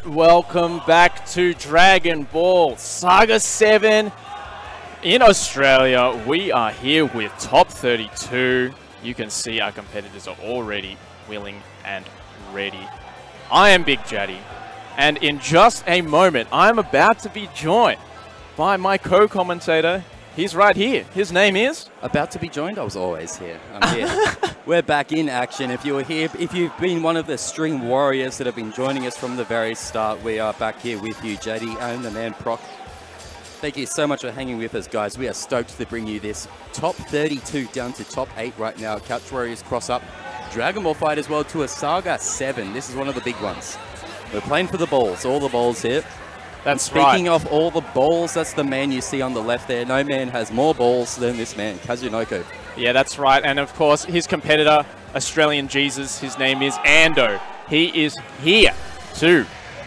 Welcome back to Dragon Ball Saga 7 in Australia. We are here with top 32. You can see our competitors are already willing and ready. I am Big Jaddy, and in just a moment, I'm about to be joined by my co-commentator. He's right here. His name is... About to be joined? I was always here. I'm here. We're back in action. If you were here, if you've been one of the string warriors that have been joining us from the very start, we are back here with you, JD and the man Proc. Thank you so much for hanging with us, guys. We are stoked to bring you this top 32 down to top 8 right now. Couchwarriors Crossup, Dragon Ball FighterZ World Tour Saga 7. This is one of the big ones. We're playing for the balls, all the balls here. That's right. Speaking of all the balls, that's the man you see on the left there. No man has more balls than this man, Kazunoko. Yeah, that's right. And of course, his competitor, Australian Jesus, his name is Ando. He is here to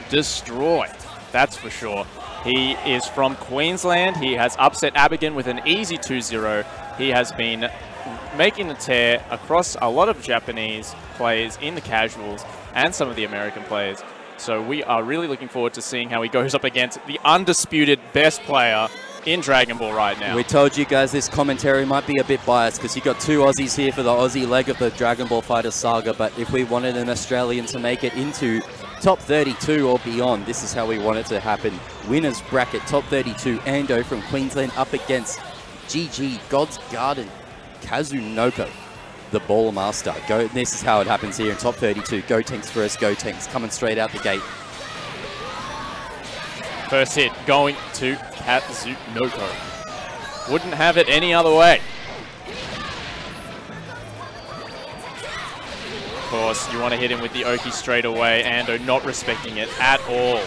destroy. That's for sure. He is from Queensland. He has upset Abigail with an easy 2-0. He has been making the tear across a lot of Japanese players in the casuals and some of the American players. So we are really looking forward to seeing how he goes up against the undisputed best player in Dragon Ball right now. We told you guys this commentary might be a bit biased because you got two Aussies here for the Aussie leg of the Dragon Ball FighterZ Saga, but if we wanted an Australian to make it into top 32 or beyond, this is how we want it to happen. Winners bracket, top 32, Ando from Queensland up against GG, God's Garden, Kazunoko, the Ball Master. This is how it happens here in top 32. Go Tanks first, Go Tanks coming straight out the gate. First hit going to Kazunoko. Wouldn't have it any other way. Of course, you want to hit him with the Oki straight away. Ando not respecting it at all.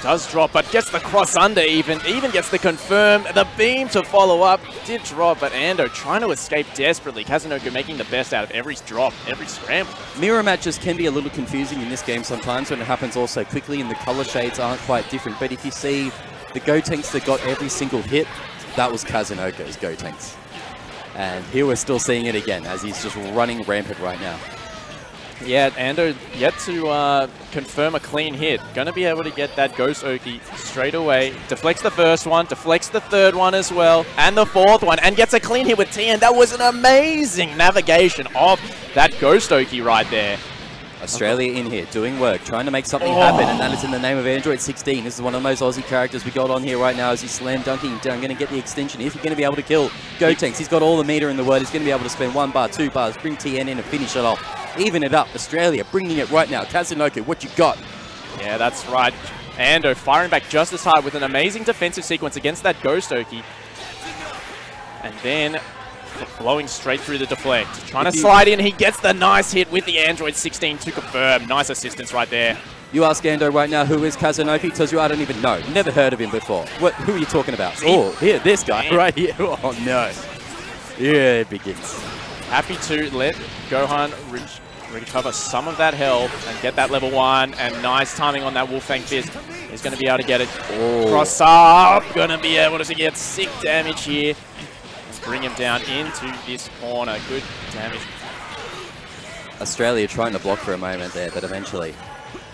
Does drop, but gets the cross under even gets the confirm. The beam to follow up. Did drop, but Ando trying to escape desperately. Kazunoko making the best out of every drop, every scramble. Mirror matches can be a little confusing in this game sometimes when it happens all so quickly and the color shades aren't quite different. But if you see the Go Tanks that got every single hit, that was Kazunoko's Go Tanks. And here we're still seeing it again as he's just running rampant right now. Yeah, Ando yet to confirm a clean hit. Going to be able to get that Ghost Oki straight away. Deflects the first one, deflects the third one as well, and the fourth one, and gets a clean hit with TN. That was an amazing navigation of that Ghost Oki right there. Australia in here, doing work, trying to make something happen, and that is in the name of Android 16. This is one of the most Aussie characters we got on here right now as he's slam dunking down, going to get the extension. Is he going to be able to kill Go Tanks? He's got all the meter in the world. He's going to be able to spend 1 bar, 2 bars, bring TN in and finish it off. Even it up. Australia bringing it right now. Kazunoko, what you got? Yeah, that's right. Ando firing back just as hard with an amazing defensive sequence against that Ghost Oki. And then blowing straight through the deflect. Trying to slide in. He gets the nice hit with the Android 16 to confirm. Nice assistance right there. You ask Ando right now, who is Kazunoko? He tells you, I don't even know. Never heard of him before. Who are you talking about? Oh, here, this guy right here. Oh, no. Yeah, it begins. Happy to let Gohan recover some of that health and get that level 1. And nice timing on that Wolfang Fist. He's going to be able to get it. Oh. Cross up. Going to be able to get sick damage here. Bring him down into this corner. Good damage. Australia trying to block for a moment there, but eventually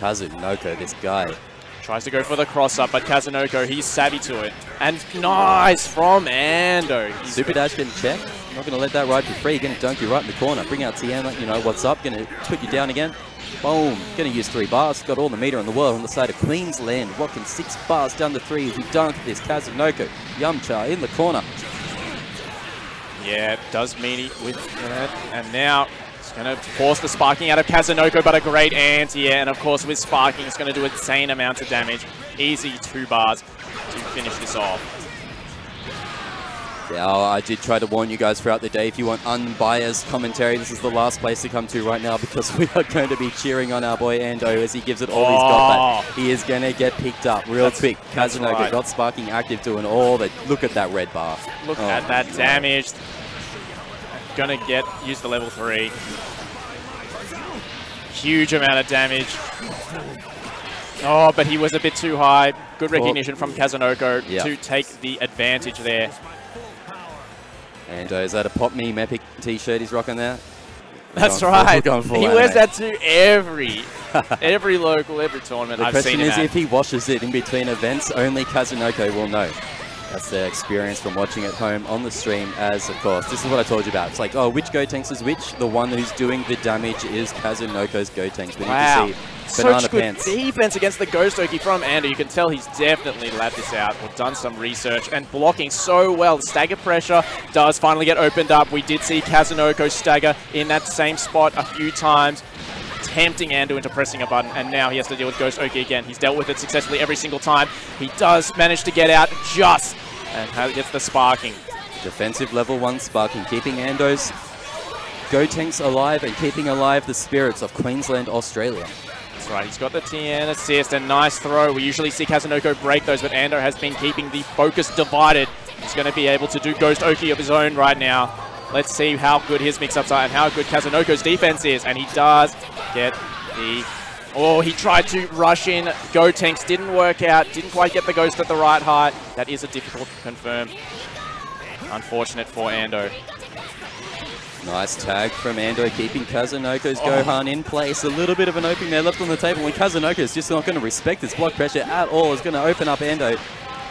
Kazunoko, this guy. Tries to go for the cross-up, but Kazunoko, he's savvy to it. And nice from Ando. Super dash getting checked. Not going to let that ride for free. Going to dunk you right in the corner. Bring out TN, you know, what's up. Going to put you down again. Boom. Going to use 3 bars. Got all the meter in the world on the side of Queensland. Rocking 6 bars down the 3 as he dunked this. Kazunoko, Yamcha in the corner. Yeah, does meaty with that. And now it's going to force the sparking out of Kazunoko, but a great anti-air. And of course, with sparking, it's going to do insane amounts of damage. Easy 2 bars to finish this off. Yeah, I did try to warn you guys throughout the day. If you want unbiased commentary, this is the last place to come to right now because we are going to be cheering on our boy Ando as he gives it all he's got. But he is going to get picked up real quick. Kazunoko got sparking active doing all that. Look at that red bar. Look at that damage. Gonna use the level 3. Huge amount of damage. Oh, but he was a bit too high. Good recognition from Kazunoko to take the advantage there. And is that a Pop Meme Epic t-shirt he's rocking there? That's right. He wears that to every Every local, every tournament The I've seen question him is at. if he washes it in between events, only Kazunoko will know. That's the experience from watching at home on the stream, as, of course, this is what I told you about. It's like, oh, which Gotenks is which? The one who's doing the damage is Kazunoko's Gotenks. We need to see Banana Such good Pants. defense against the Ghost Oki from Ando. You can tell he's definitely labbed this out or done some research and blocking so well. Stagger pressure does finally get opened up. We did see Kazunoko stagger in that same spot a few times, tempting Ando into pressing a button, and now he has to deal with Ghost Oki again. He's dealt with it successfully every single time. He does manage to get out just, and gets the sparking. Defensive level 1 sparking, keeping Ando's Gotenks alive and keeping alive the spirits of Queensland, Australia. That's right, he's got the TN assist, a nice throw. We usually see Kazunoko break those, but Ando has been keeping the focus divided. He's going to be able to do Ghost Oki of his own right now. Let's see how good his mix-ups are and how good Kazunoko's defense is. And he does get the... Oh, he tried to rush in Gotenks. Didn't work out. Didn't quite get the Ghost at the right height. That is a difficult to confirm. Unfortunate for Ando. Nice tag from Ando, keeping Kazunoko's Gohan in place. A little bit of an opening there left on the table when Kazunoko is just not going to respect his block pressure at all. Is going to open up Ando.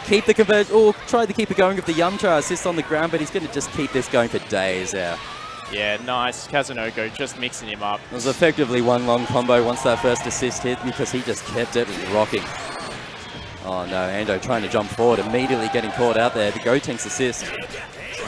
Keep the conversion, or try to keep it going with the Yamcha assist on the ground, but he's going to just keep this going for days. Yeah, nice. Kazunoko just mixing him up. It was effectively one long combo once that first assist hit because he just kept it rocking. Oh no, Ando trying to jump forward, immediately getting caught out there. The Gotenks assist.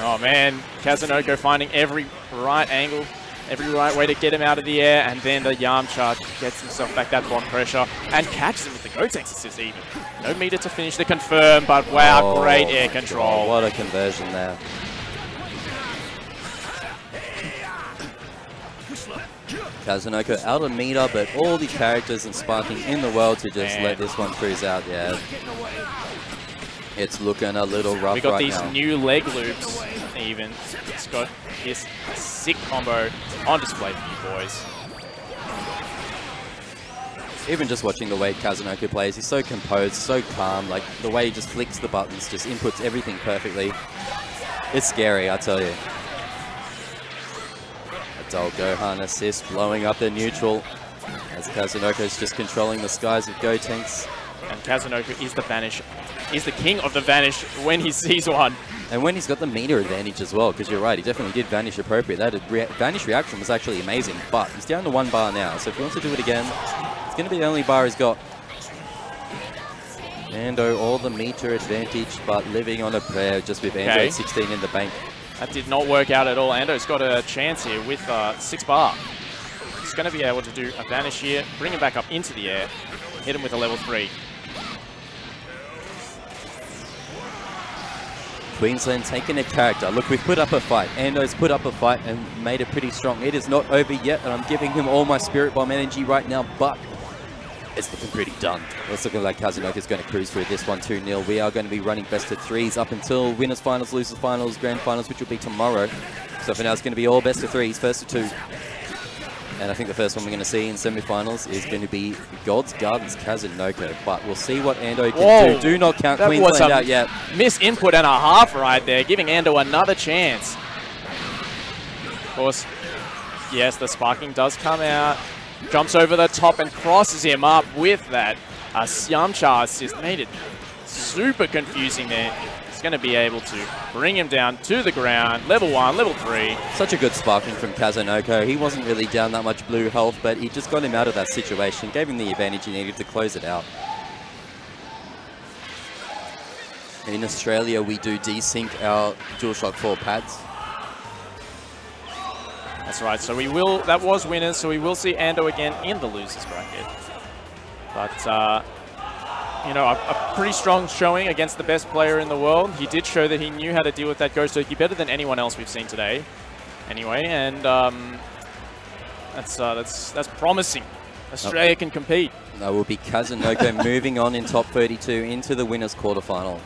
Oh man, Kazunoko finding every right angle, every right way to get him out of the air, and then the Yamcha gets himself back that block pressure and catches him with the Gotenks assist even. No meter to finish the confirm, but wow, great air control. God, what a conversion there. Kazunoko out of meter, but all the characters and sparking in the world to just let this one cruise out. Yeah, it's looking a little rough right now. We got these new leg loops even. It's got this sick combo on display for you boys. Even just watching the way Kazunoko plays, he's so composed, so calm. Like the way he just flicks the buttons, just inputs everything perfectly. It's scary, I tell you. Dull Gohan assist, blowing up the neutral as Kazunoko's just controlling the skies of Gotenks. And Kazunoko is the Vanish, is the king of the Vanish when he sees one. And when he's got the meter advantage as well, because you're right, he definitely did Vanish appropriate. That Vanish reaction was actually amazing, but he's down to 1 bar now, so if he wants to do it again, it's going to be the only bar he's got. Ando, all the meter advantage, but living on a prayer just with Ando at 16 in the bank. That did not work out at all. Ando's got a chance here with 6 bar. He's going to be able to do a Vanish here, bring him back up into the air, hit him with a level 3. Queensland taking a character. Look, we've put up a fight. Ando's put up a fight and made it pretty strong. It is not over yet, and I'm giving him all my Spirit Bomb energy right now, but it's looking pretty done. It's looking like Kazunoko's going to cruise through this one 2-0. We are going to be running best of 3s up until winners finals, losers finals, grand finals, which will be tomorrow. So for now, it's going to be all best of 3s, first of 2. And I think the first one we're going to see in semi-finals is going to be God's Gardens Kazunoko. But we'll see what Ando can do. Do not count Queensland out yet. Miss input and a half right there, giving Ando another chance. Of course, yes, the sparking does come out. Jumps over the top and crosses him up with that. Yamcha assist made it super confusing there. He's going to be able to bring him down to the ground. Level 1, level 3. Such a good sparking from Kazunoko. He wasn't really down that much blue health, but he just got him out of that situation, gave him the advantage he needed to close it out. In Australia, we do desync our DualShock 4 pads. That's right, so we will, that was winners, so we will see Ando again in the losers bracket. But, you know, a pretty strong showing against the best player in the world. He did show that he knew how to deal with that Ghost Oki better than anyone else we've seen today. Anyway, and that's promising. Australia can compete. That will be Kazunoko moving on in top 32 into the winners quarterfinal.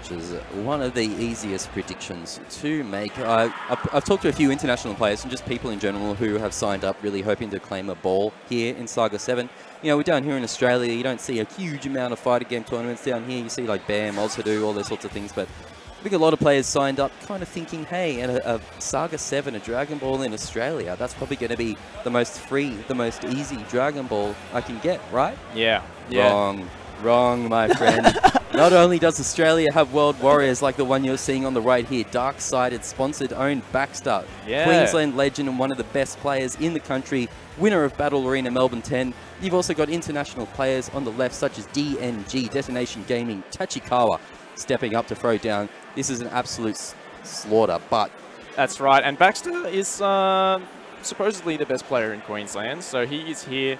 Which is one of the easiest predictions to make. I've talked to a few international players and just people in general who have signed up really hoping to claim a ball here in Saga 7. You know, we're down here in Australia, you don't see a huge amount of fighter game tournaments down here. You see like BAM, Ozhadu, all those sorts of things, but I think a lot of players signed up kind of thinking, hey, and a Saga 7, a Dragon Ball in Australia, that's probably going to be the most free, the most easy Dragon Ball I can get, right? Yeah. Wrong, my friend. Not only does Australia have World Warriors like the one you're seeing on the right here, Dark-Sided, sponsored, owned Baxter, Queensland legend and one of the best players in the country, winner of Battle Arena Melbourne 10. You've also got international players on the left, such as DNG, Detonation Gaming, Tachikawa, stepping up to throw down. This is an absolute slaughter, but... That's right, and Baxter is supposedly the best player in Queensland, so he is here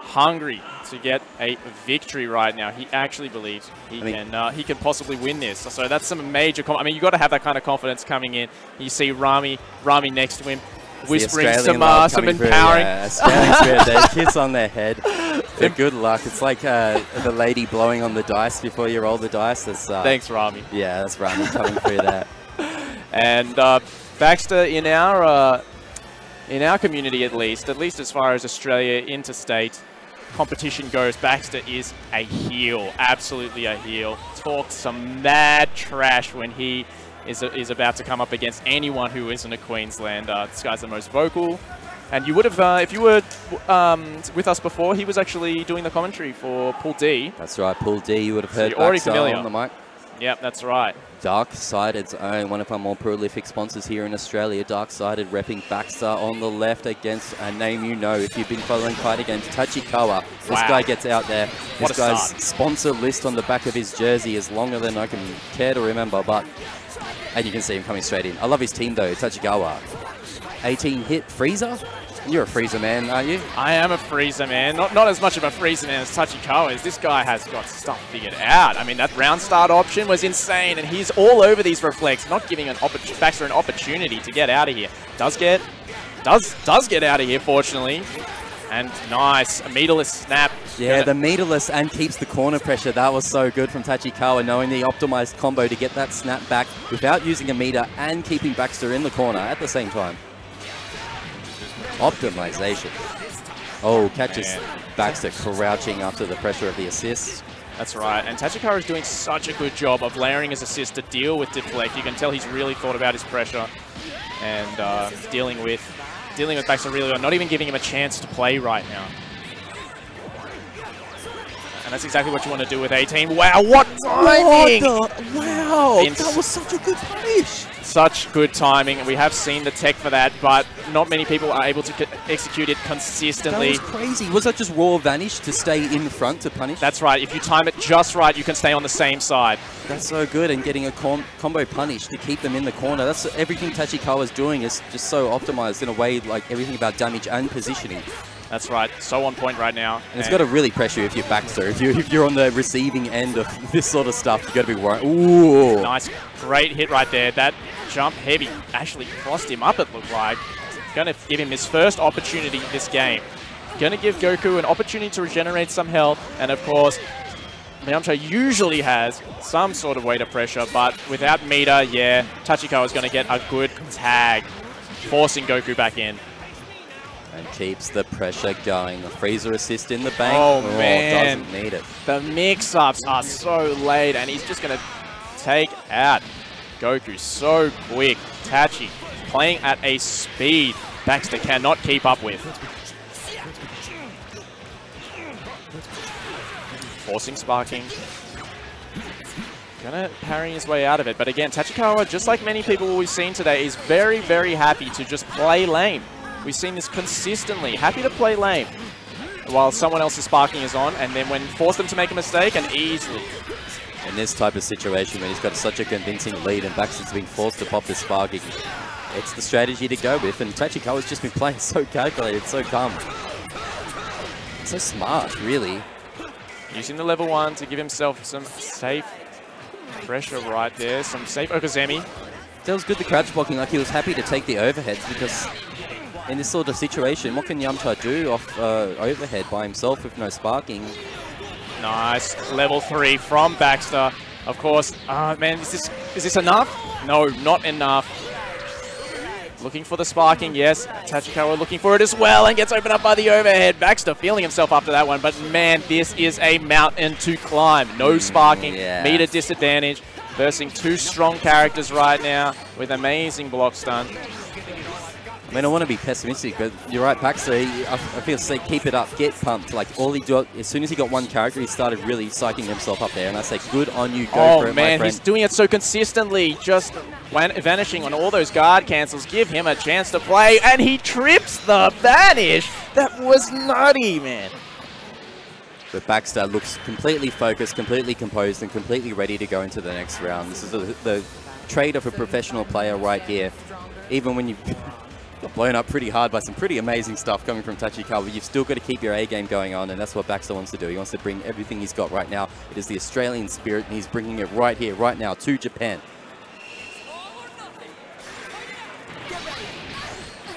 hungry to get a victory right now. He actually believes he can possibly win this. So that's some major... I mean, you got to have that kind of confidence coming in. You see Rami next to him, whispering some empowering. Yeah, Australian spirit there, kiss on their head. For good luck. It's like the lady blowing on the dice before you roll the dice. That's, thanks, Rami. Yeah, that's Rami coming through that. And Baxter, in our community at least as far as Australia interstate competition goes, Baxter is a heel, absolutely a heel. Talks some mad trash when he is about to come up against anyone who isn't a Queenslander. This guy's the most vocal. And you would have, if you were with us before, he was actually doing the commentary for Pool D. That's right, Pool D. You would have heard already Baxter familiar on the mic. Yep, that's right. Dark-Sided's own, one of our more prolific sponsors here in Australia. Dark-Sided repping Baxter on the left against a name you know if you've been following Fight Games, Tachikawa. This guy gets out there. This guy's sponsor list on the back of his jersey is longer than I can care to remember, but... And you can see him coming straight in. I love his team though, Tachikawa. 18 hit Freezer? You're a Freezer man, aren't you? I am a Freezer man. Not as much of a Freezer man as Tachikawa is. This guy has got stuff figured out. I mean, that round start option was insane, and he's all over these reflects, not giving Baxter an opportunity to get out of here. Does get out of here, fortunately. And nice, a meterless snap. Yeah, the meterless and keeps the corner pressure. That was so good from Tachikawa, knowing the optimized combo to get that snap back without using a meter and keeping Baxter in the corner at the same time. Optimization. Oh, catches Baxter crouching after the pressure of the assist. That's right, and Tachikawa is doing such a good job of layering his assist to deal with deflect. You can tell he's really thought about his pressure and dealing with Baxter really well, not even giving him a chance to play right now. And that's exactly what you want to do with 18. Wow, what timing! Wow, that was such a good punish. Such good timing, and we have seen the tech for that, but not many people are able to execute it consistently. That was crazy. Was that just raw vanish to stay in front to punish? That's right. If you time it just right, you can stay on the same side. That's so good, and getting a combo punish to keep them in the corner. That's everything Tachikawa's doing is just so optimized in a way, like everything about damage and positioning. That's right. So on point right now. And it's got to really pressure if you're Baxter. If you're on the receiving end of this sort of stuff, you've got to be worried. Ooh. Nice. Great hit right there. That jump heavy actually crossed him up, it looked like. Going to give him his first opportunity this game. Going to give Goku an opportunity to regenerate some health. And of course, Yamcha usually has some sort of weight of pressure, but without meter, yeah, Tachikawa is going to get a good tag, forcing Goku back in. And keeps the pressure going. The freezer assist in the bank. Oh man, doesn't need it. The mix-ups are so late, and he's just going to take out Goku so quick. Tachi playing at a speed Baxter cannot keep up with. Forcing sparking. Gonna parry his way out of it, but again, Tachikawa, just like many people we've seen today, is very, very happy to just play lane. We've seen this consistently. Happy to play lane while someone else's sparking is on, and then when force them to make a mistake, and easily. In this type of situation, when he's got such a convincing lead and Baxter's being forced to pop the sparking, it's the strategy to go with, and Tachikawa's just been playing so calculated, so calm. So smart, really. Using the level 1 to give himself some safe pressure right there, some safe Okazemi. That was good, the crouch blocking, like he was happy to take the overheads, because in this sort of situation, what can Yamcha do off overhead by himself with no sparking? Nice. Level 3 from Baxter. Of course, man, is this enough? No, not enough. Looking for the sparking, yes. Tachikawa looking for it as well and gets opened up by the overhead. Baxter feeling himself after that one, but man, this is a mountain to climb. No sparking, meter disadvantage, versing two strong characters right now with amazing block stun. I mean, I want to be pessimistic, but you're right, Baxter. I feel say keep it up, get pumped. Like all he do, as soon as he got one character, he started really psyching himself up there. And I say, good on you, go for it, my friend. He's doing it so consistently, just vanishing on all those guard cancels. Give him a chance to play, and he trips the vanish. That was nutty, man. But Baxter looks completely focused, completely composed, and completely ready to go into the next round. This is the trait of a professional player right here. Even when you got blown up pretty hard by some pretty amazing stuff coming from Tachikawa, you've still got to keep your A game going on, and that's what Baxter wants to do. He wants to bring everything he's got right now. It is the Australian spirit, and he's bringing it right here, right now, to Japan.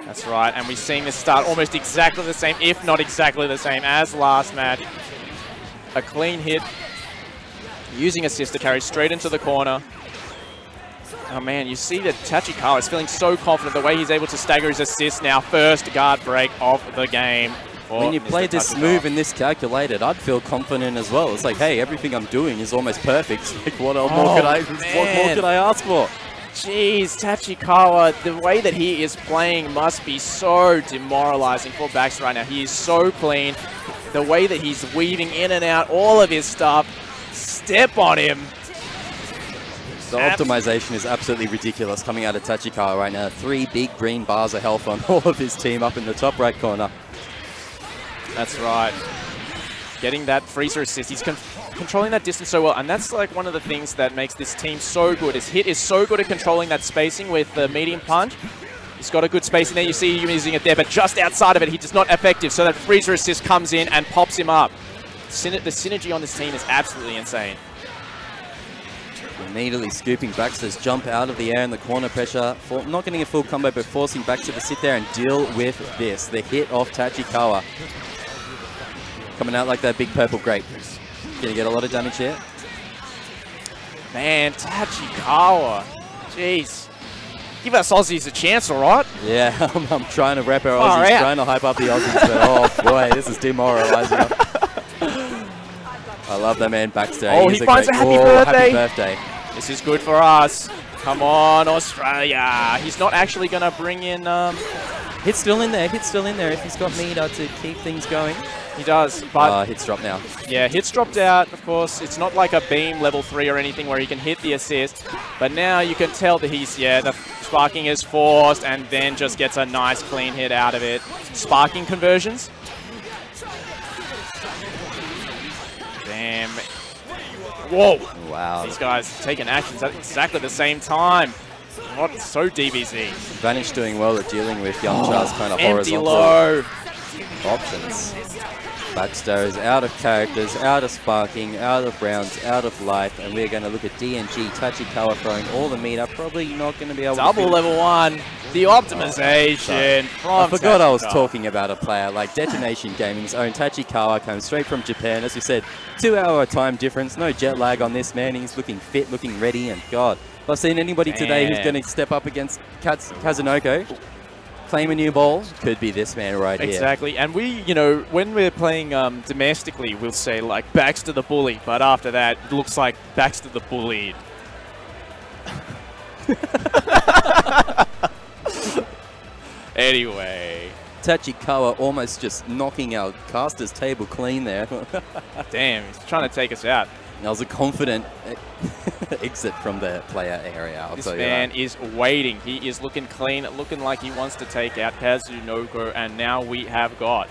That's right, and we're seeing this start almost exactly the same, if not exactly the same as last match. A clean hit, using a sister carry straight into the corner. Oh man, you see that Tachikawa is feeling so confident the way he's able to stagger his assist now. First guard break of the game. When you play this smooth and this calculated, I'd feel confident as well. It's like, hey, everything I'm doing is almost perfect. Like, what more could I ask for? Jeez, Tachikawa, the way that he is playing must be so demoralizing for Baxter right now. He is so clean. The way that he's weaving in and out all of his stuff. Step on him. The optimization is absolutely ridiculous coming out of Tachikawa right now. 3 big green bars of health on all of his team up in the top right corner. That's right. Getting that freezer assist. He's controlling that distance so well. And that's like one of the things that makes this team so good. His hit is so good at controlling that spacing with the medium punch. He's got a good space in there. You see him using it there, but just outside of it, he is not effective. So that freezer assist comes in and pops him up. The synergy on this team is absolutely insane. Immediately scooping Baxter's jump out of the air in the corner pressure. Not getting a full combo, but forcing Baxter to sit there and deal with this. The hit off Tachikawa. Coming out like that big purple grape. Gonna get a lot of damage here. Man, Tachikawa. Jeez. Give us Aussies a chance, all right? Yeah, I'm trying to rep our Aussies, trying to hype up the Aussies, but oh boy, this is demoralizing. I love that man, Baxter. Oh, he finds a happy birthday. Happy birthday. This is good for us. Come on, Australia. He's not actually going to bring in... Hit's still in there. Hit's still in there if he's got meter to keep things going. He does, but... Hit's dropped now. Yeah, Hit's dropped out, of course. It's not like a beam level 3 or anything where he can hit the assist. But now you can tell that he's... Yeah, the sparking is forced and then just gets a nice clean hit out of it. Sparking conversions. Damn. Whoa. Wow. These guys taking actions at exactly the same time. Not so DBZ. Vanish doing well at dealing with Yamcha's kind of horizontal low options. Baxter is out of characters, out of sparking, out of rounds, out of life, and we're going to look at DNG. Tachikawa throwing all the meter, probably not going to be able to... Double level 1, the optimization from I forgot Tachikawa. I was talking about a player like Detonation Gaming's own Tachikawa, comes straight from Japan. As we said, 2-hour time difference, no jet lag on this man. He's looking fit, looking ready, and God, if I've seen anybody today who's going to step up against Kazunoko, claim a new ball, could be this man right here. Exactly, and we, you know, when we're playing domestically, we'll say like Baxter the bully, but after that, it looks like Baxter the bullied. Anyway. Tachikawa almost just knocking our caster's table clean there. Damn, he's trying to take us out. That was a confident exit from the player area. This man is waiting. He is looking clean, looking like he wants to take out Kazunoko, and now we have got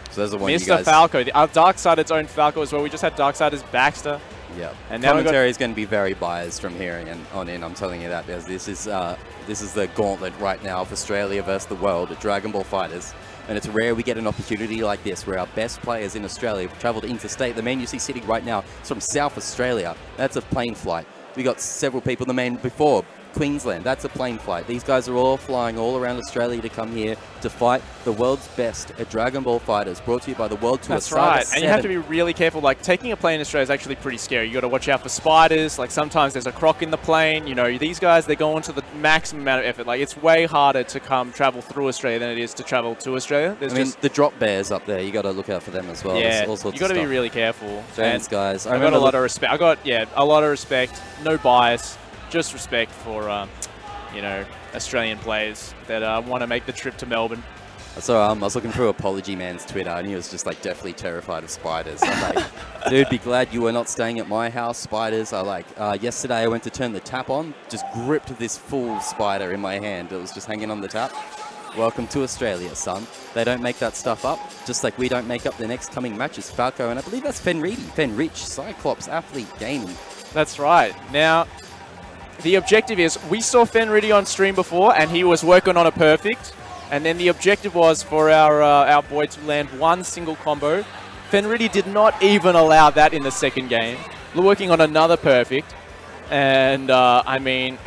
so there's the one Mr. Falco. Our Darksided's own Falco as well. We just had Darksided's Baxter. Yeah, and commentary is going to be very biased from here on in. I'm telling you that, because this is the gauntlet right now of Australia versus the world at Dragon Ball FighterZ. And it's rare we get an opportunity like this where our best players in Australia have travelled interstate. The man you see sitting right now is from South Australia. That's a plane flight. We got several people. The man before Queensland. That's a plane flight. These guys are all flying all around Australia to come here to fight the world's best at Dragon Ball FighterZ, brought to you by the World Tour. That's right, and you have to be really careful. Like, taking a plane in Australia is actually pretty scary. You got to watch out for spiders. Like, sometimes there's a croc in the plane. You know, these guys, they go into the maximum amount of effort. Like, it's way harder to travel through Australia than it is to travel to Australia. There's I mean, the drop bears up there, you got to look out for them as well. Yeah, all sorts you got to be really careful. Thanks, guys. I got a lot of respect. I got, a lot of respect. No bias, just respect for, you know, Australian players that want to make the trip to Melbourne. So I was looking through Apology Man's Twitter, and he was just like deathly terrified of spiders. I'm like, dude, be glad you were not staying at my house. Spiders are like, yesterday I went to turn the tap on, just gripped this full spider in my hand. It was just hanging on the tap. Welcome to Australia, son. They don't make that stuff up, just like we don't make up the next coming matches. Falco, and I believe that's Fenrich, Cyclops, Athlete Gaming. That's right. Now, the objective is, we saw Fenrich on stream before, and he was working on a perfect. And then the objective was for our boy to land one single combo. Fenrich did not even allow that in the second game. We're working on another perfect. And, I mean,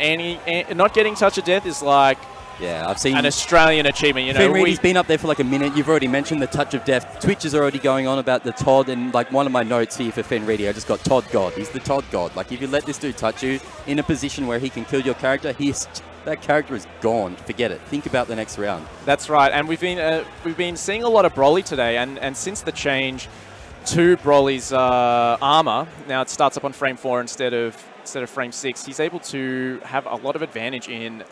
not getting touch of death is like... Yeah, I've seen... an Australian achievement, you know. Fenrich's been up there for like a minute. You've already mentioned the touch of death. Twitch is already going on about the Todd, and like one of my notes here for Fenrich, I just got Todd God. He's the Todd God. Like, if you let this dude touch you in a position where he can kill your character, that character is gone. Forget it. Think about the next round. That's right, and we've been seeing a lot of Broly today, and since the change to Broly's armor, now it starts up on frame 4 instead of frame 6, he's able to have a lot of advantage in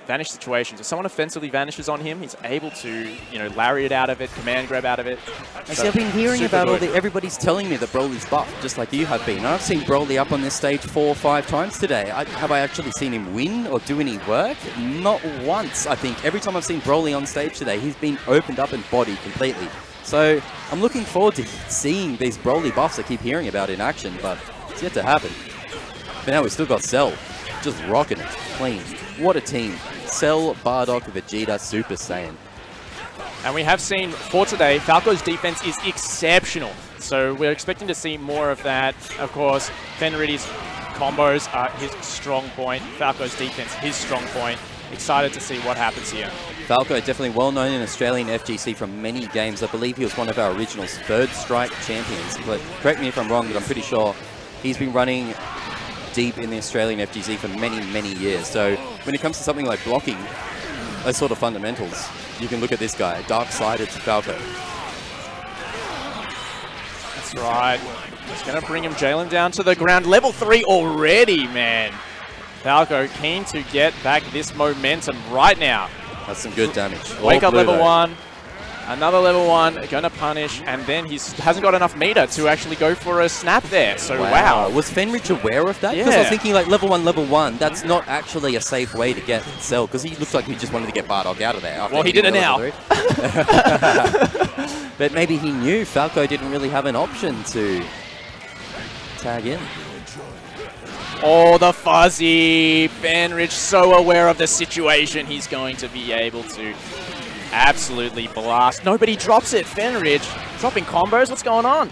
vanish situations. If someone offensively vanishes on him, he's able to, you know, lariat out of it, command grab out of it. I've been hearing about everybody's telling me that Broly's buffed, just like you have been. I've seen Broly up on this stage 4 or 5 times today. Have I actually seen him win or do any work? Not once, I think. Every time I've seen Broly on stage today, he's been opened up and bodied completely. So I'm looking forward to seeing these Broly buffs I keep hearing about in action, but it's yet to happen. But now we've still got Cell, just rocking it, clean. What a team. Cell, Bardock, Vegeta, Super Saiyan. And we have seen, for today, Falco's defense is exceptional. So we're expecting to see more of that. Of course, Fenrich's combos are his strong point. Falco's defense, his strong point. Excited to see what happens here. Falco, definitely well known in Australian FGC from many games. I believe he was one of our original Third Strike champions. But correct me if I'm wrong, but I'm pretty sure he's been running deep in the Australian FGC for many, many years. So when it comes to something like blocking, those sort of fundamentals, you can look at this guy, dark-sided Falco. That's right. It's going to bring him, Jalen, down to the ground. Level 3 already, man. Falco keen to get back this momentum right now. That's some good damage. Wake up level 1. Another level 1, going to punish, and then he hasn't got enough meter to actually go for a snap there. So, wow. Was Fenrich aware of that? Because I was thinking, like, level 1, that's not actually a safe way to get Cell, because he looks like he just wanted to get Bardock out of there. Well, he did it now. But maybe he knew Falco didn't really have an option to tag in. Oh, the fuzzy. Fenrich so aware of the situation. He's going to be able to absolutely blast. Nobody drops it. Fenrich dropping combos. What's going on?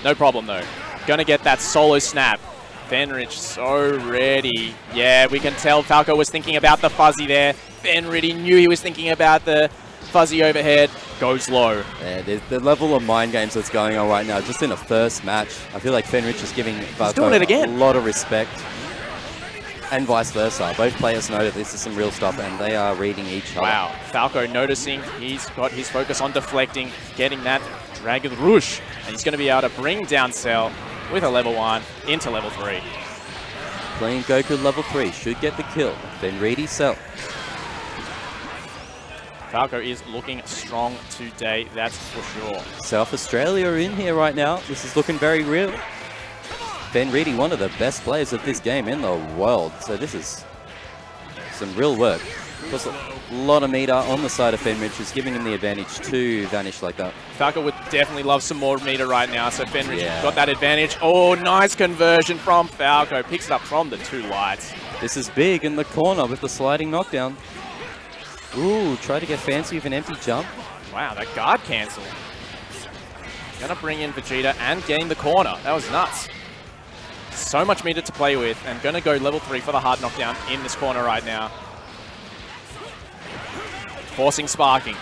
No problem, though. Gonna get that solo snap. Fenrich so ready. Yeah, we can tell Falco was thinking about the fuzzy there. Fenrich knew he was thinking about the fuzzy overhead. Goes low. Yeah, the level of mind games that's going on right now, just in a first match, I feel like Fenrich is giving Falco a lot of respect. And vice versa. Both players know that this is some real stuff, and they are reading each other. Wow. Falco noticing he's got his focus on deflecting, getting that Dragon Rush, and he's going to be able to bring down Cell with a level 1 into level 3. Playing Goku level 3 should get the kill. Then Reedy Cell. Falco is looking strong today, that's for sure. South Australia are in here right now. This is looking very real. Fenrich, one of the best players of this game in the world. So this is some real work. Plus a lot of meter on the side of Fenrich, is giving him the advantage to vanish like that. Falco would definitely love some more meter right now, so Fenrich got that advantage. Oh, nice conversion from Falco. Picks it up from the 2 lights. This is big in the corner with the sliding knockdown. Ooh, try to get fancy with an empty jump. Wow, that guard cancel. Gonna bring in Vegeta and gain the corner. That was nuts. So much meter to play with, and going to go level 3 for the hard knockdown in this corner right now. Forcing sparking.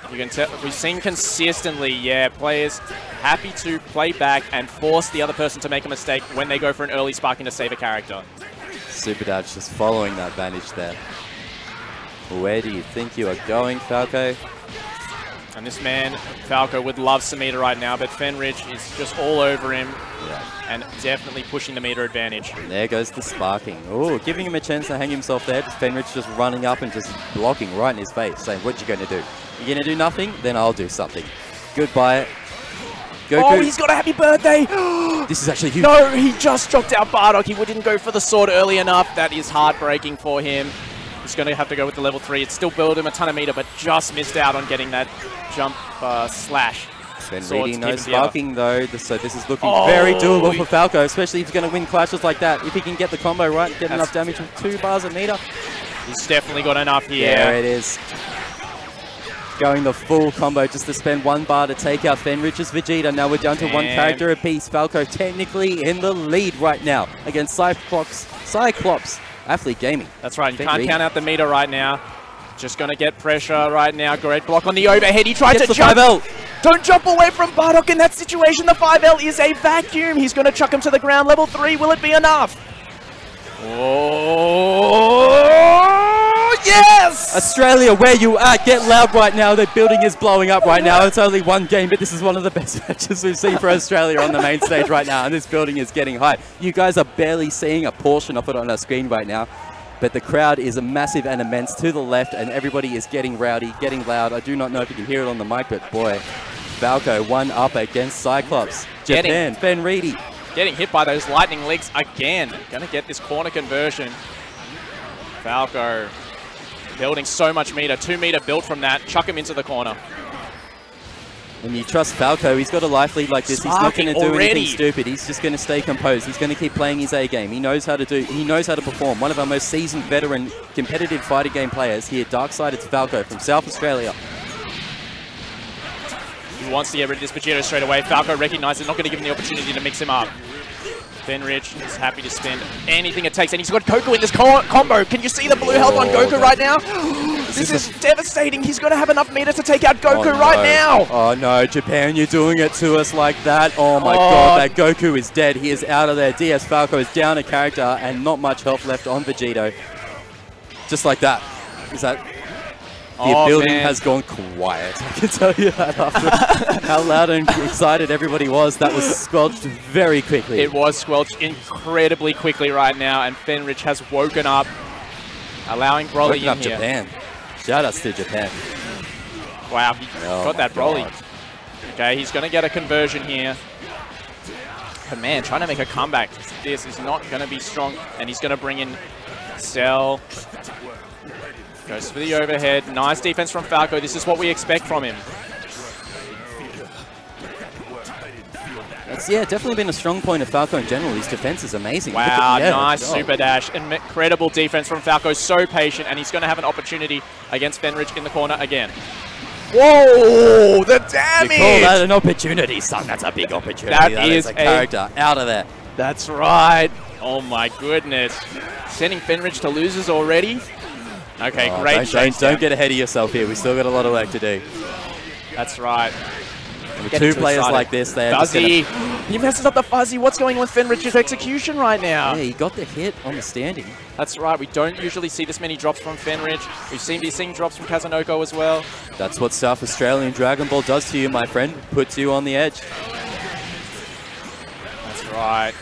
You can tell, we've seen consistently, yeah, players happy to play back and force the other person to make a mistake when they go for an early sparking to save a character. Super Dash just following that advantage there. Where do you think you are going, Falco? And this man, Falco, would love some meter right now, but Fenrich is just all over him. Yeah. And definitely pushing the meter advantage. And there goes the sparking. Oh, giving him a chance to hang himself there. Fenrich just running up and just blocking right in his face, saying, what you going to do? You're going to do nothing? Then I'll do something. Goodbye. Goku. Oh, he's got a happy birthday! This is actually huge. No, he just dropped out Bardock. He didn't go for the sword early enough. That is heartbreaking for him. He's going to have to go with the level 3. It still built him a ton of meter, but just missed out on getting that jump slash. Then reading no sparking though, so this is looking very doable for Falco, especially if he's going to win clashes like that. If he can get the combo right, get enough damage with 2 bars of meter. He's definitely got enough here. There it is. Going the full combo just to spend 1 bar to take out Fenrich's Vegeta. Now we're down to 1 character apiece. Falco technically in the lead right now against Cyclops Athlete Gaming. That's right, you can't count out the meter right now. Just going to get pressure right now. Great block on the overhead. He tried to jump. 5L. Don't jump away from Bardock in that situation. The 5L is a vacuum. He's going to chuck him to the ground. Level 3, will it be enough? Oh, yes! Australia, where you at? Get loud right now. The building is blowing up right now. It's only 1 game, but this is one of the best matches we've seen for Australia on the main stage right now, and this building is getting high. You guys are barely seeing a portion of it on our screen right now, but the crowd is massive and immense to the left, and everybody is getting rowdy, getting loud. I do not know if you can hear it on the mic, but boy, Falco 1 up against Cyclops. Japan, Fenreedy. Getting hit by those lightning legs again. Gonna get this corner conversion. Falco building so much meter. 2 meter built from that. Chuck him into the corner. When you trust Falco, he's got a life lead like this. He's not going to do anything stupid. He's just going to stay composed. He's going to keep playing his A game. He knows how to perform. One of our most seasoned veteran competitive fighter game players here. Darksided's Falco from South Australia. He wants to get rid of this Vegeta straight away. Falco recognizes not going to give him the opportunity to mix him up. Fenrich is happy to spend anything it takes, and he's got Goku in this combo. Can you see the blue health on Goku right now? This is devastating. He's going to have enough meter to take out Goku right now. Oh no, Japan, you're doing it to us like that. Oh my god, that Goku is dead. He is out of there. DS Falco is down a character and not much health left on Vegito. Just like that. Is that... The building has gone quiet. I can tell you that after how loud and excited everybody was. That was squelched very quickly. It was squelched incredibly quickly right now, and Fenrich has woken up, allowing Broly in here. Japan. Shout outs to Japan. Wow, he got that Broly. God. Okay, he's going to get a conversion here. But man, trying to make a comeback, this is not going to be strong, and he's going to bring in Cell. Goes for the overhead. Nice defense from Falco. This is what we expect from him. It's, yeah, definitely been a strong point of Falco in general. His defense is amazing. Wow, nice super dash. Incredible defense from Falco. So patient, and he's going to have an opportunity against Fenrich in the corner again. Whoa, the damage! You call that an opportunity, son. That's a big opportunity. That is a character out of there. That's right. Oh my goodness. Sending Fenrich to losers already? Okay, great. Don't get ahead of yourself here. We still got a lot of work to do. That's right. And with 2 players like this, they're Fuzzy. He messes up the Fuzzy. What's going on with Fenrich's execution right now? Yeah, he got the hit on the standing. That's right. We don't usually see this many drops from Fenrich. We've seen drops from Kazunoko as well. That's what South Australian Dragon Ball does to you, my friend. Puts you on the edge. That's right.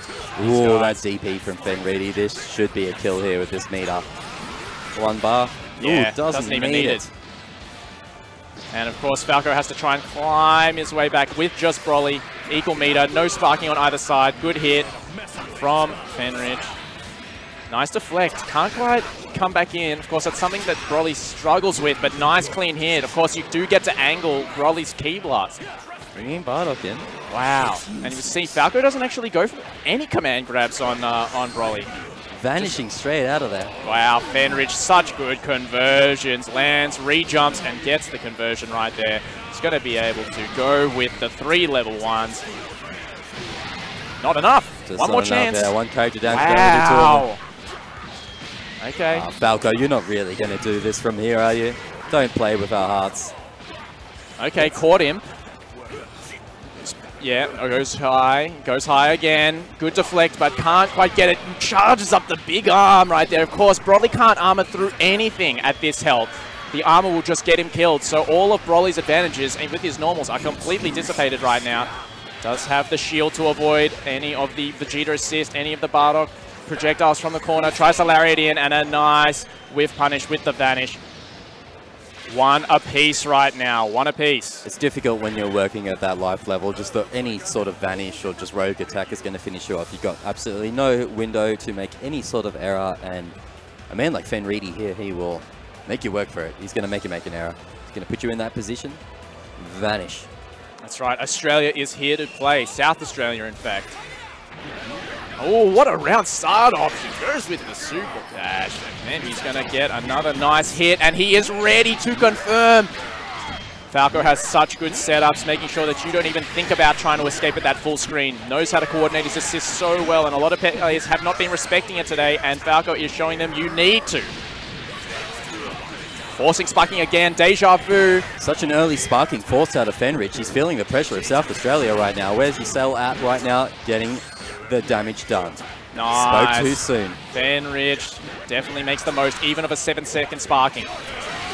Ooh, that DP from Fenreedy. This should be a kill here with this meter. 1 bar. Yeah, ooh, doesn't even need it. And of course, Falco has to try and climb his way back with just Broly. Equal meter, no sparking on either side. Good hit from Fenrich. Nice deflect. Can't quite come back in. Of course, that's something that Broly struggles with, but nice clean hit. Of course, you do get to angle Broly's Ki Blast. Bringing Bardock in. Wow. And you see, Falco doesn't actually go for any command grabs on Broly. Vanishing straight out of there. Wow, Fenrich, such good conversions. Lands, re-jumps, and gets the conversion right there. He's going to be able to go with the 3 level 1s. Not enough. Just one more not enough. chance. Yeah, one character down. Wow. Okay. Falco, you're not really going to do this from here, are you? Don't play with our hearts. Okay, caught him. Yeah, goes high again. Good deflect, but can't quite get it. Charges up the big arm right there. Of course, Broly can't armor through anything at this health. The armor will just get him killed. So all of Broly's advantages with his normals are completely dissipated right now. Does have the shield to avoid any of the Vegeta assist, any of the Bardock projectiles from the corner. Tries to lariat in, and a nice whiff punish with the vanish. One apiece right now, one apiece. It's difficult when you're working at that life level. Just any sort of vanish or just rogue attack is going to finish you off. You've got absolutely no window to make any sort of error, and a man like Fenreedy here, he will make you work for it. He's going to make you make an error. He's going to put you in that position. Vanish. That's right, Australia is here to play. South Australia, in fact. Oh, what a round start off. She goes with the super dash. And then he's going to get another nice hit, and he is ready to confirm. Falco has such good setups, making sure that you don't even think about trying to escape at that full screen. Knows how to coordinate his assists so well, and a lot of players have not been respecting it today, and Falco is showing them you need to. Forcing sparking again, deja vu. Such an early sparking forced out of Fenrich. He's feeling the pressure of South Australia right now. Where's his cell at right now? Getting the damage done. Nice. Spoke too soon. Fenrich definitely makes the most, even of a 7-second sparking.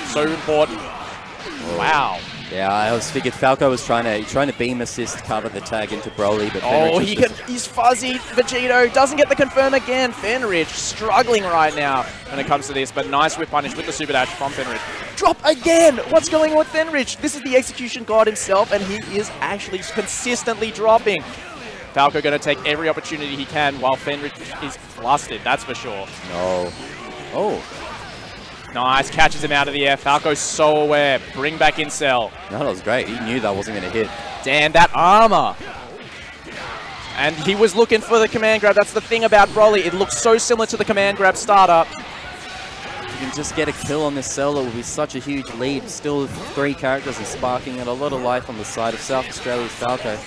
So important. Whoa. Wow. Yeah, I always figured Falco was trying to beam assist cover the tag into Broly, but Fenrich he's fuzzy. Vegito doesn't get the confirm again. Fenrich struggling right now when it comes to this, but nice whip punish with the super dash from Fenrich. Drop again! What's going on with Fenrich? This is the execution god himself, and he is actually consistently dropping. Falco going to take every opportunity he can while Fenrich is flustered, that's for sure. No. Oh. Nice, catches him out of the air. Falco's so aware. Bring back in cell. No, that was great. He knew that wasn't going to hit. Damn, that armor. And he was looking for the command grab. That's the thing about Broly. It looks so similar to the command grab startup. If you can just get a kill on this cell, it will be such a huge lead. Still 3 characters and sparking and a lot of life on the side of South Australia's Falco.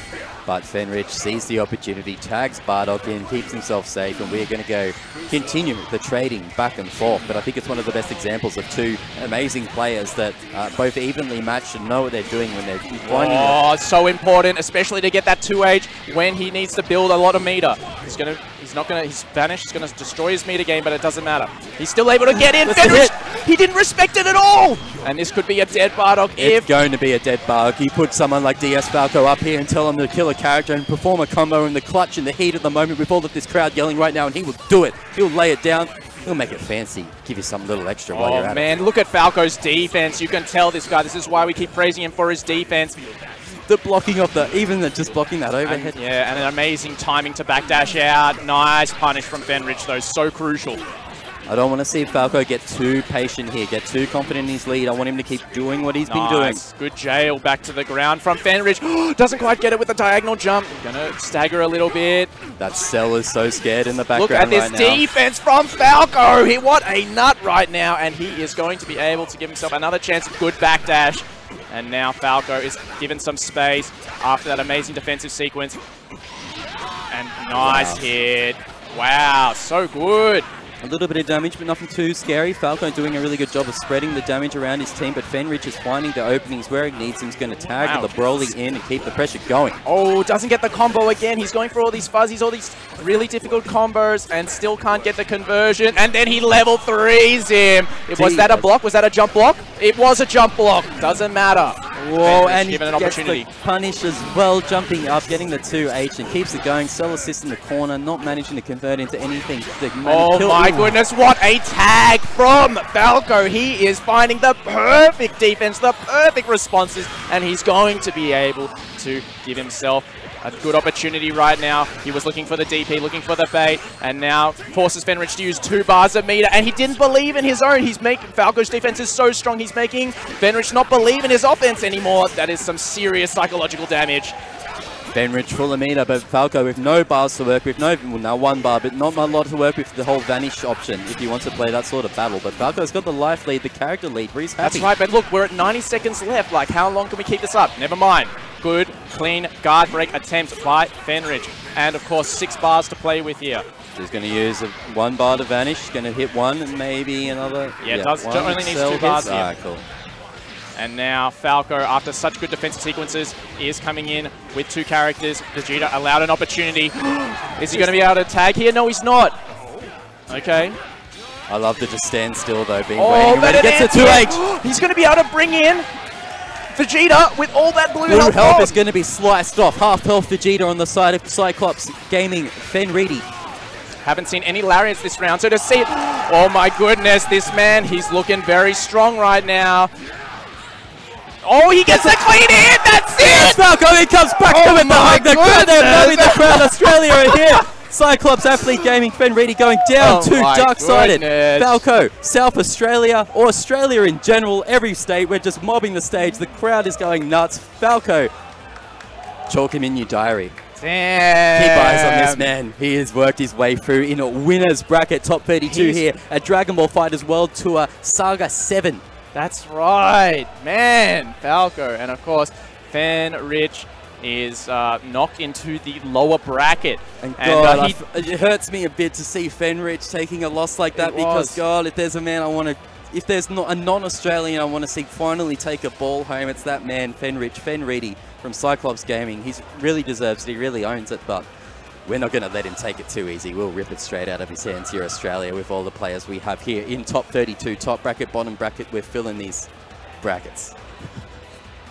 But Fenrich sees the opportunity, tags Bardock in, keeps himself safe, and we're going to continue the trading back and forth. But I think it's one of the best examples of 2 amazing players that both evenly matched and know what they're doing when they're finding it's so important, especially to get that 2H when he needs to build a lot of meter. He's vanished, he's going to destroy his meter game, but it doesn't matter. He's still able to get in. Fenrich, he didn't respect it at all! And this could be a dead Bardock It's going to be a dead Bardock. You put someone like DS Falco up here and tell him to kill a character and perform a combo in the clutch in the heat of the moment with all of this crowd yelling right now, and he will do it. He'll lay it down. He'll make it fancy. Give you some little extra while you're at it. Oh man, look at Falco's defense. You can tell this guy. This is why we keep praising him for his defense. The blocking of just blocking that overhead. And an amazing timing to backdash out. Nice punish from Fenrich though, so crucial. I don't want to see Falco get too patient here, get too confident in his lead. I want him to keep doing what he's been doing. Good jail back to the ground from Fenrich. Doesn't quite get it with the diagonal jump. Gonna stagger a little bit. That cell is so scared in the background. Look at this defense from Falco. What a nut right now, and he is going to be able to give himself another chance. Good backdash. And now Falco is given some space after that amazing defensive sequence. And nice hit. Wow, so good. A little bit of damage, but nothing too scary. Falco doing a really good job of spreading the damage around his team, but Fenrich is finding the openings where he needs him. He's going to tag the Broly in and keep the pressure going. Oh, doesn't get the combo again. He's going for all these fuzzies, all these really difficult combos, and still can't get the conversion. And then he level 3s him. Was that a block? Was that a jump block? It was a jump block. Doesn't matter. Whoa, and he given an gets opportunity. the punish as well, jumping up, getting the 2H, and keeps it going. Cell assist in the corner, not managing to convert into anything. Oh my goodness, what a tag from Falco. He is finding the perfect defense, the perfect responses, and he's going to be able to give himself a good opportunity right now. He was looking for the DP, looking for the bait, and now forces Fenrich to use 2 bars of meter, and he didn't believe in his own. He's making Falco's defense is so strong, he's making Fenrich not believe in his offense anymore. That is some serious psychological damage. Fenrich full of meter, but Falco with no bars to work with, well, now 1 bar, but not a lot to work with the whole vanish option if he wants to play that sort of battle. But Falco's got the life lead, the character lead, where he's happy. That's right, but look, we're at 90 seconds left. Like, how long can we keep this up? Never mind. Good, clean guard break attempt by Fenrich. And of course, 6 bars to play with here. He's going to use 1 bar to vanish. Going to hit 1 and maybe another. Yeah, only needs 2 bars here. Ah, cool. And now Falco, after such good defensive sequences, is coming in with 2 characters. Vegeta allowed an opportunity. Is he going to be able to tag here? No, he's not. Okay. I love to just stand still though, being waiting. But it gets a 2H. He's going to be able to bring in Vegeta with all that blue health. Blue health is going to be sliced off. Half health Vegeta on the side of Cyclops Gaming. Fenrich. Haven't seen any lariats this round, so to see it. Oh my goodness, this man, he's looking very strong right now. Oh, he gets a clean hit, that's it! Falco, he comes back to it. The crowd, they're loving the crowd. Australia are here. Cyclops Athlete Gaming, Fenrich going down to Dark-Sided. Falco, South Australia, or Australia in general, every state, we're just mobbing the stage. The crowd is going nuts. Falco, chalk him in your diary. Damn. Keep eyes on this man. He has worked his way through in a winner's bracket, top 32 here at Dragon Ball FighterZ World Tour Saga 7. That's right, man, Falco. And of course, Fenrich is knocked into the lower bracket. And God, it hurts me a bit to see Fenrich taking a loss like that because, God, if there's a man I want to, if there's not a non-Australian I want to see finally take a ball home, it's that man, Fenrich from Cyclops Gaming. He really deserves it, he really owns it, but we're not going to let him take it too easy. We'll rip it straight out of his hands here, Australia, with all the players we have here in top 32, top bracket, bottom bracket. We're filling these brackets.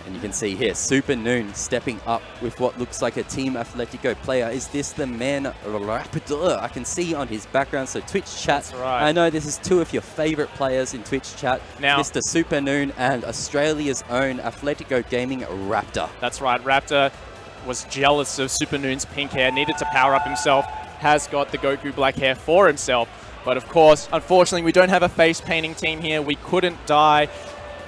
And you can see here, Super Noon stepping up with what looks like a Team Atletico player. Is this the man Raptor? I can see on his background. So Twitch chat. That's right. I know this is 2 of your favorite players in Twitch chat. Now, Mr. Super Noon and Australia's own Atletico Gaming Raptor. That's right. Raptor was jealous of Super Noon's pink hair, needed to power up himself, has got the Goku black hair for himself. But of course, unfortunately, we don't have a face painting team here. We couldn't dye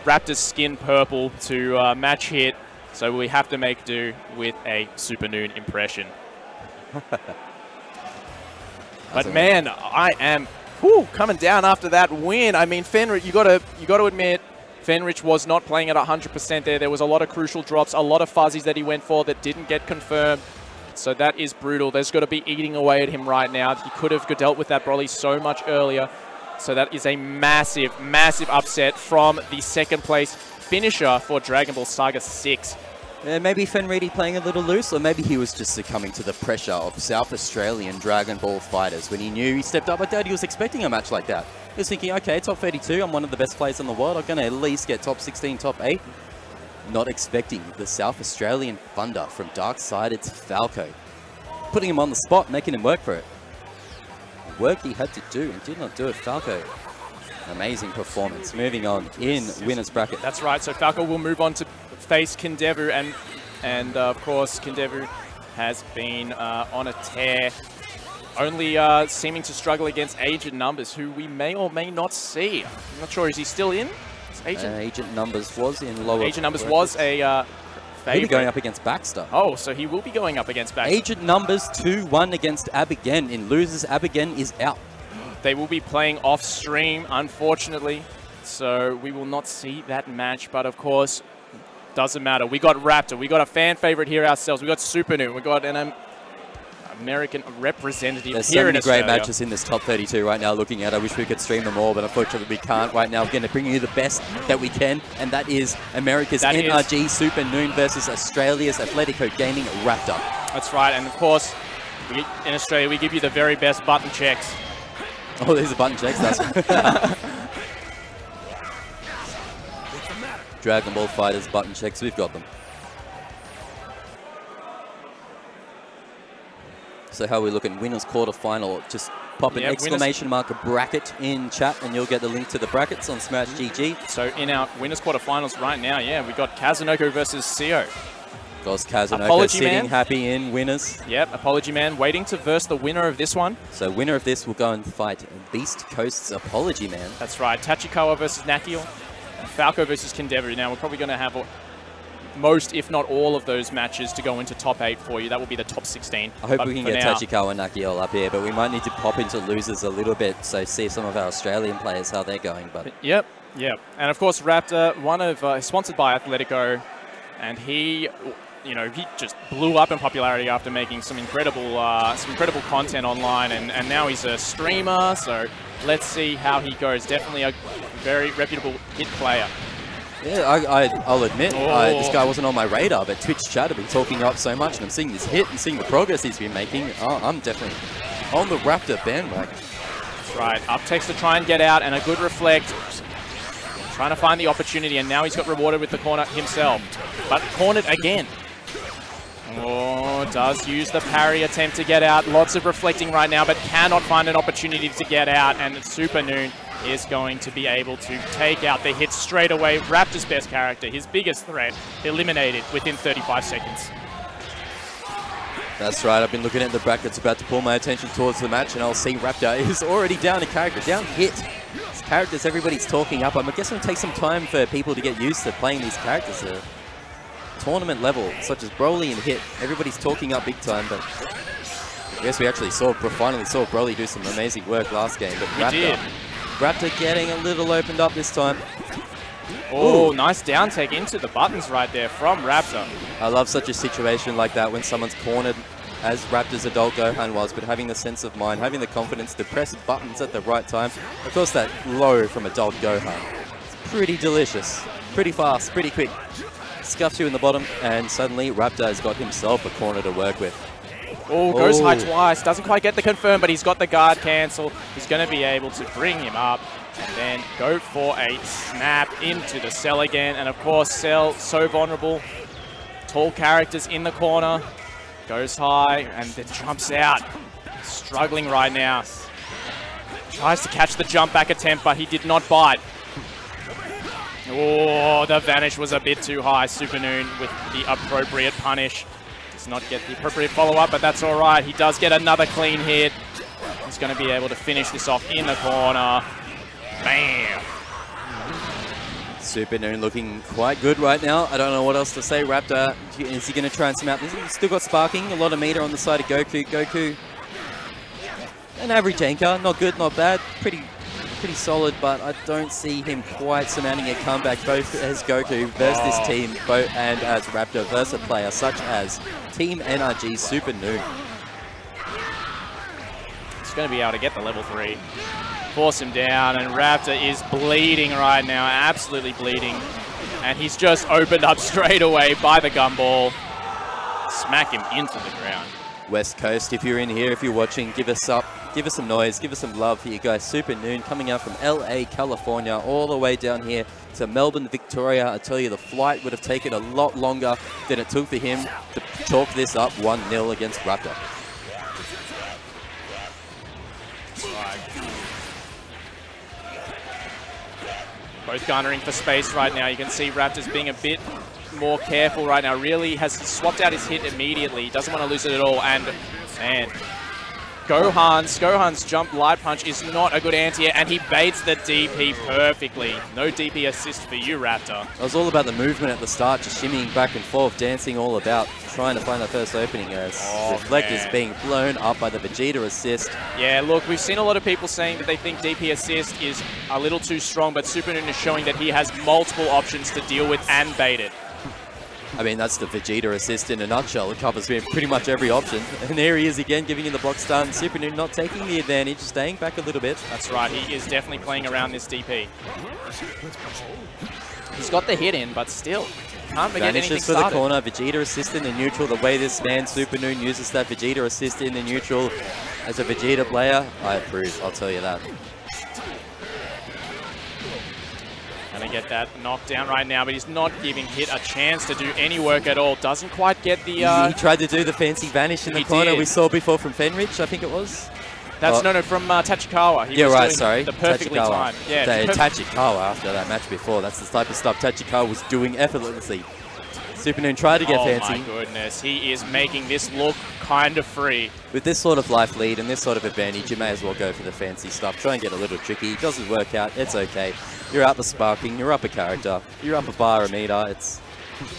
Raptor's skin purple to match hit, so we have to make do with a Super Noon impression. But man, I am coming down after that win. I mean, Fenrich, you got to admit, Fenrich was not playing at 100% there. There was a lot of crucial drops, a lot of fuzzies that he went for that didn't get confirmed. So that is brutal. There's got to be eating away at him right now. He could have dealt with that Broly so much earlier. So that is a massive, massive upset from the 2nd place finisher for Dragon Ball Saga 6. Maybe Fenrich playing a little loose, or maybe he was just succumbing to the pressure of South Australian Dragon Ball fighters. When he knew he stepped up, I doubt he was expecting a match like that. He was thinking, okay, top 32, I'm one of the best players in the world. I'm going to at least get top 16, top 8. Not expecting the South Australian thunder from Dark-Sided's Falco. Putting him on the spot, making him work for it. Work he had to do and did not do it. Falco, amazing performance. Moving on in winner's bracket. That's right. So Falco will move on to face Kindevu, and of course Kindevu has been on a tear, only seeming to struggle against Agent Numbers, who we may or may not see. I'm not sure. Is he still in? Agent Numbers was in lower. Agent Numbers was a He'll be going up against Baxter. Oh, so he will be going up against Baxter. Agent Numbers 2-1 against Abigen. In losers, Abigen is out. They will be playing off stream, unfortunately. So we will not see that match. But of course, doesn't matter. We got Raptor. We got a fan favorite here ourselves. We got Super Noon. We got an American representative There's here so in Australia. many great matches in this top 32 right now looking at. I wish we could stream them all, but unfortunately we can't right now. We're going to bring you the best that we can, and that is America's NRG Super Noon versus Australia's Atletico Gaming Raptor. That's right, and of course, in Australia we give you the very best button checks. Oh, these are button checks, that's Dragon Ball FighterZ button checks, we've got them. So how are we looking? Winners quarterfinal. Just pop an exclamation mark bracket in chat and you'll get the link to the brackets on Smash GG. So in our winners quarterfinals right now, we got Kazunoko versus Seo. Goes Kazunoko sitting happy in winners. Yep, Apology Man waiting to verse the winner of this one. So winner of this will go and fight Beast Coast's Apology Man. That's right. Tachikawa versus Nakio. Falco versus Kindevu. Now we're probably going to have most, if not all, of those matches to go into top 8 for you. That will be the top 16. I hope we can get Tachikawa and Nakiol up here, but we might need to pop into losers a little bit, so see some of our Australian players, how they're going. But Yep. And of course, Raptor, sponsored by Atletico, and he you know, he just blew up in popularity after making some incredible content online, and now he's a streamer. So let's see how he goes. Definitely a very reputable hit player. Yeah, I'll admit, this guy wasn't on my radar, but Twitch chat have been talking up so much, and I'm seeing this hit and seeing the progress he's been making. I'm definitely on the Raptor bandwagon. That's right. Up text to try and get out, and a good reflect. Trying to find the opportunity, and now he's got rewarded with the corner himself. But cornered again. Oh, does use the parry attempt to get out. Lots of reflecting right now, but cannot find an opportunity to get out. And Super Noon is going to be able to take out the hit straight away. Raptor's best character, his biggest threat, eliminated within 35 seconds. That's right, I've been looking at the brackets, about to pull my attention towards the match, and I'll see Raptor is already down a character, down hit. These characters everybody's talking up. I'm guessing it'll take some time for people to get used to playing these characters at tournament level, such as Broly and Hit. Everybody's talking up big time, but I guess we actually finally saw Broly do some amazing work last game. But Raptor getting a little opened up this time. Oh, nice down take into the buttons right there from Raptor. I love such a situation like that when someone's cornered, as Raptor's adult Gohan was, but having the sense of mind, having the confidence to press buttons at the right time. Of course, that low from adult Gohan. It's pretty delicious, pretty fast, pretty quick. Scuffs you in the bottom, and suddenly Raptor has got himself a corner to work with. Oh, goes high twice. Doesn't quite get the confirm, but he's got the guard cancel. He's going to be able to bring him up. And then go for a snap into the Cell again. And of course, Cell, so vulnerable. Tall characters in the corner. Goes high and then jumps out. Struggling right now. Tries to catch the jump back attempt, but he did not bite. Oh, the vanish was a bit too high. Super Noon with the appropriate punish. Does not get the appropriate follow-up, but that's all right. He does get another clean hit. He's going to be able to finish this off in the corner. Bam! Super Noon looking quite good right now. I don't know what else to say. Raptor, is he going to try and smap this? He's still got sparking, a lot of meter on the side of Goku. Goku, an average anchor, not good, not bad, pretty solid, but I don't see him quite surmounting a comeback both as Goku versus this team and as Raptor versus a player such as Team NRG Super Noon. He's going to be able to get the level 3. Force him down, and Raptor is bleeding right now, absolutely bleeding. And he's just opened up straight away by the gumball. Smack him into the ground. West Coast, if you're in here, if you're watching, give us some noise, give us some love for you guys. Super Noon coming out from LA, California, all the way down here to Melbourne, Victoria. I tell you, the flight would have taken a lot longer than it took for him to chalk this up 1-0 against Raptor. Both garnering for space right now. You can see Raptor's being a bit more careful right now. Really has swapped out his hit immediately. He doesn't want to lose it at all. And man, Gohan's jump light punch is not a good anti-air, and he baits the DP perfectly. No DP assist for you, Raptor. It was all about the movement at the start, just shimmying back and forth, dancing all about, trying to find the first opening as Reflect is being blown up by the Vegeta assist. Yeah, look, we've seen a lot of people saying that they think DP assist is a little too strong, but Super Noon is showing that he has multiple options to deal with and bait it. I mean, that's the Vegeta assist in a nutshell. It covers pretty much every option. And there he is again, giving him the block stun. Super Noon not taking the advantage, staying back a little bit. That's right, he is definitely playing around this DP. He's got the hit in, but still, can't get anything for the corner, Vegeta assist in the neutral. The way this man, Super Noon, uses that Vegeta assist in the neutral as a Vegeta player, I approve, I'll tell you that. Gonna get that knocked down right now, but he's not giving Hit a chance to do any work at all. Doesn't quite get the... He tried to do the fancy vanish in the corner we saw before from Fenrich, I think it was. That's no, from Tachikawa. He was sorry. The perfectly timed. Yeah, Tachikawa after that match before. That's the type of stuff Tachikawa was doing effortlessly. Super Noon tried to get fancy. Oh my goodness, he is making this look kind of free. With this sort of life lead and this sort of advantage, you may as well go for the fancy stuff. Try and get a little tricky. It doesn't work out, it's okay. You're out the sparking, you're up a character, you're up a bar a meter. It's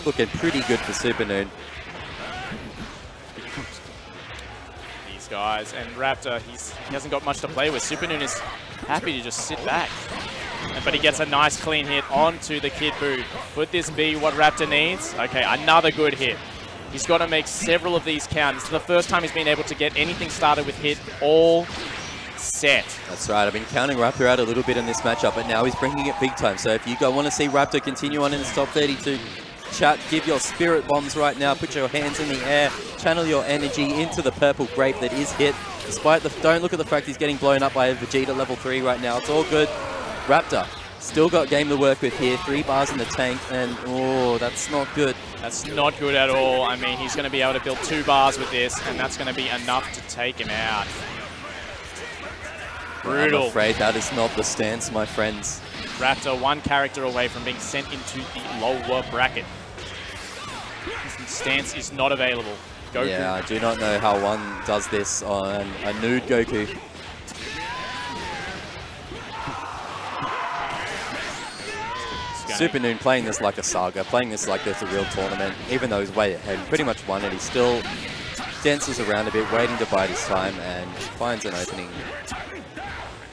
looking pretty good for Super Noon. These guys, and Raptor, he hasn't got much to play with. Super Noon is happy to just sit back. But he gets a nice clean hit onto the Kid Buu. Could this be what Raptor needs? Okay, another good hit. He's got to make several of these count. It's the first time he's been able to get anything started with hit all set. That's right. I've been counting Raptor out a little bit in this matchup, but now he's bringing it big time. So if you want to see Raptor continue on in this top 32, chat, give your spirit bombs right now. Put your hands in the air. Channel your energy into the purple grape that is hit. Despite the, don't look at the fact he's getting blown up by a Vegeta level 3 right now. It's all good. Raptor still got game to work with here. 3 bars in the tank, and oh, that's not good. That's not good at all. I mean, he's going to be able to build 2 bars with this, and that's going to be enough to take him out. Brutal. I'm afraid that is not the stance, my friends. Raptor 1 character away from being sent into the lower bracket. His stance is not available. Goku. Yeah, I do not know how one does this on a nude Goku. Super Noon playing this like a Saga, playing this like it's a real tournament, even though he's way ahead, pretty much won it. He still dances around a bit, waiting to bide his time, and finds an opening.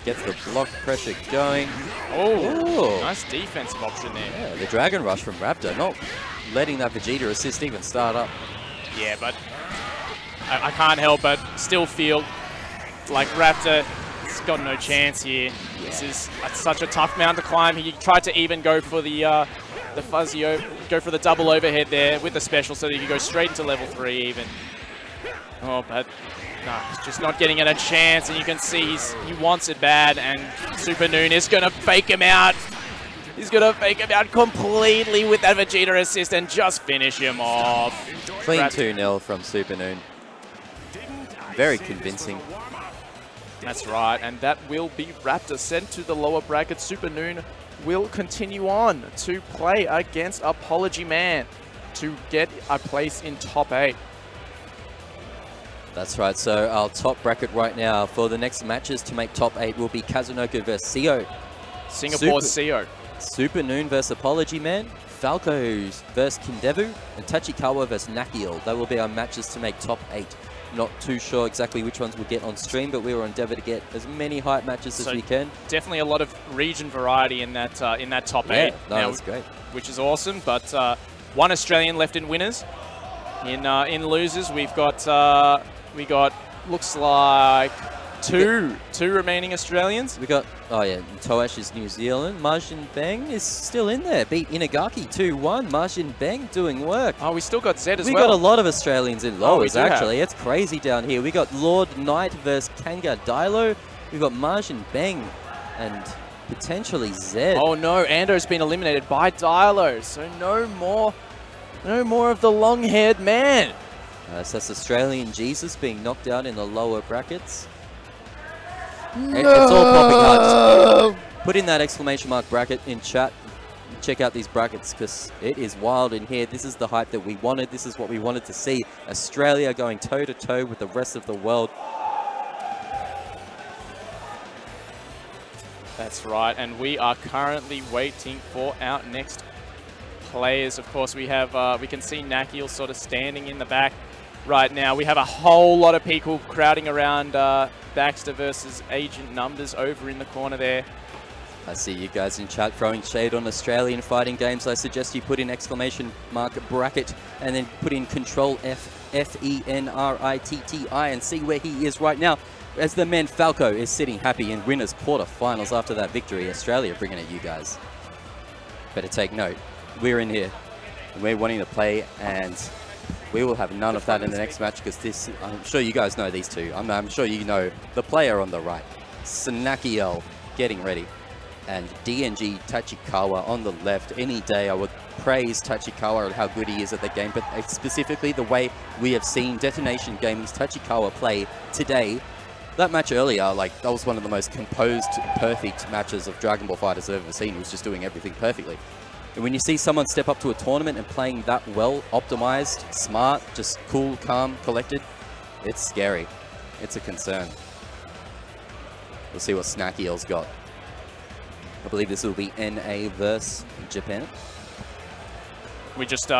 Gets the block pressure going. Oh, nice defensive option there. Yeah, the Dragon Rush from Raptor, not letting that Vegeta assist even start up. Yeah, but I can't help but still feel like Raptor has got no chance here. Yeah. This is such a tough mountain to climb. He tried to even go for the fuzzy, go for the double overhead there with the special so that he could go straight into level 3 even. Oh, but no, he's just not getting it a chance, and you can see he wants it bad, and Super Noon is going to fake him out. He's going to fake him out completely with that Vegeta assist and just finish him off. Clean 2-0 from Super Noon. Very convincing. That's right, and that will be Raptor sent to the lower bracket. Super Noon will continue on to play against Apology Man to get a place in top 8. That's right, so our top bracket right now for the next matches to make top 8 will be Kazunoko versus Seo. Singapore's Seo. Super Noon versus Apology Man, Falcos versus Kindevu, and Tachikawa versus Nakiel. That will be our matches to make top 8. Not too sure exactly which ones we'll get on stream, but we will endeavour to get as many hype matches as we can. Definitely a lot of region variety in that top 8. Yeah, no, that's great. Which is awesome, but 1 Australian left in winners. In losers, we got looks like two remaining Australians. We got, oh yeah, Toash is New Zealand. Marjin Beng is still in there. Beat Inagaki 2-1. Marjin Beng doing work. Oh, we still got Zed as well. We got a lot of Australians in lowers, actually. Have. It's crazy down here. We got Lord Knight versus Kanga Dilo. We've got Marjin Beng and potentially Zed. Oh no, Ando's been eliminated by Dilo, so no more of the long-haired man. So that's Australian Jesus being knocked out in the lower brackets. No. It's all popping hard. Just put in that exclamation mark bracket in chat. Check out these brackets because it is wild in here. This is the hype that we wanted. This is what we wanted to see. Australia going toe-to-toe with the rest of the world. That's right, and we are currently waiting for our next players. Of course, we have we can see Nakiel sort of standing in the back right now. We have a whole lot of people crowding around Baxter versus Agent Numbers over in the corner there. I see you guys in chat throwing shade on Australian fighting games. I suggest you put in exclamation mark bracket and then put in control F-E-N-R-I-T-T-I and see where he is right now. As the man Falco is sitting happy in winners quarterfinals after that victory. Australia bringing it you guys. Better take note. We're in here. We're wanting to play, and we will have none of that in the next match because this, I'm sure you guys know these two. I'm sure you know the player on the right, Snakiel, getting ready, and DNG Tachikawa on the left. Any day I would praise Tachikawa and how good he is at the game, but specifically the way we have seen Detonation Gaming's Tachikawa play today. That match earlier, like, that was one of the most composed, perfect matches of Dragon Ball FighterZ I've ever seen. He was just doing everything perfectly. And when you see someone step up to a tournament and playing that well, optimized, smart, just cool, calm, collected, it's scary. It's a concern. We'll see what Snakiel's got. I believe this will be NA versus Japan. We're just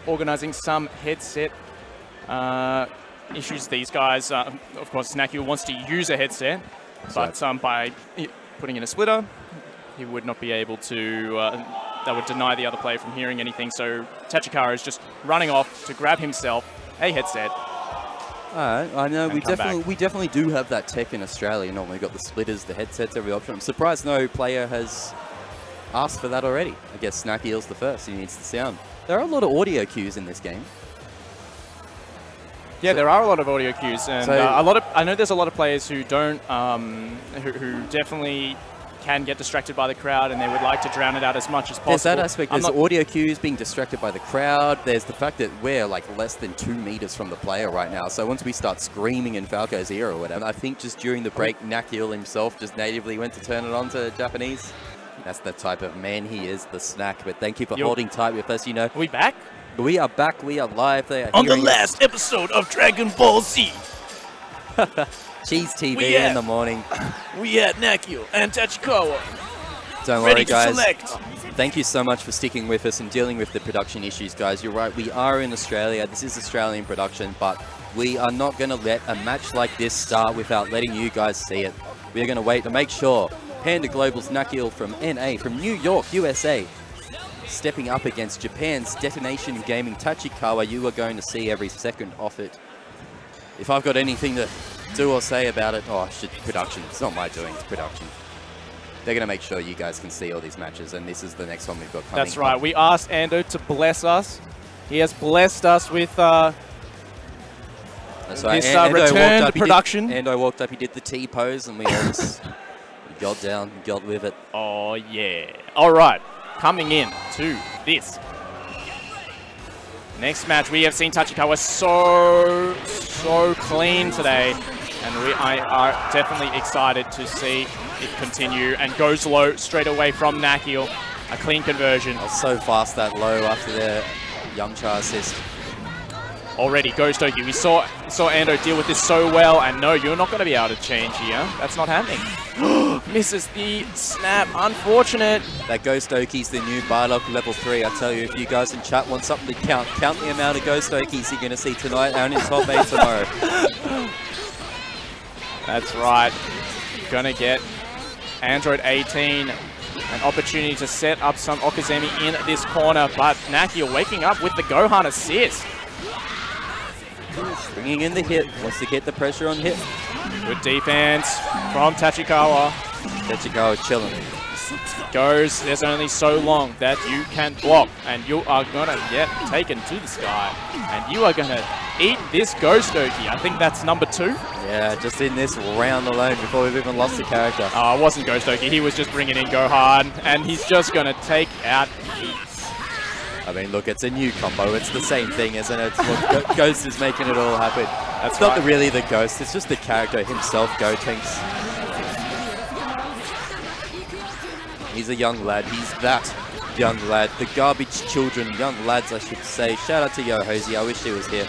organizing some headset issues. These guys, of course, Snakiel wants to use a headset, but by putting in a splitter, he would not be able to that would deny the other player from hearing anything. So Tachikawa is just running off to grab himself a headset. Alright, I know we definitely do have that tech in Australia. Normally got the splitters, the headsets, every option. I'm surprised no player has asked for that already. I guess Snacky Eel's the first. He needs the sound. There are a lot of audio cues in this game. Yeah, there are a lot of audio cues, and I know there's a lot of players who don't, who definitely can get distracted by the crowd, and they would like to drown it out as much as possible. There's that aspect. There's audio cues, being distracted by the crowd. There's the fact that we're like less than 2 meters from the player right now. So once we start screaming in Falco's ear or whatever, I think just during the break, Snacky Eel himself just natively went to turn it on to Japanese. That's the type of man he is, the snack. But thank you for holding tight with us. You know, are we back? We are back. We are live. They are on the last episode of Dragon Ball Z. Cheese TV in the morning. We at Nakio and Tachikawa. Don't worry, guys. Thank you so much for sticking with us and dealing with the production issues, guys. You're right. We are in Australia. This is Australian production, but we are not going to let a match like this start without letting you guys see it. We're going to wait to make sure Panda Global's Snacky Eel from NA, from New York, USA, stepping up against Japan's Detonation Gaming Tachikawa. You are going to see every second of it. If I've got anything to do or say about it, oh shit, production. It's not my doing, it's production. They're going to make sure you guys can see all these matches, and this is the next one we've got coming. That's right. We asked Ando to bless us. He has blessed us with this return to production. Ando walked up, he did the T-pose, and we all just got down, got with it. Oh, yeah. All right. Coming in to this next match, we have seen Tachikawa so clean today, and I are definitely excited to see it continue, and goes low straight away from Snacky Eel. A clean conversion. Oh, so fast that low after their Yamcha assist. Already Ghost Oki. We saw Ando deal with this so well, and no, you're not going to be able to change here. That's not happening. Misses the snap. Unfortunate. That Ghost Oki's the new Bardock level 3. I tell you, if you guys in chat want something to count the amount of Ghost Okis you're going to see tonight and in top 8 tomorrow. That's right. Gonna get Android 18 an opportunity to set up some Okazemi in this corner, but Snacky Eel waking up with the Gohan assist. Bringing in the hit, wants to get the pressure on hit. Good defense from Tachikawa. Tachikawa chilling. Goes, there's only so long that you can block, and you are gonna get taken to the sky, and you are gonna eat this Ghost Oki. I think that's number 2. Yeah, just in this round alone before we've even lost the character. Oh, it wasn't Ghost Oki, he was just bringing in Gohan, and he's just gonna take out Heat. I mean, look, it's a new combo. It's the same thing, isn't it? Look, Ghost is making it all happen. That's not really the Ghost. It's just the character himself, Gotenks. He's a young lad. He's that young lad. The garbage children, young lads, I should say. Shout out to Yohozi. I wish he was here.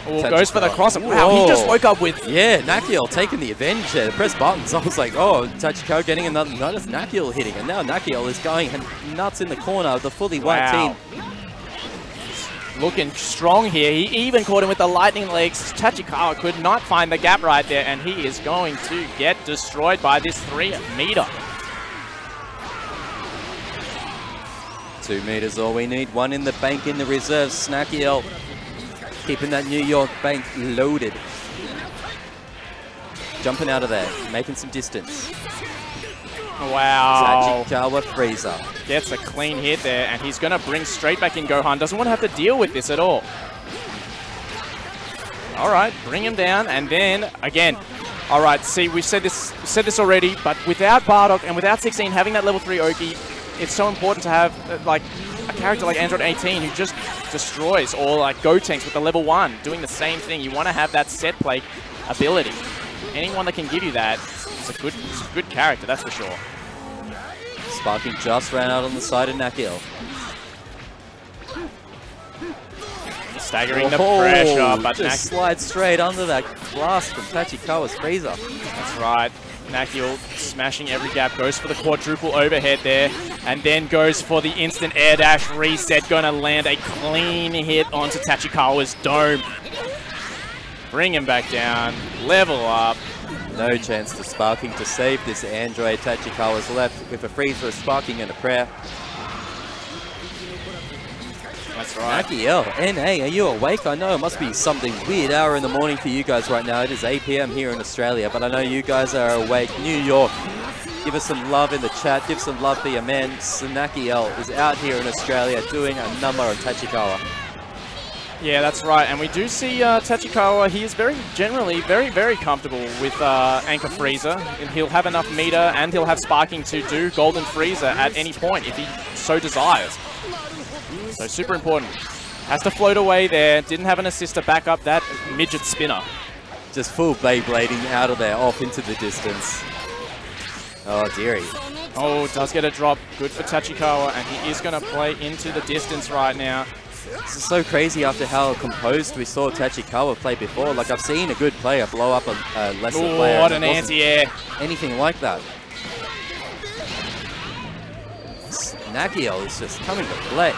Oh, goes for the crossup. Wow, he just woke up with... Yeah, Snacky Eel taking the advantage there. Press buttons. I was like, oh, Tachikawa getting another nut of Snacky Eel hitting. And now Snacky Eel is going nuts in the corner of the fully white team. Looking strong here. He even caught him with the lightning legs. Tachikawa could not find the gap right there, and he is going to get destroyed by this 3-meter. 2 meters all we need. 1 in the bank in the reserves. Snacky Eel keeping that New York bank loaded. Jumping out of there, making some distance. Wow. Tachikawa Freezer. Gets a clean hit there, and he's going to bring straight back in Gohan. Doesn't want to have to deal with this at all. All right, bring him down, and then, again, all right, see, we've said this already, but without Bardock and without 16 having that level 3 Oki, it's so important to have, like, a character like Android 18 who just destroys, or like Gotenks with the level 1 doing the same thing. You want to have that set play ability. Anyone that can give you that is a good character, that's for sure. Sparking just ran out on the side of Snacky Eel. Staggering the pressure, but just slides straight under that blast from Tachikawa's Freezer. That's right. Snacky Eel smashing every gap, goes for the quadruple overhead there, and then goes for the instant air dash reset. Gonna land a clean hit onto Tachikawa's dome. Bring him back down, level up. no chance to Sparking to save this Android. Tachikawa's left with a freeze for a Sparking and a prayer. That's right. Nakiel, NA, are you awake? I know it must be something weird hour in the morning for you guys right now. It is 8 PM here in Australia, but I know you guys are awake. New York, give us some love in the chat. Give some love for your man. Nakiel is out here in Australia doing a number on Tachikawa. Yeah, that's right. And we do see Tachikawa. He is generally very comfortable with Anchor Freezer. And he'll have enough meter and he'll have Sparking to do Golden Freezer at any point if he so desires. So super important. Has to float away there. Didn't have an assist to back up that midget spinner. Just full Beyblading out of there, off into the distance. Oh, dearie. Oh, does get a drop. Good for Tachikawa, and he is going to play into the distance right now. This is so crazy after how composed we saw Tachikawa play before. Like, I've seen a good player blow up a lesser player. Oh, what an anti-air. Anything like that. Nakiel is just coming to play.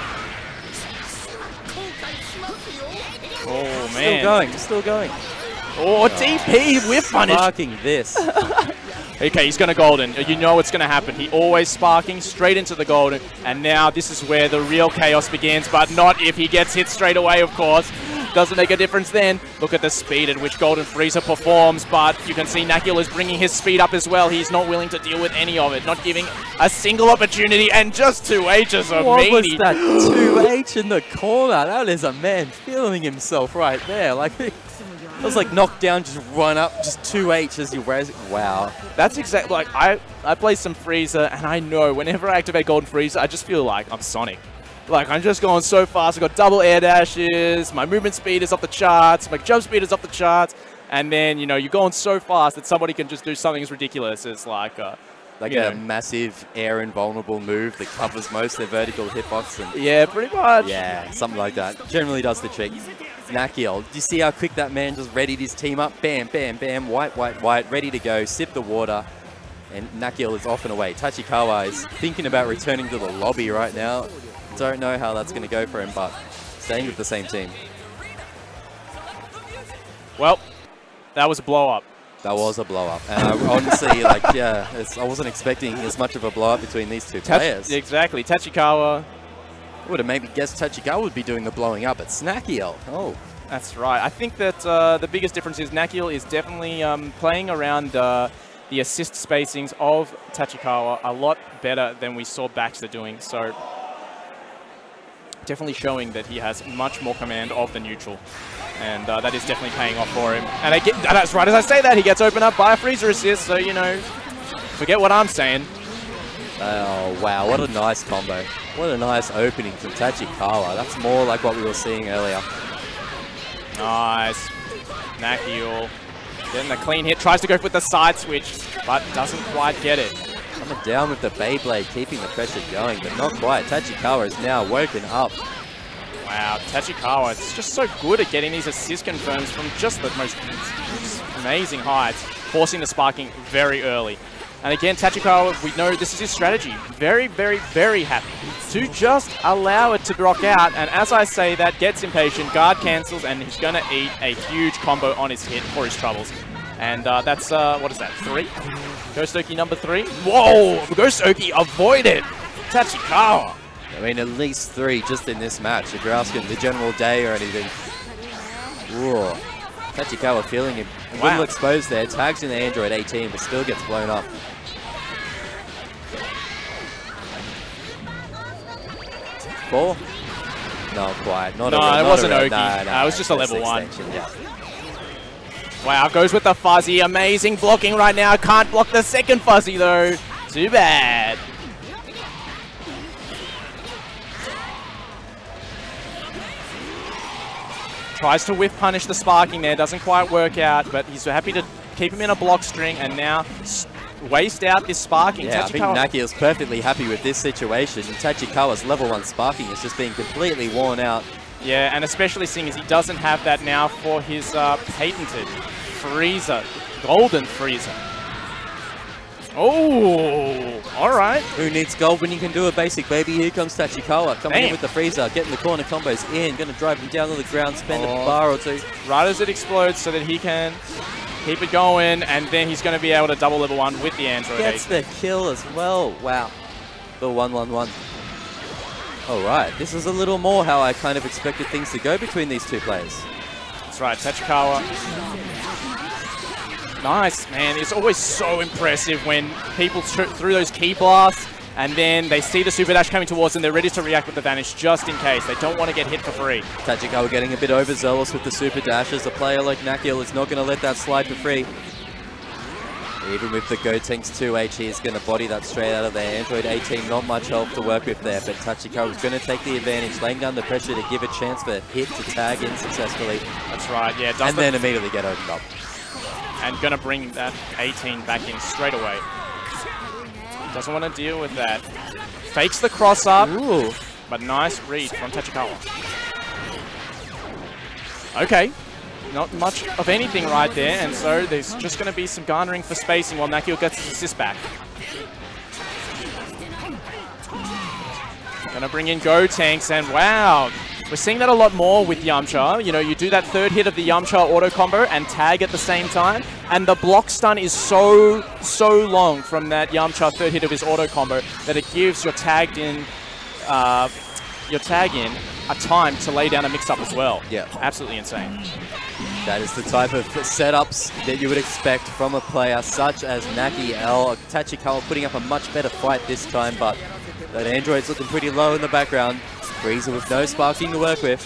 Oh, man. Still going, still going. Oh, DP whiff punish. Sparking this. Okay, he's going to golden. You know what's going to happen. He always Sparking straight into the golden. And now this is where the real chaos begins, but not if he gets hit straight away, of course. Doesn't make a difference then. Look at the speed at which Golden Freezer performs, but you can see Nakiel is bringing his speed up as well. He's not willing to deal with any of it, not giving a single opportunity, and just 2H's of What meaty. was that 2H in the corner? That is a man feeling himself right there. Like, it was like knocked down, just run up, just 2H as you raise it. Wow. That's exactly, like, I play some Freezer, and I know whenever I activate Golden Freezer, I just feel like I'm Sonic. Like, I'm just going so fast. I've got double air dashes, my movement speed is off the charts, my jump speed is off the charts, and then, you know, you're going so fast that somebody can just do something as ridiculous as, like a massive air invulnerable move that covers most of their vertical hitbox. And yeah, pretty much. Yeah, something like that. Generally does the trick. Nakiel, do you see how quick that man just readied his team up? Bam, bam, bam, white, ready to go, sip the water. And Nakiel is off and away. Tachikawa is thinking about returning to the lobby right now. Don't know how that's going to go for him, but staying with the same team. Well, that was a blow-up. That was a blow-up. And honestly, like, yeah, I wasn't expecting as much of a blow-up between these two players. Exactly. Tachikawa. I would have maybe guessed Tachikawa would be doing the blowing up. It's Nakiel. Oh. That's right. I think that the biggest difference is Nakiel is definitely playing around the assist spacings of Tachikawa a lot better than we saw Baxter doing. So definitely showing that he has much more command of the neutral. And that is definitely paying off for him. And that's right as I say that, he gets opened up by a freezer assist. So, you know, forget what I'm saying. Oh, wow. What a nice combo. What a nice opening from Tachikawa. That's more like what we were seeing earlier. Nice. Nakiel getting the clean hit. Tries to go with the side switch, but doesn't quite get it. Coming down with the Beyblade, keeping the pressure going, but not quite. Tachikawa is now woken up. Wow, Tachikawa is just so good at getting these assist confirms from just the most amazing heights, forcing the Sparking very early. And again, Tachikawa, we know this is his strategy. Very, very happy to just allow it to rock out. And as I say that, gets impatient, guard cancels, and he's going to eat a huge combo on his hit for his troubles. And that's, what is that, 3? Ghost Oki number 3. Whoa! Ghost Oki avoided Tachikawa. I mean, at least 3 just in this match, if you're asking the general day or anything. Whoa. Tachikawa feeling him. A little exposed there. Tags in the Android 18, but still gets blown up. Four? Not quite. No, it wasn't Oki. It was just a level 1. Yeah. Wow, goes with the fuzzy. Amazing blocking right now. Can't block the second fuzzy, though. Too bad. Tries to whiff punish the Sparking there. Doesn't quite work out, but he's happy to keep him in a block string and now waste out this Sparking. Yeah, I think Nakiel's perfectly happy with this situation. And Tachikawa's level 1 Sparking is just being completely worn out. Yeah, and especially seeing as he doesn't have that now for his patented Freezer, Golden Freezer. Oh, all right. Who needs gold when you can do a basic, baby? Here comes Tachikawa coming in with the Freezer, getting the corner combos in, going to drive him down to the ground, spend a bar or 2. Right as it explodes so that he can Keep it going, and then he's going to be able to double level 1 with the Android. Gets the kill as well. Wow. The 1-1-1. All right, this is a little more how I kind of expected things to go between these two players. That's right, Tachikawa. Nice, man. It's always so impressive when people through those key blasts and then they see the super dash coming towards them. They're ready to react with the vanish just in case. They don't want to get hit for free. Tachikawa getting a bit overzealous with the super dashes. A player like Nakil is not going to let that slide for free. Even with the Gotenks 2H, he is going to body that straight out of there. Android 18, not much health to work with there, but Tachikawa is going to take the advantage, laying down the pressure to give a chance for hit to tag in successfully. That's right, yeah. And then immediately get opened up. And going to bring that 18 back in straight away. Doesn't want to deal with that. Fakes the cross up, but nice read from Tachikawa. Okay, not much of anything right there, and so there's just going to be some garnering for spacing while Nakil gets his assist back. Going to bring in Gotenks, and wow, we're seeing that a lot more with Yamcha. You know, you do that third hit of the Yamcha auto combo and tag at the same time, and the block stun is so long from that Yamcha third hit of his auto combo that it gives your tagged in, a time to lay down a mix-up as well. Yeah. Absolutely insane. That is the type of setups that you would expect from a player such as Naki L. Tachikawa putting up a much better fight this time, but that Android's looking pretty low in the background. Frieza with no sparking to work with.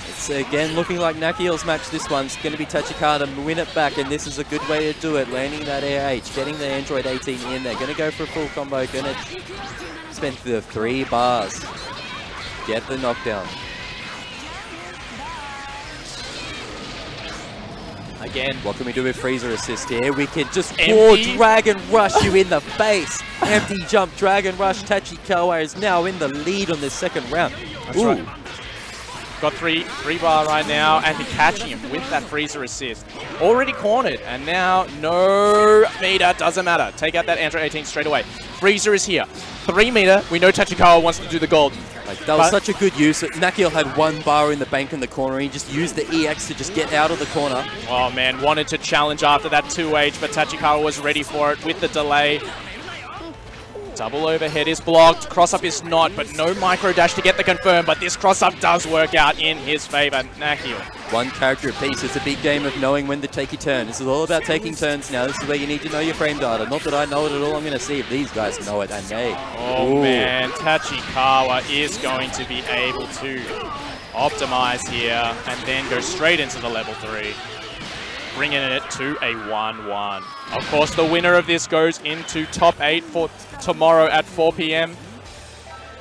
It's again looking like Nakiel's match. This one's going to be Tachikawa to win it back, and this is a good way to do it. Landing that AH, getting the Android 18 in there. Going to go for a full combo. Going to spend the 3 bars. Get the knockdown. Again, what can we do with Frieza assist here? We can just Dragon Rush you in the face. Empty jump Dragon Rush. Tachikawa is now in the lead on this second round. That's right. Got 3 bar right now, and catching him with that Frieza assist. Already cornered, and now no meter, doesn't matter. Take out that Android 18 straight away. Frieza is here. 3 meter, we know Tachikawa wants to do the gold. Like, that was such a good use. Nakil had 1 bar in the bank in the corner. He just used the EX to just get out of the corner. Oh man, wanted to challenge after that 2H, but Tachikawa was ready for it with the delay. Double overhead is blocked, cross-up is not, but no micro dash to get the confirm, but this cross-up does work out in his favor, Nakil. 1 character apiece. It's a big game of knowing when to take your turn. This is all about taking turns now. This is where you need to know your frame data. Not that I know it at all. I'm going to see if these guys know it, and they... Oh man, Tachikawa is going to be able to optimize here and then go straight into the level 3. Bringing it to a 1-1. Of course, the winner of this goes into top 8 for tomorrow at 4 p.m.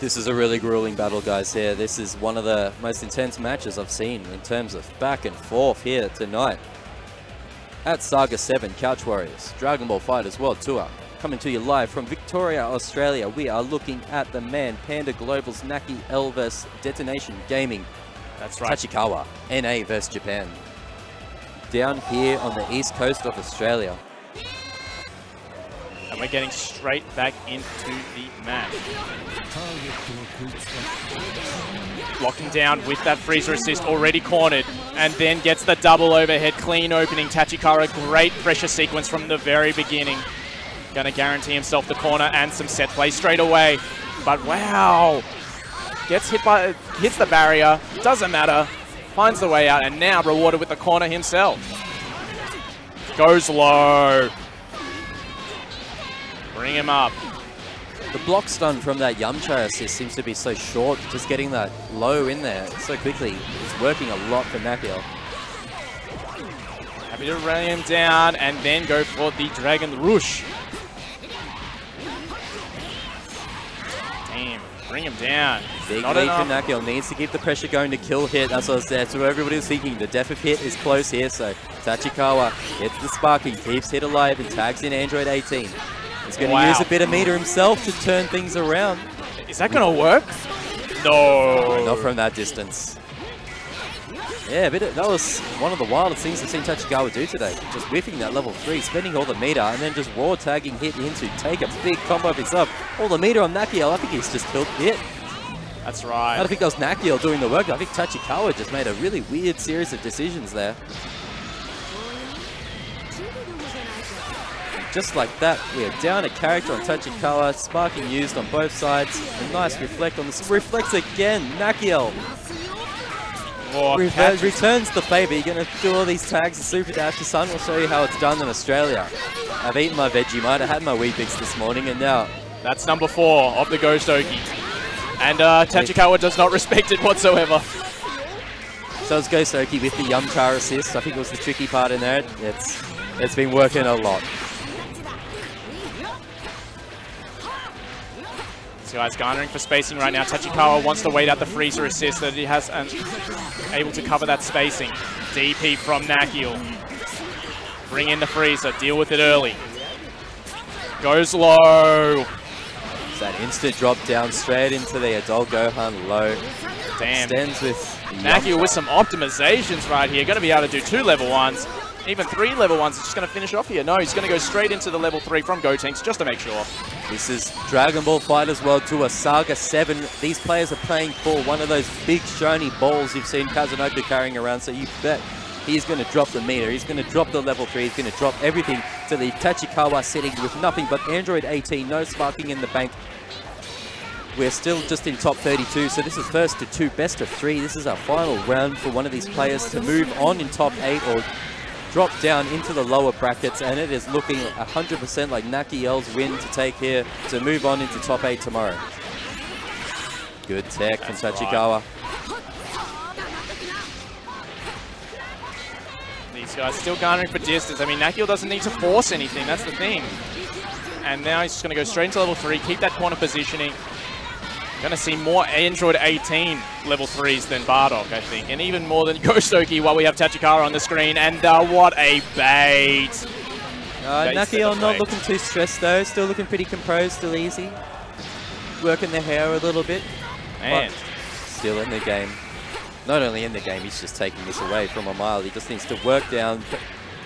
This is a really grueling battle, guys, here. This is one of the most intense matches I've seen in terms of back and forth here tonight. At Saga 7, Couchwarriors, Dragon Ball FighterZ World Tour. Coming to you live from Victoria, Australia. We are looking at the man, Panda Global's Naki L vs Detonation Gaming. That's right. Tachikawa, NA vs Japan. Down here on the east coast of Australia. And we're getting straight back into the match. Locking down with that Frieza assist, already cornered, and then gets the double overhead, clean opening. Tachikawa, great pressure sequence from the very beginning. Gonna guarantee himself the corner and some set play straight away. But wow, hits the barrier, doesn't matter. Finds the way out, and now rewarded with the corner himself. Goes low. Bring him up. The block stun from that Yamcha assist seems to be so short, just getting that low in there so quickly. It's working a lot for Nakil. Happy to rally him down, and then go for the Dragon Rush. Damn. Bring him down. Big lead for Nakil. Needs to keep the pressure going to kill hit. That's what everybody's thinking. The depth of hit is close here, so Tachikawa hits the sparking, keeps hit alive, and tags in Android 18. He's going to use a bit of meter himself to turn things around. Is that going to work? No. Not from that distance. Yeah, that was one of the wildest things I've seen Tachikawa do today. Just whiffing that level 3, spending all the meter, and then just raw tagging hit in to take a big combo of himself. All the meter on Nakil, I think he's just killed hit. That's right. I don't think that was Nakil doing the work. I think Tachikawa just made a really weird series of decisions there. just like that, we are down a character on Tachikawa, sparking used on both sides. A nice reflect on the reflects again. Nakiel returns the favour. You're going to do all these tags. The Super Dash. The Sun will show you how it's done in Australia. I've eaten my Vegemite. I had my Weet-Bix this morning, and now that's number 4 of the Ghost Oki. And Tachikawa does not respect it whatsoever. So it's Ghost Oki with the Yumcha assist. I think it was the tricky part in there. It's been working a lot. This guy's garnering for spacing right now. Tachikawa wants to wait out the freezer assist that he has and able to cover that spacing. DP from Nakiel. Bring in the freezer. Deal with it early. Goes low. It's that instant drop down straight into the adult Gohan low. Damn. Extends with Nakiel with some optimizations right here. Going to be able to do 2 level 1s. Even 3 level 1s. It's just going to finish off here. No, he's going to go straight into the level 3 from Gotenks just to make sure. This is Dragon Ball FighterZ World Tour Saga 7. These players are playing for one of those big shiny balls you've seen Kazunoko carrying around, so you bet he's going to drop the meter. He's going to drop the level 3. He's going to drop everything to leave Tachikawa sitting with nothing but Android 18. No sparking in the bank. We're still just in top 32, so this is first to 2, best of 3. This is our final round for one of these players to move on in top 8 or drop down into the lower brackets, and it is looking 100% like Nakiel's win to take here to move on into top 8 tomorrow. Good tech from Tachikawa. These guys still garnering for distance. I mean, Nakiel doesn't need to force anything, that's the thing. And now he's just going to go straight into level 3, keep that corner positioning. Going to see more Android 18 level 3s than Bardock, I think. And even more than Ghost Oki while we have Tachikawa on the screen. And what a bait. Nakiel not looking too stressed though. Still looking pretty composed, still easy. Working the hair a little bit. Man. Still in the game. Not only in the game, he's just taking this away from a mile. He just needs to work down.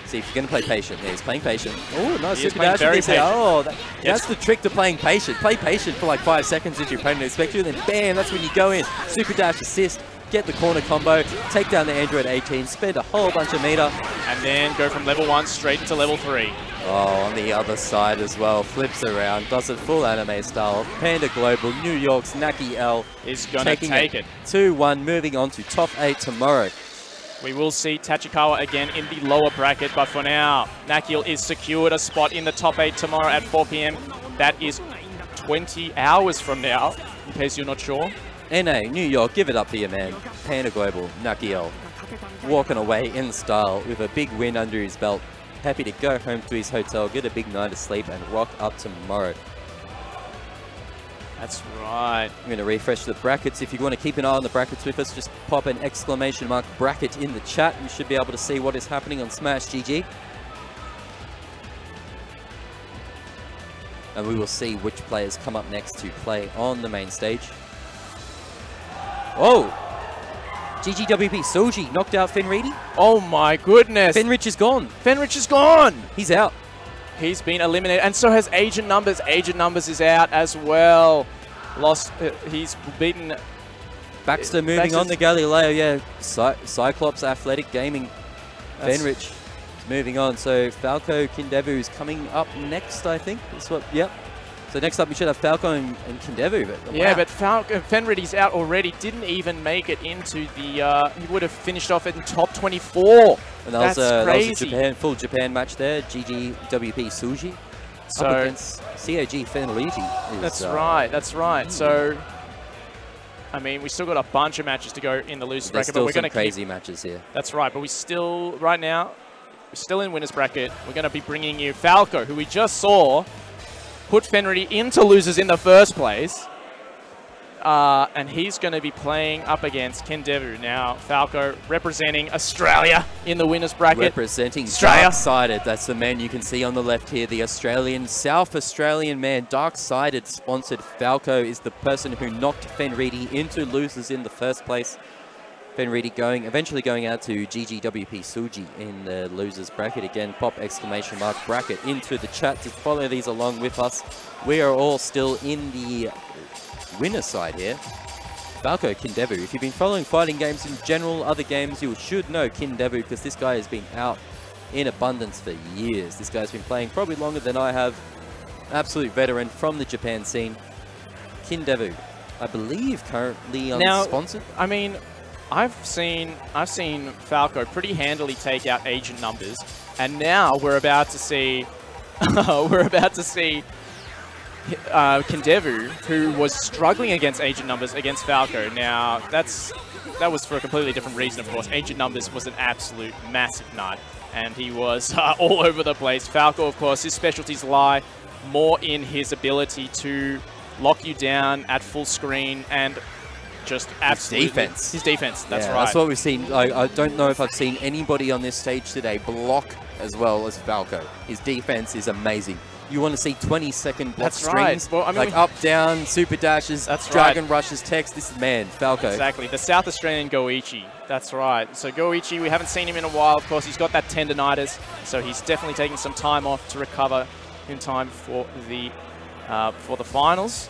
See if you're going to play patient. Yeah, he's playing patient. Oh, nice super dash. Very patient. Oh, that's the trick to playing patient. Play patient for like 5 seconds as your opponent expects you, and then bam, that's when you go in. Super dash assist, get the corner combo, take down the Android 18, spend a whole bunch of meter. And then go from level 1 straight into level 3. Oh, on the other side as well. Flips around, does it full anime style. Panda Global, New York's Nakiel is going to take it. 2-1, moving on to top 8 tomorrow. We will see Tachikawa again in the lower bracket, but for now, Nakiel is secured a spot in the top 8 tomorrow at 4 PM. That is 20 hours from now, in case you're not sure. NA, New York, give it up for your man. Panda Global, Nakiel, walking away in style with a big win under his belt. Happy to go home to his hotel, get a big night of sleep, and rock up tomorrow. That's right. I'm going to refresh the brackets. If you want to keep an eye on the brackets with us, just pop an exclamation mark bracket in the chat. You should be able to see what is happening on Smash GG. And we will see which players come up next to play on the main stage. Oh! GGWP Soji knocked out Fenridi. Oh my goodness. Fenrich is gone. Fenrich is gone. He's out. He's been eliminated, and so has Agent Numbers. Agent Numbers is out as well. Lost. He's beaten. Baxter moving on to Galileo. Yeah, Cyclops Athletic Gaming. Fenrich is moving on. So Falco Kindevu is coming up next, I think. That's what. Yep. So next up we should have Falco and Kindevu. But, yeah, but Fenridi's out already. Didn't even make it into the. He would have finished off in top 24. And that was a full Japan match there. GGWP Suji. So up against COG Fenridi. That's right. That's right. So. I mean, we still got a bunch of matches to go in the losers bracket, but we're going to crazy matches here. That's right, but we still, right now, we're still in winners bracket. We're going to be bringing you Falco, who we just saw put Fenridi into losers in the first place. And he's going to be playing up against Kindevu. Now, Falco representing Australia in the winners bracket. Representing Dark-Sided. That's the man you can see on the left here. The Australian, South Australian man. Dark-Sided sponsored. Falco is the person who knocked Fenridi into losers in the first place. Fenridi eventually going out to GGWP Suji in the losers bracket. Again, pop exclamation mark bracket into the chat to follow these along with us. We are all still in the winner side here. Falco Kindevu. If you've been following fighting games in general, other games, you should know Kindevu because this guy has been out in abundance for years. This guy's been playing probably longer than I have. Absolute veteran from the Japan scene. Kindevu, I believe currently unsponsored. Now, I mean, I've seen Falco pretty handily take out agent numbers, and now we're about to see Kindevu, who was struggling against agent numbers against Falco. Now that was for a completely different reason, of course. Agent numbers was an absolute massive nut, and he was all over the place. Falco, of course, his specialties lie more in his ability to lock you down at full screen and just absolutely... His defense, that's right. That's what we've seen. I don't know if I've seen anybody on this stage today block as well as Falco. His defense is amazing. You want to see 20-second block strings, well, I mean, like up, down, super dashes, dragon rushes, text. This is, man, Falco. Exactly. The South Australian Goichi. That's right. So Goichi, we haven't seen him in a while. Of course, he's got that tendinitis, so he's definitely taking some time off to recover in time for the finals.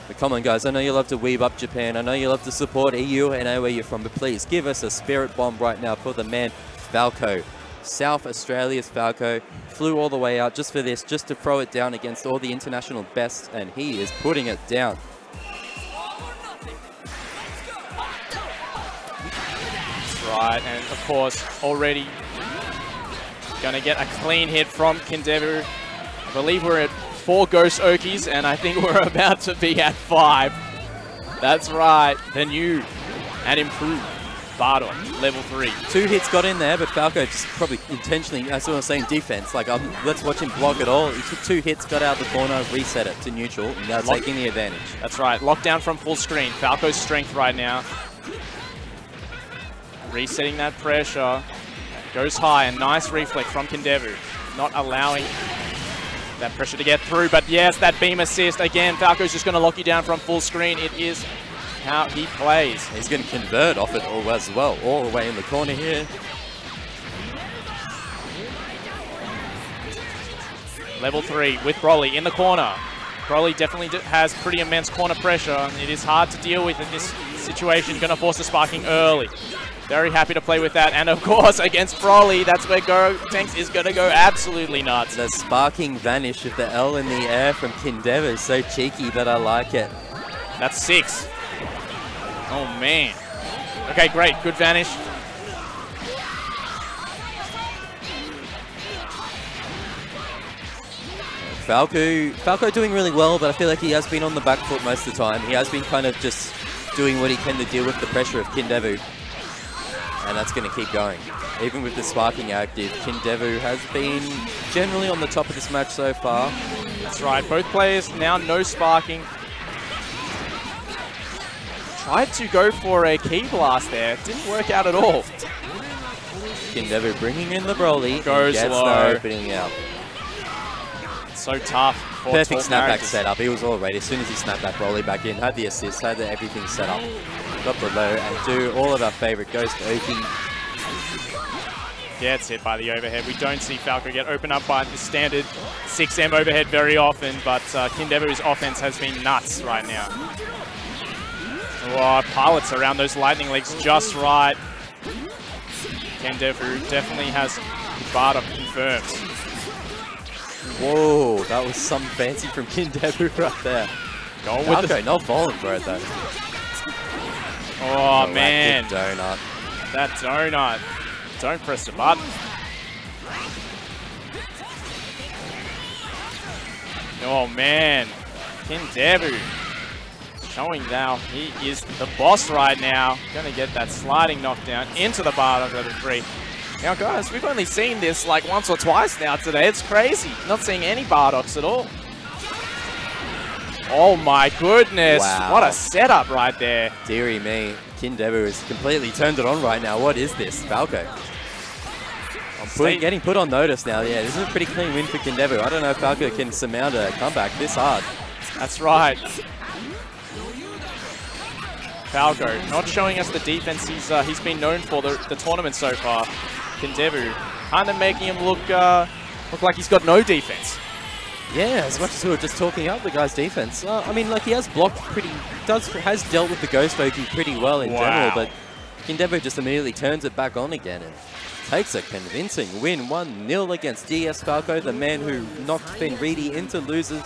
But come on, guys. I know you love to weave up Japan. I know you love to support EU. I know where you're from, but please give us a spirit bomb right now for the man, Falco. South Australia's Falco flew all the way out just for this, just to throw it down against all the international bests, and he is putting it down. That's right, and of course, already going to get a clean hit from Kindevu. I believe we're at 4 Ghost Okies, and I think we're about to be at 5. That's right, the new and improved Bardock, level 3. 2 hits got in there, but Falco just probably intentionally, that's what I was saying, defense. Like, let's watch him block it all. He took 2 hits, got out the corner, reset it to neutral, and now taking the advantage. That's right. Lockdown from full screen. Falco's strength right now. Resetting that pressure. Goes high, and nice reflex from Kindevu. Not allowing that pressure to get through, but yes, that beam assist. Again, Falco's just going to lock you down from full screen. It is how he plays. He's going to convert off it all as well, all the way in the corner here. Level 3 with Broly in the corner. Broly definitely has pretty immense corner pressure, and it is hard to deal with in this situation. Going to force a sparking early. Very happy to play with that, and of course against Broly, that's where Tanks is going to go absolutely nuts. The sparking vanish of the L in the air from Kindevu is so cheeky, but I like it. That's 6. Oh, man. Okay, great. Good vanish. Falco doing really well, but I feel like he has been on the back foot most of the time. He has been kind of just doing what he can to deal with the pressure of Kindevu. And that's going to keep going. Even with the sparking active, Kindevu has been generally on the top of this match so far. That's right. Both players now no sparking. Tried to go for a key blast there. Didn't work out at all. Kindevu bringing in the Broly. Goes low. Opening out. So tough. Perfect snapback setup. He was all ready. As soon as he snapped that Broly back in, had the assist, had everything set up. Got the low and do all of our favorite Ghost Oki. Gets hit by the overhead. We don't see Falco get opened up by the standard 6M overhead very often, but Kindevu's offense has been nuts right now. Oh, pilots around those lightning legs just right. Kindevu definitely has Bardock confirmed. Whoa, that was some fancy from Kindevu right there. Going with Falco not falling for it though. Oh man. Donut. That donut. Don't press the button. Oh man. Kindevu showing now he is the boss right now. Gonna get that sliding knockdown into the Bardock level 3. Now guys, we've only seen this like once or twice now today. It's crazy. Not seeing any Bardocks at all. Oh my goodness. Wow. What a setup right there. Dearie me. Kindevu has completely turned it on right now. What is this? Falco. Getting put on notice now. Yeah, this is a pretty clean win for Kindevu. I don't know if Falco can surmount a comeback this hard. That's right. Falco not showing us the defense he's been known for the tournament so far. Kindevu kind of making him look like he's got no defense. Yeah, as much as we were just talking up the guy's defense. I mean, like he has blocked has dealt with the Ghost Oki pretty well in general, but Kindevu just immediately turns it back on again. And takes a convincing win, 1-0 against DS Falco, the man who knocked Finn Reedy into losers.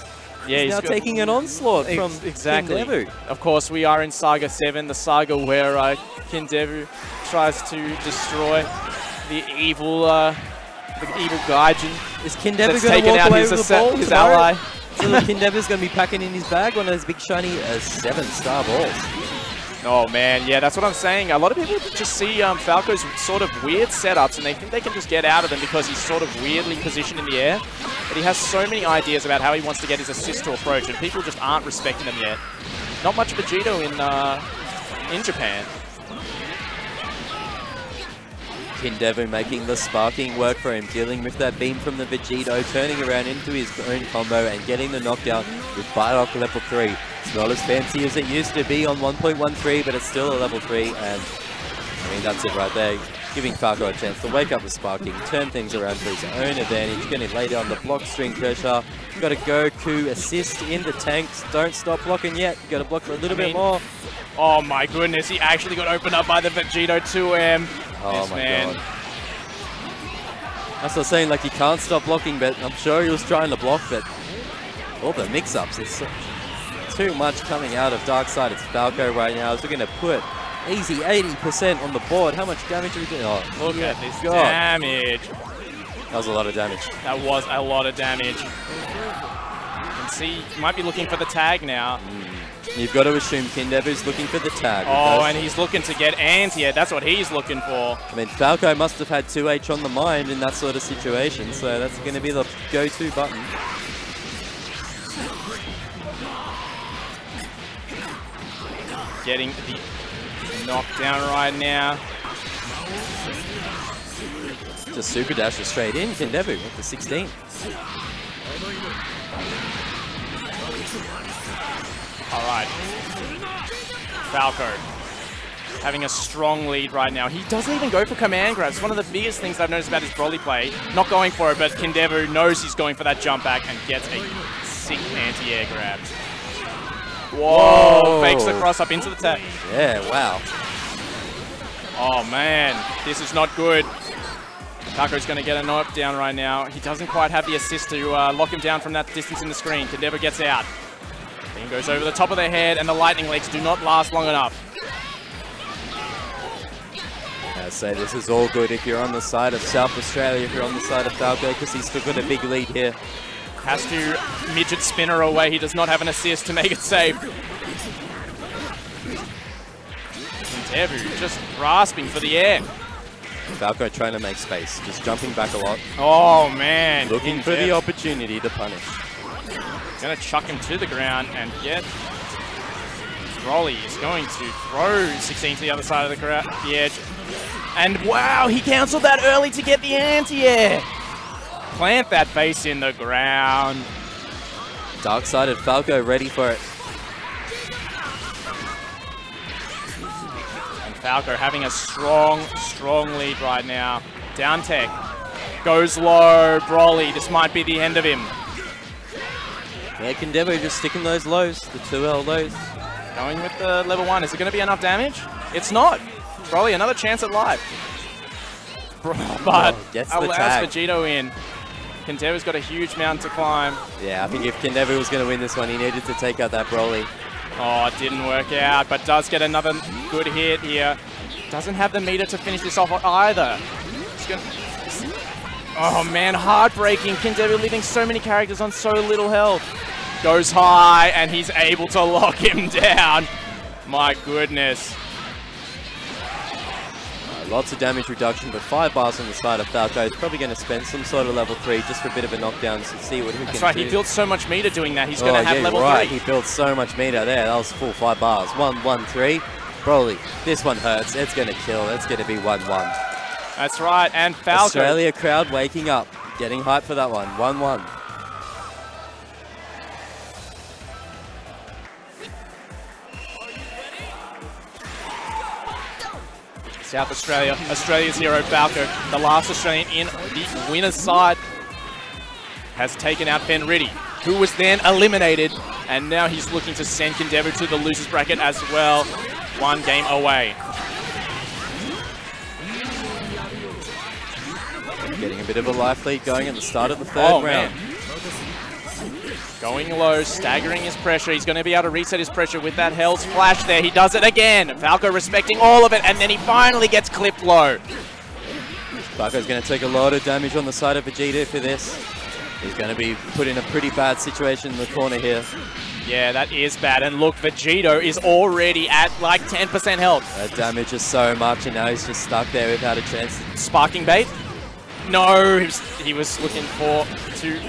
Yeah, he's now taking an onslaught from exactly. Kindevu. Of course, we are in Saga 7, the Saga where Kindevu tries to destroy the evil Gaijin. Is Kindevu going to walk away with the ball? His ally. So Kindevu's going to be packing in his bag one of those big shiny 7-star balls. Oh man, yeah, that's what I'm saying. A lot of people just see Falco's sort of weird setups and they think they can just get out of them because he's sort of weirdly positioned in the air. But he has so many ideas about how he wants to get his assist to approach, and people just aren't respecting him yet. Not much Vegito in Japan. Kindevu making the sparking work for him, dealing with that beam from the Vegito, turning around into his own combo and getting the knockdown with Bardock level 3. It's not as fancy as it used to be on 1.13, but it's still a level 3, and I mean, that's it right there. Giving Falco a chance to wake up with sparking, turn things around for his own advantage, going to lay down the block string pressure. Got to Goku assist in the tanks. Don't stop blocking yet. You got to block for a little bit more. Oh my goodness, he actually got opened up by the Vegito 2M. Oh my god. That's what I was saying, like, he can't stop blocking, but I'm sure he was trying to block, but all the mix-ups, it's too much coming out of Darkside. It's Falco right now, so we're going to put easy 80% on the board. How much damage are we doing? Oh, look at this damage. That was a lot of damage. That was a lot of damage. You can see, he might be looking for the tag now. You've got to assume Kindevu's looking for the tag. Oh, and he's looking to get anti-air. That's what he's looking for. I mean, Falco must have had 2H on the mind in that sort of situation, so that's going to be the go-to button. Getting the knockdown right now. Just super dashes straight in. Kindevu with the 16. All right. Falco having a strong lead right now. He doesn't even go for command grabs. One of the biggest things I've noticed about his Broly play. Not going for it, but Kindevu knows he's going for that jump back and gets a sick anti-air grab. Whoa! Fakes the cross up into the tag. Yeah, wow. Oh man, this is not good. Falco's going to get a knockdown right now. He doesn't quite have the assist to lock him down from that distance in the screen. Kindevu gets out. Then goes over the top of their head, and the lightning legs do not last long enough. I say this is all good if you're on the side of South Australia, if you're on the side of Falco, because he's still got a big lead here. Has to midget spinner away. He does not have an assist to make it safe. Kindevu just grasping for the air. Falco trying to make space, just jumping back a lot. Oh man. Looking for the opportunity to punish. Gonna chuck him to the ground and get... Broly is going to throw 16 to the other side of the edge. And wow, he cancelled that early to get the anti-air. Plant that face in the ground. Dark-sided Falco ready for it. And Falco having a strong lead right now. Down tech. Goes low. Broly, this might be the end of him. Yeah, Kindevu just sticking those lows, the 2L lows. Going with the level 1. Is it going to be enough damage? It's not. Broly, another chance at life. But gets the allows tag. Vegito in. Kindevu's got a huge mountain to climb. Yeah, I think if Kindevu was going to win this one, he needed to take out that Broly. Oh, it didn't work out, but does get another good hit here. Doesn't have the meter to finish this off either. Oh man, heartbreaking. Kindevu leaving so many characters on so little health. Goes high, and he's able to lock him down. My goodness. Lots of damage reduction, but 5 bars on the side of Falco. He's probably going to spend some sort of level 3 just for a bit of a knockdown to see what he can do. That's right, he built so much meter doing that. He's going to have level 3. He built so much meter there. That was full 5 bars. 1, 1, 3. Broly, this one hurts. It's going to kill. It's going to be 1, 1. That's right, and Falco. Australia crowd waking up, getting hyped for that one. 1, 1. South Australia, Australia's hero Falco, the last Australian in the winner's side, has taken out Fenriddy, who was then eliminated, and now he's looking to send Kindevu to the losers bracket as well. 1 game away. Getting a bit of a life lead going at the start of the third round. Man. Going low, staggering his pressure. He's going to be able to reset his pressure with that Hell's Flash there. He does it again. Falco respecting all of it, and then he finally gets clipped low. Falco's going to take a lot of damage on the side of Vegeta for this. He's going to be put in a pretty bad situation in the corner here. Yeah, that is bad. And look, Vegito is already at like 10% health. That damage is so much, and now he's just stuck there without a chance. Sparking bait? No, he was looking for to...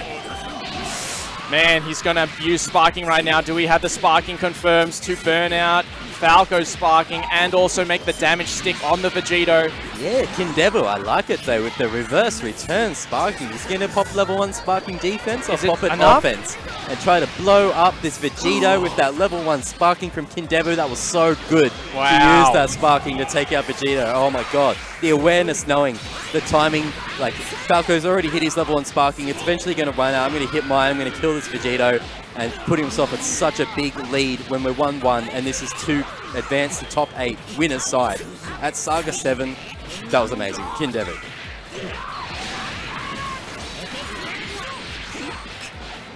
Man, he's going to abuse sparking right now. Do we have the sparking confirms to burn out Falco's sparking and also make the damage stick on the Vegito? Yeah, Kindevu, I like it though, with the reverse return sparking. He's going to pop level 1 sparking defense or pop it offense and try to blow up this Vegito with that level 1 sparking from Kindevu. That was so good to use that sparking to take out Vegito. Oh my god. The awareness, knowing the timing, like Falco's already hit his level 1 sparking. It's eventually going to run out. I'm going to hit mine. I'm going to kill this Vegito and put himself at such a big lead when we're 1-1, and this is to advance to top 8 winner's side. At Saga 7, that was amazing. Kindevu.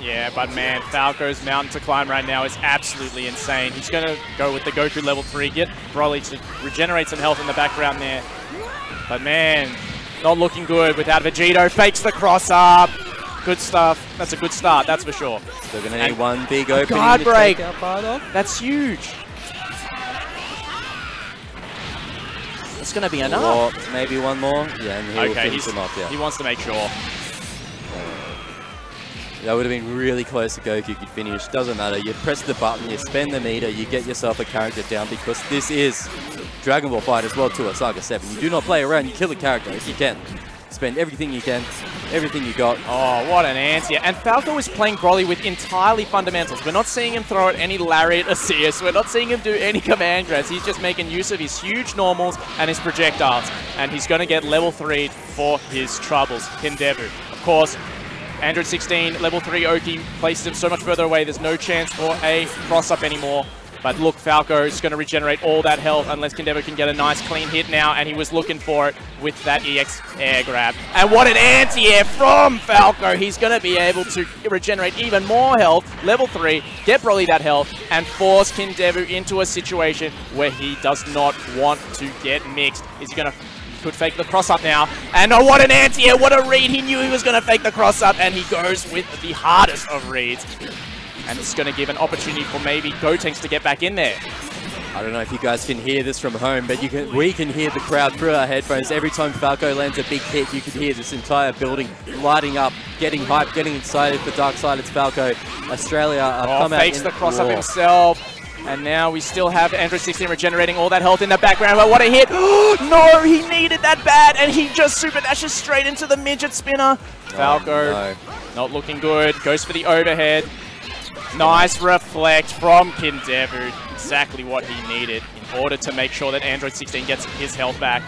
Yeah, but man, Falco's mountain to climb right now is absolutely insane. He's going to go with the Goku level 3, get Broly to regenerate some health in the background there. But man, not looking good without Vegito. Fakes the cross up. Good stuff. That's a good start, that's for sure. Still going to need one big opening guard to break. take out Bardock. That's huge. It's going to be enough. Or maybe one more. Yeah, and he'll finish him off, yeah. He wants to make sure. That would have been really close to Goku could finish. Doesn't matter. You press the button, you spend the meter, you get yourself a character down, because this is Dragon Ball FighterZ World Tour Saga 7. You do not play around, you kill a character if you can. Spend everything you can, everything you got. Oh, what an answer. And Falco is playing Broly with entirely fundamentals. We're not seeing him throw out any lariat assist. We're not seeing him do any command grabs. He's just making use of his huge normals and his projectiles. And he's going to get level 3 for his troubles. Kindevu. Of course, Android 16, level 3 Oki places him so much further away. There's no chance for a cross-up anymore. But look, Falco is going to regenerate all that health unless Kindevu can get a nice clean hit now, and he was looking for it with that EX air grab. And what an anti-air from Falco! He's going to be able to regenerate even more health, level 3, get Broly that health, and force Kindevu into a situation where he does not want to get mixed. Is he going to... Could fake the cross-up now. And oh, what an anti-air! What a read! He knew he was going to fake the cross-up, and he goes with the hardest of reads. And it's going to give an opportunity for maybe Gotenks to get back in there. I don't know if you guys can hear this from home, but we can hear the crowd through our headphones. Every time Falco lands a big hit, you can hear this entire building lighting up, getting hyped, getting excited for Dark Side. It's Falco. Australia come out fakes the cross-up himself. And now we still have Android 16 regenerating all that health in the background. But what a hit! No, he needed that bad, and he just super dashes straight into the midget spinner. Falco, not looking good. Goes for the overhead. Nice reflect from Kindevu. Exactly what he needed in order to make sure that Android 16 gets his health back.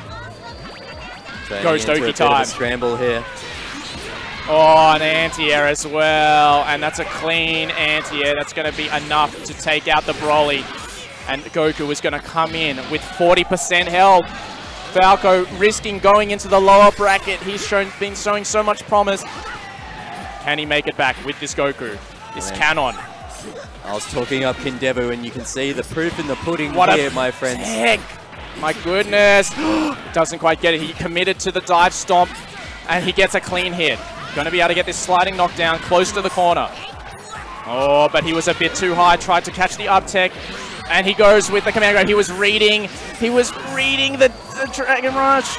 Goes Doki time. Scramble here. Oh, an anti-air as well. And that's a clean anti-air. That's going to be enough to take out the Broly. And Goku is going to come in with 40% health. Falco risking going into the lower bracket. He's been showing so much promise. Can he make it back with this Goku? This Canon. I was talking up Kindevu, and you can see the proof in the pudding here, my friends. Heck. My goodness. Doesn't quite get it. He committed to the dive stomp, and he gets a clean hit. Going to be able to get this sliding knockdown close to the corner. Oh, but he was a bit too high. Tried to catch the up tech, and he goes with the command grab. He was reading the Dragon Rush.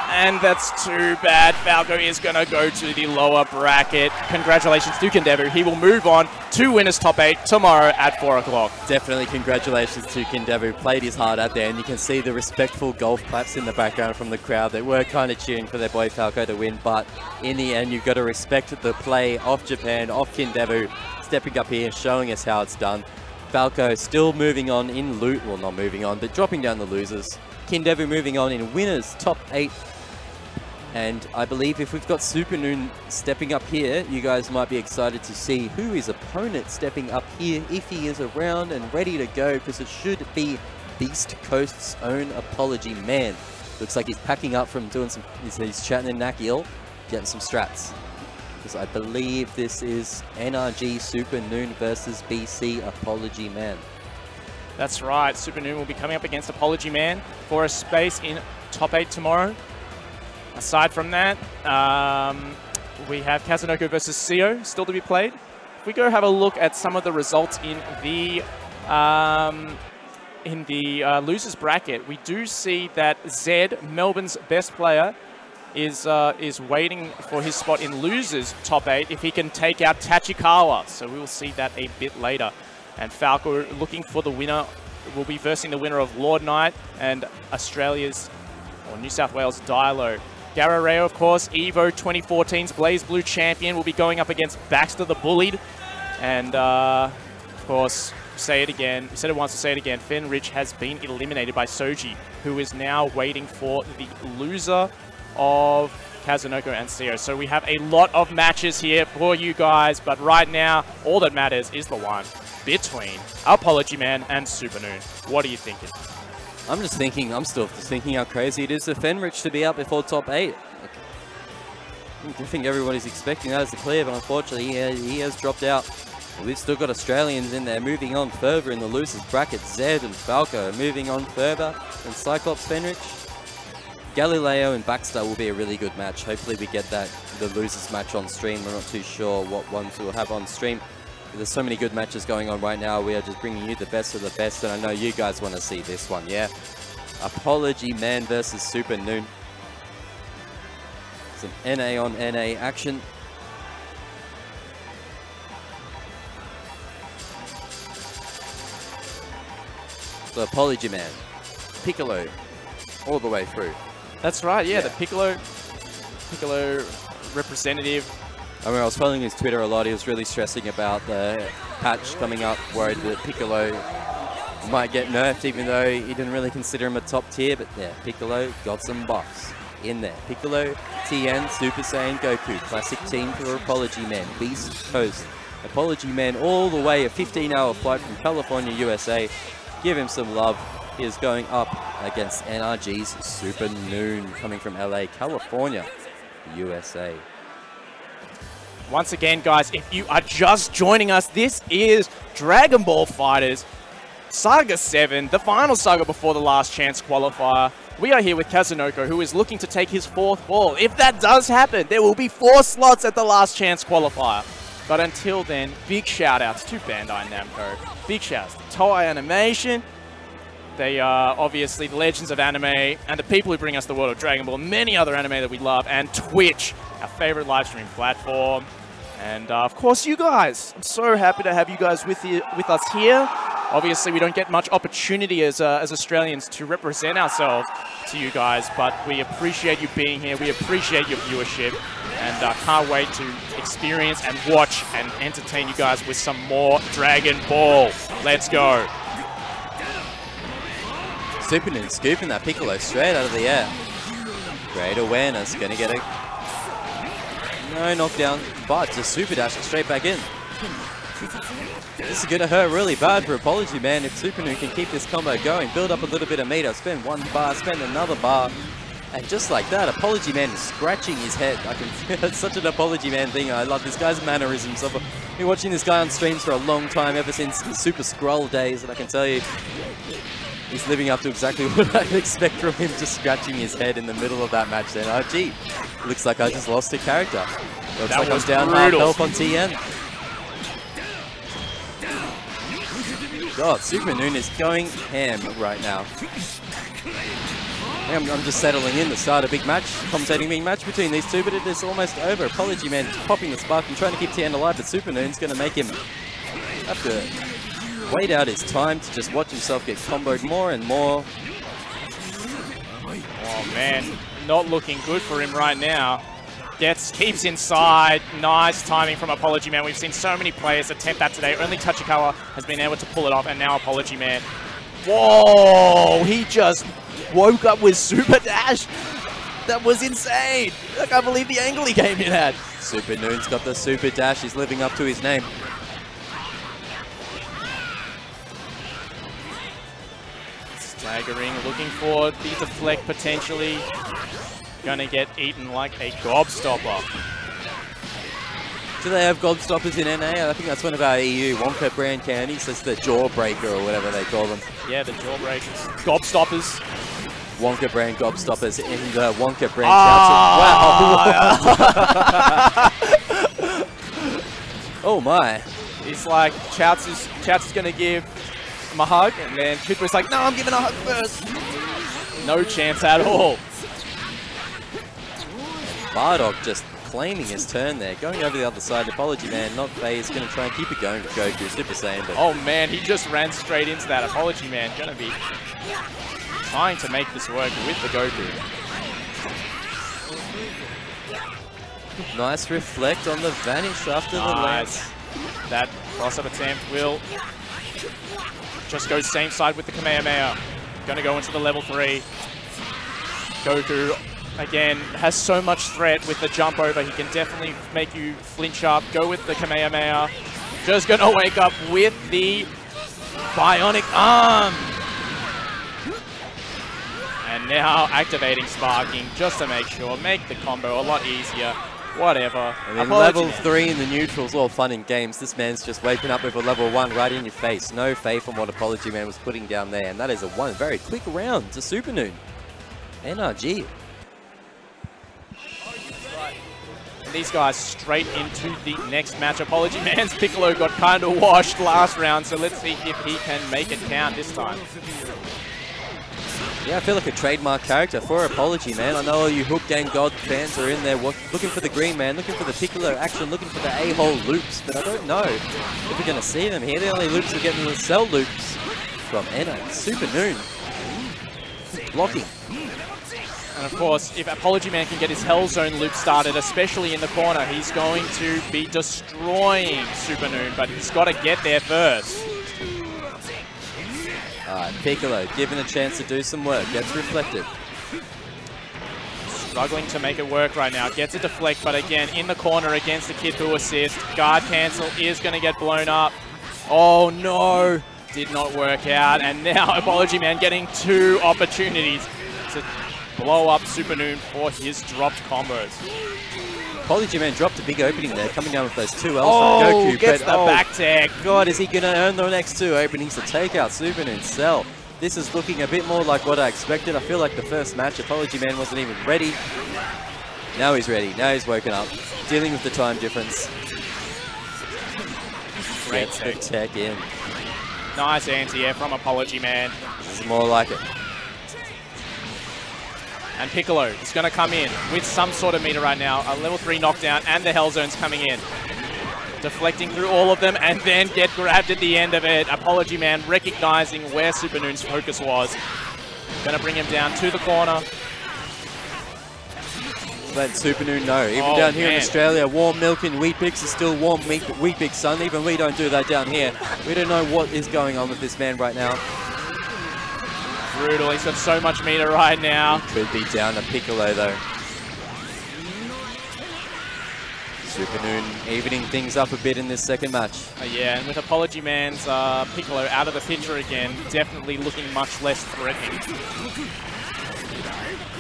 And that's too bad. Falco is going to go to the lower bracket. Congratulations to Kindevu. He will move on to winners top 8 tomorrow at 4 o'clock. Definitely congratulations to Kindevu. Played his heart out there, and you can see the respectful golf claps in the background from the crowd. They were kind of cheering for their boy Falco to win, but in the end, you've got to respect the play of Japan, of Kindevu, stepping up here and showing us how it's done. Falco still moving on in loot, well, not moving on, but dropping down the losers. Kindevu moving on in winners top 8. And I believe if we've got Super Noon stepping up here, you guys might be excited to see who his opponent stepping up here, if he is around and ready to go, because it should be Beast Coast's own Apology Man. Looks like he's packing up from doing some, he's chatting in Nakiel, getting some strats. Because I believe this is NRG Super Noon versus BC Apology Man. That's right. Super Noon will be coming up against Apology Man for a space in top 8 tomorrow. Aside from that, we have Kazunoko versus Seo still to be played. If we go have a look at some of the results in the losers bracket, we do see that Zed, Melbourne's best player, is waiting for his spot in losers top 8 if he can take out Tachikawa. So we will see that a bit later. And Falco looking for the winner, will be versing the winner of Lord Knight and Australia's, or New South Wales, Dilo. Garareo, of course, Evo 2014's Blaze Blue champion, will be going up against Baxter the Bullied. And, of course, say it again, said it once to say it again, Fenrich has been eliminated by Soji, who is now waiting for the loser of Kazunoko and Seo. So we have a lot of matches here for you guys, but right now, all that matters is the one between Apology Man and Super Noon. What are you thinking? I'm still thinking how crazy it is for Fenrich to be out before top 8. I think everybody's expecting that as a clear, but unfortunately he has dropped out. We've still got Australians in there moving on further in the losers bracket. Zed and Falco moving on further, and Cyclops Fenrich. Galileo and Baxter will be a really good match. Hopefully we get the losers match on stream. We're not too sure what ones we'll have on stream. There's so many good matches going on right now. We are just bringing you the best of the best, and I know you guys want to see this one, yeah? Apology Man versus Super Noon. Some NA on NA action. So Apology Man, Piccolo, all the way through. That's right, yeah. The Piccolo representative. I mean, I was following his Twitter a lot. He was really stressing about the patch coming up, worried that Piccolo might get nerfed, even though he didn't really consider him a top tier. But yeah, Piccolo got some buffs in there. Piccolo, TN, Super Saiyan, Goku. Classic team for Apology Man. Beast Coast. Apology Man all the way, a 15-hour flight from California, USA. Give him some love. He is going up against NRG's Super Noon, coming from LA, California, USA. Once again, guys, if you are just joining us, this is Dragon Ball FighterZ Saga 7, the final saga before the last chance qualifier. We are here with Kazunoko, who is looking to take his 4th ball. If that does happen, there will be 4 slots at the last chance qualifier. But until then, big shout-outs to Bandai Namco. Big shouts to Toei Animation. They are obviously the legends of anime and the people who bring us the world of Dragon Ball, many other anime that we love, and Twitch, our favorite live streaming platform. And of course, you guys. I'm so happy to have you guys with us here. Obviously, we don't get much opportunity as Australians to represent ourselves to you guys, but we appreciate you being here. We appreciate your viewership, and can't wait to experience and watch and entertain you guys with some more Dragon Ball. Let's go. Super Noon scooping that Piccolo straight out of the air. Great awareness, gonna get a no knockdown, but just super dash it straight back in. This is gonna hurt really bad for Apology Man if Super Noon can keep this combo going. Build up a little bit of meter, spend 1 bar, spend another bar. And just like that, Apology Man is scratching his head. It's such an Apology Man thing. I love this guy's mannerisms. I've been watching this guy on streams for a long time, ever since the Super Scroll days, and I can tell you, he's living up to exactly what I'd expect from him, just scratching his head in the middle of that match then. Oh, gee, looks like I just lost a character. Looks like I'm down half health on TN. God, Super Noon is going ham right now. I'm just settling in to start a big match, commentating big match between these two, but it is almost over. Apology Man popping the spark and trying to keep TN alive, but Super Noon's going to make him have to wait out his time to just watch himself get comboed more and more. Oh man, not looking good for him right now. Keeps inside. Nice timing from Apology Man. We've seen so many players attempt that today. Only Tachikawa has been able to pull it off, and now Apology Man. Whoa! He just woke up with Super Dash. That was insane. I can't believe the angle he came in at. Super Noon's got the Super Dash. He's living up to his name. Staggering, looking for the deflect potentially. Gonna get eaten like a gobstopper. Do they have gobstoppers in NA? I think that's one of our EU Wonka brand candies. That's the jawbreaker or whatever they call them. Yeah, the jawbreakers. Gobstoppers. Wonka brand gobstoppers in the Wonka brand Wow. Oh my. It's like Chouts is going to give him a hug, and then Pitbull's like, no, I'm giving a hug first. No chance at all. Bardock just claiming his turn there, going over the other side. Apology Man, not phased, going to try and keep it going with Goku, Super Saiyan. But oh man, he just ran straight into that. Apology Man going to be trying to make this work with the Goku. Nice reflect on the vanish after the lance. That cross-up attempt will just go same side with the Kamehameha. Going to go into the level 3. Goku, again, has so much threat with the jump over. He can definitely make you flinch up. Go with the Kamehameha. Just going to wake up with the bionic arm. And now activating Sparking just to make sure, make the combo a lot easier. Whatever. I mean, level 3 in the neutrals, all fun and games. This man's just waking up with a level 1 right in your face. No faith on what Apology Man was putting down there. And that is a very quick round to Super Noon. NRG. And these guys straight into the next match. Apology Man's Piccolo got kind of washed last round, so let's see if he can make it count this time. Yeah, I feel like a trademark character for Apology Man. I know all you Hook Gang God fans are in there looking for the Green Man, looking for the Piccolo action, looking for the A-hole loops, but I don't know if we're going to see them here. The only loops we're getting are the Cell loops from Enna. Super Noon. Blocking. And of course, if Apology Man can get his Hell Zone loop started, especially in the corner, he's going to be destroying Super Noon, but he's got to get there first. Alright, Piccolo given a chance to do some work, gets reflected. Struggling to make it work right now, gets a deflect, but again, in the corner against the Kid Buu assist. Guard cancel is going to get blown up. Oh no, did not work out, and now Apology Man getting 2 opportunities to blow up Super Noon for his dropped combos. Apology Man dropped a big opening there, coming down with those 2 L's from Goku. Gets the back tag. God, is he going to earn the next 2 openings to take out Super Noon Cell? This is looking a bit more like what I expected. I feel like the first match, Apology Man wasn't even ready. Now he's ready. Now he's woken up, dealing with the time difference. Great Gets the tech in. Nice anti-air from Apology Man. This is more like it. And Piccolo is going to come in with some sort of meter right now. A level 3 knockdown and the Hell Zone's coming in. Deflecting through all of them and then get grabbed at the end of it. Apology Man recognizing where Super Noon's focus was. Going to bring him down to the corner. Let Super Noon know. Even down here in Australia, warm milk and Wheat Bix is still warm Wheat Bix, son. Even we don't do that down here. We don't know what is going on with this man right now. Brutal, he's got so much meter right now. Could be down to Piccolo though. Super Noon evening things up a bit in this second match. Yeah, and with Apology Man's Piccolo out of the picture again, definitely looking much less threatening.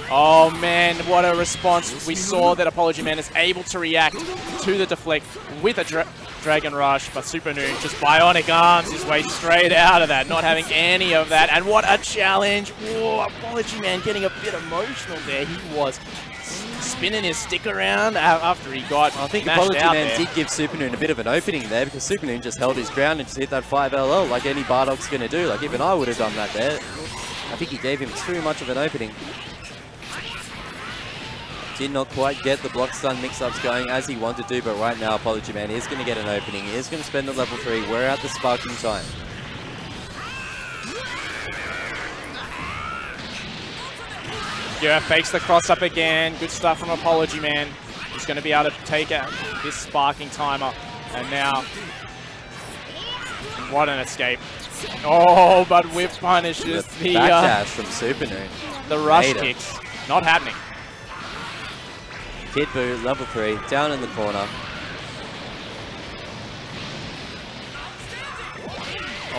Oh man, what a response. We saw that Apology Man is able to react to the deflect with a Dragon Rush, but Super Noon just bionic arms his way straight out of that, not having any of that. And what a challenge. Whoa, Apology Man getting a bit emotional there. He was spinning his stick around after he got I think Apology Man did give Super Noon a bit of an opening there, because Super Noon just held his ground and just hit that 5LL like any Bardock's going to do. Like even I would have done that there. I think he gave him too much of an opening. Did not quite get the block stun mix-ups going as he wanted to, but right now Apology Man is going to get an opening. He is going to spend the level 3. We're at the sparking time. Yeah, fakes the cross up again. Good stuff from Apology Man. He's going to be able to take out this sparking timer. And now, what an escape. Oh, but whiff punishes the backdash from Super Noon. The rush kicks. Not happening. Kid Buu, level 3, down in the corner.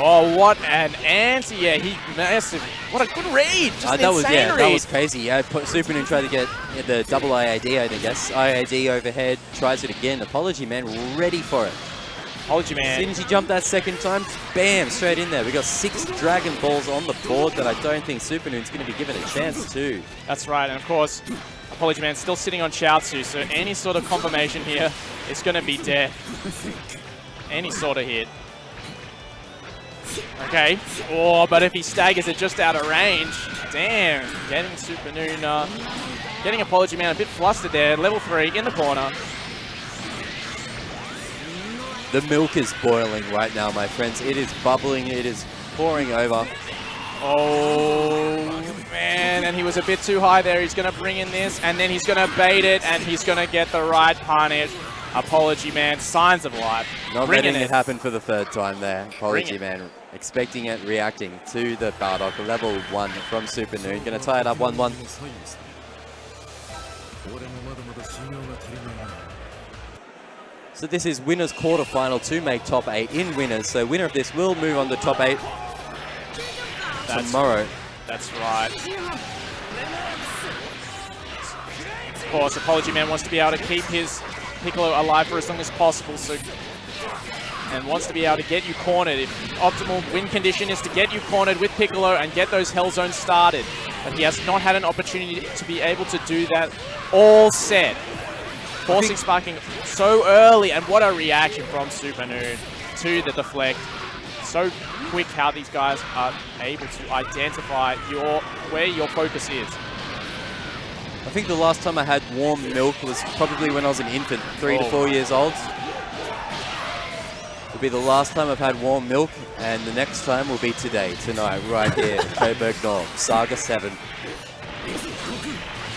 Oh, what an anti! Yeah, he massive. What a good read! Just an insane read. That was crazy. Yeah, Super Noon tried to get the double IAD, I guess. IAD overhead, tries it again. Apology Man ready for it. Apology Man. As soon as he jumped that second time, bam, straight in there. We got 6 Dragon Balls on the board that I don't think Super Noon's going to be given a chance to. That's right, and of course, Apology Man still sitting on Chaozu, so any sort of confirmation here is going to be death. Any sort of hit. Okay. Oh, but if he staggers it just out of range, damn. Getting Super Noon, getting Apology Man a bit flustered there. Level 3 in the corner. The milk is boiling right now, my friends. It is bubbling. It is pouring over. Oh, man. And he was a bit too high there. He's going to bring in this, and then he's going to bait it, and he's going to get the right punish. Apology Man, signs of life. Not letting it happen for the 3rd time there. Apology Man expecting it, reacting to the Bardock. Level 1 from Super Noon. Going to tie it up 1-1. So this is winners quarterfinal to make top 8 in winners. So winner of this will move on to top 8 tomorrow. That's right. Of course, Apology Man wants to be able to keep his Piccolo alive for as long as possible, and wants to be able to get you cornered. If optimal win condition is to get you cornered with Piccolo and get those Hell Zones started. But he has not had an opportunity to be able to do that all set. Forcing sparking so early, and what a reaction from Super Noon to the deflect. So quick how these guys are able to identify where your focus is. I think the last time I had warm milk was probably when I was an infant, 3 to 4 years old. It'll be the last time I've had warm milk, and the next time will be today, tonight, right here, Coburg North, Saga 7.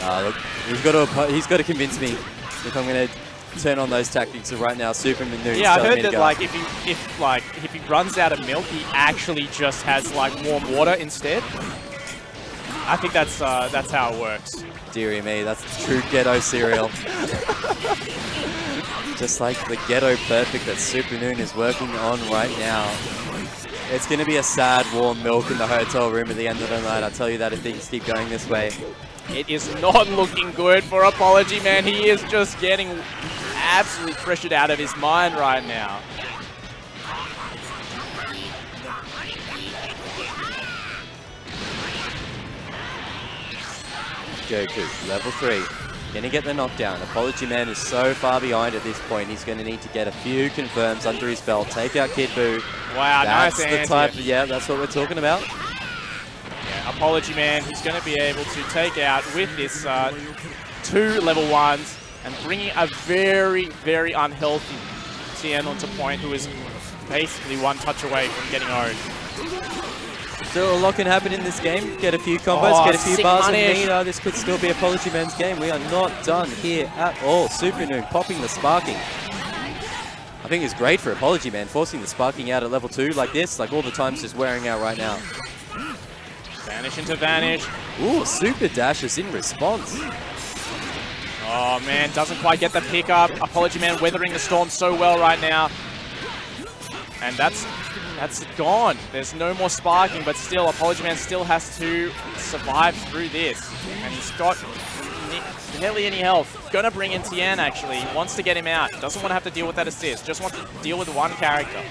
Look, he's got to convince me if I'm going to turn on those tactics right now. Super Noon. Yeah, I heard that like if he runs out of milk, he actually just has like warm water instead. I think that's how it works. Dearie me, that's true ghetto cereal. Just like the ghetto perfect that Super Noon is working on right now. It's going to be a sad warm milk in the hotel room at the end of the night. I'll tell you that if things keep going this way. It is not looking good for Apology Man. He is just getting absolutely pressured out of his mind right now. Goku, level 3. Going to get the knockdown. Apology Man is so far behind at this point. He's going to need to get a few confirms under his belt. Take out Kid Buu. Wow, that's nice the type. Yeah, that's what we're talking about. Yeah, Apology Man, he's going to be able to take out with this 2 level 1s and bringing a very, very unhealthy Tien onto point, who is basically 1 touch away from getting owned. Still a lot can happen in this game. Get a few combos, get a few bars of meat. This could still be Apology Man's game. We are not done here at all. Super Noon popping the sparking. I think it's great for Apology Man, forcing the sparking out at level 2 like this, like all the time's just wearing out right now. Vanish into Vanish. Ooh, super dashes in response. Oh man, doesn't quite get the pickup. Apology Man weathering the storm so well right now. And that's gone. There's no more sparking, but still, Apology Man still has to survive through this. And he's got barely any health. Gonna bring in Tien, actually. Wants to get him out. Doesn't want to have to deal with that assist. Just wants to deal with 1 character.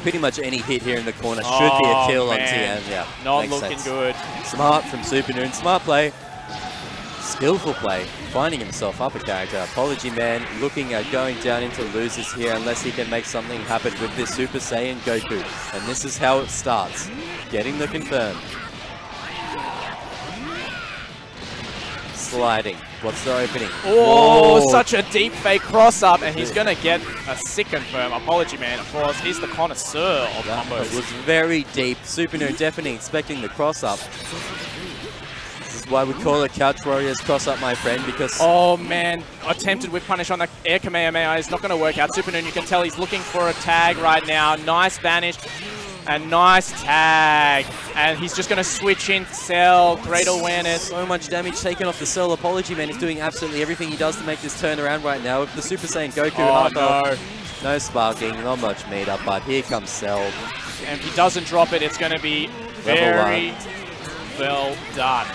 Pretty much any hit here in the corner should be a kill on Tien. Yeah, not looking good. Smart from Super Noon. Smart play. Skillful play. Finding himself up a character. Apology Man looking at going down into losers here unless he can make something happen with this Super Saiyan Goku. And this is how it starts. Getting the confirm. Sliding. What's the opening? Oh, such a deep fake cross-up, and he's going to get a sick confirm. Apology Man, of course, he's the connoisseur of combos. It was very deep. Super Noon definitely expecting the cross-up. This is why we call it Couchwarriors Crossup, my friend, because... Oh, man. Attempted whip punish on the air Kamehameha is not going to work out. Super Noon, you can tell he's looking for a tag right now. Nice vanish. A nice tag. And he's just going to switch in Cell. Great awareness. So much damage taken off the Cell. Apology Man is doing absolutely everything he does to make this turn around right now. With the Super Saiyan Goku. Oh, no. No sparking, not much meter, but here comes Cell. And if he doesn't drop it, it's going to be very well done.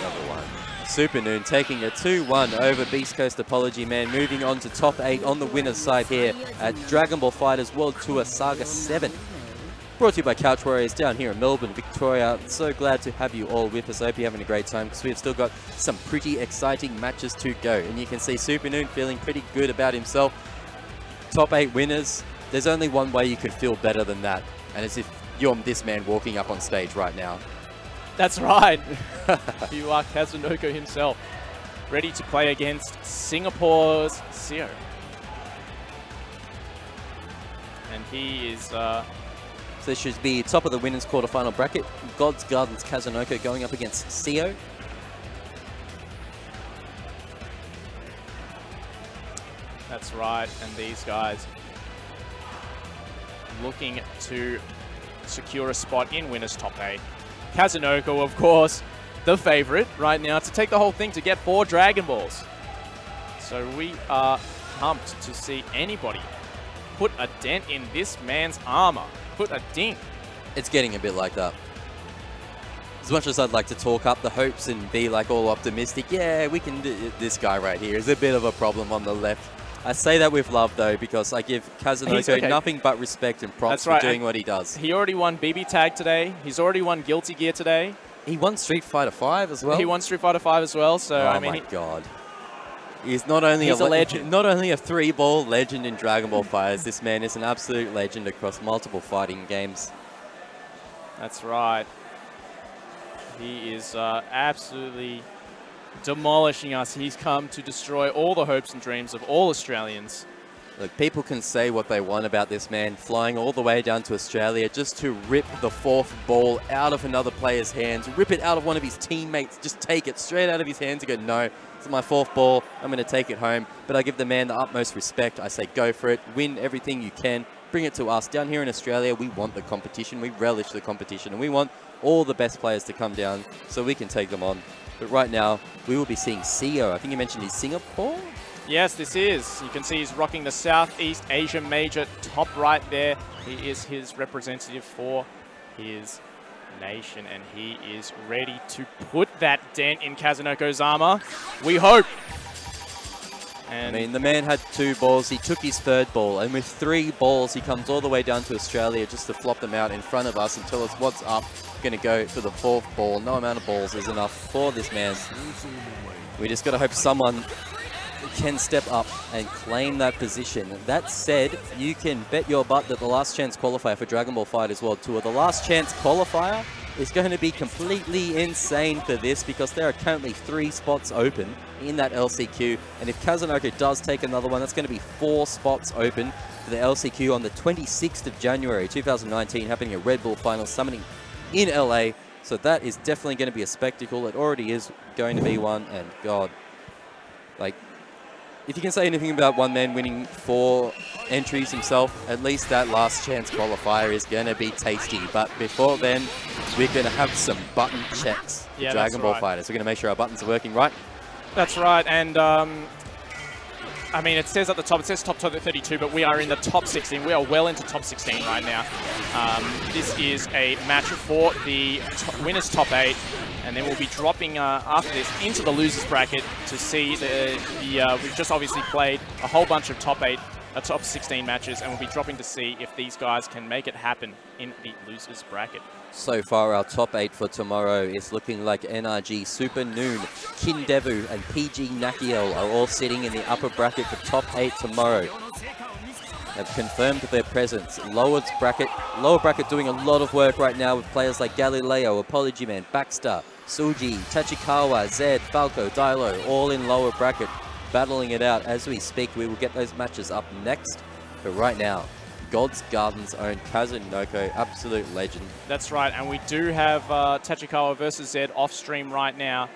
Level 1. Super Noon taking a 2-1 over Beast Coast Apology Man, moving on to top 8 on the winner's side here at Dragon Ball FighterZ World Tour Saga 7. Brought to you by Couchwarriors down here in Melbourne, Victoria. So glad to have you all with us. I hope you're having a great time because we've still got some pretty exciting matches to go. And you can see Super Noon feeling pretty good about himself. Top 8 winners. There's only one way you could feel better than that. And it's if you're this man walking up on stage right now. That's right. You are Kazunoko himself. Ready to play against Singapore's Seo. And he is... So this should be top of the winners quarterfinal bracket. God's Gardens Kazunoko going up against Seo. That's right. And these guys looking to secure a spot in winners top 8. Kazunoko, of course, the favorite right now to take the whole thing to get 4 Dragon Balls. So we are pumped to see anybody put a dent in this man's armor. Put a ding. It's getting a bit like that. As much as I'd like to talk up the hopes and be like all optimistic, yeah, we can do this guy right here is a bit of a problem on the left. I say that with love, though, because I give Kazunoko nothing but respect and props for doing what he does. He already won BB Tag today. He's already won Guilty Gear today. He won Street Fighter 5 as well. He won Street Fighter 5 as well. So oh I mean, my God. He's not only a legend. Not only a 3-ball legend in Dragon Ball FighterZ, this man is an absolute legend across multiple fighting games. That's right. He is absolutely demolishing us. He's come to destroy all the hopes and dreams of all Australians. Look, people can say what they want about this man, flying all the way down to Australia just to rip the 4th ball out of another player's hands, rip it out of one of his teammates, just take it straight out of his hands and go, no, it's my 4th ball, I'm going to take it home. But I give the man the utmost respect. I say go for it, win everything you can, bring it to us. Down here in Australia, we want the competition, we relish the competition, and we want all the best players to come down so we can take them on. But right now, we will be seeing Seo. I think you mentioned he's Singapore? Yes, this is. You can see he's rocking the Southeast Asia Major top right there. He is his representative for his nation, and he is ready to put that dent in Kazunoko's armor. We hope. And I mean, the man had 2 balls. He took his 3rd ball, and with 3 balls, he comes all the way down to Australia just to flop them out in front of us and tell us what's up. Going to go for the 4th ball. No amount of balls is enough for this man. We just got to hope someone can step up and claim that position. That said, you can bet your butt that the last chance qualifier for Dragon Ball FighterZ World Tour, the last chance qualifier, is going to be completely insane for this because there are currently 3 spots open in that LCQ. And if Kazunoko does take another one, that's going to be 4 spots open for the LCQ on the 26th of January 2019, happening at Red Bull Finals Summoning in LA. So that is definitely going to be a spectacle. It already is going to be one. And God, like, if you can say anything about one man winning 4 entries himself, at least that last chance qualifier is going to be tasty. But before then, we're going to have some button checks for Dragon Ball FighterZ. We're going to make sure our buttons are working right. That's right. And I mean, it says at the top, it says top 32, but we are in the top 16. We are well into top 16 right now. This is a match for the winners top 8. And then we'll be dropping after this into the losers bracket to see we've just obviously played a whole bunch of top 16 matches, and we'll be dropping to see if these guys can make it happen in the losers bracket. So far, our top 8 for tomorrow is looking like NRG, Super Noon, Kindevu, and PG Nakiel are all sitting in the upper bracket for top 8 tomorrow. Have confirmed their presence. Lower bracket doing a lot of work right now with players like Galileo, Apology Man, Baxter, Suji, Tachikawa, Zed, Falco, Dilo, all in lower bracket, battling it out. As we speak, we will get those matches up next. But right now, God's Garden's own Kazunoko, absolute legend. That's right, and we do have Tachikawa versus Zed off stream right now.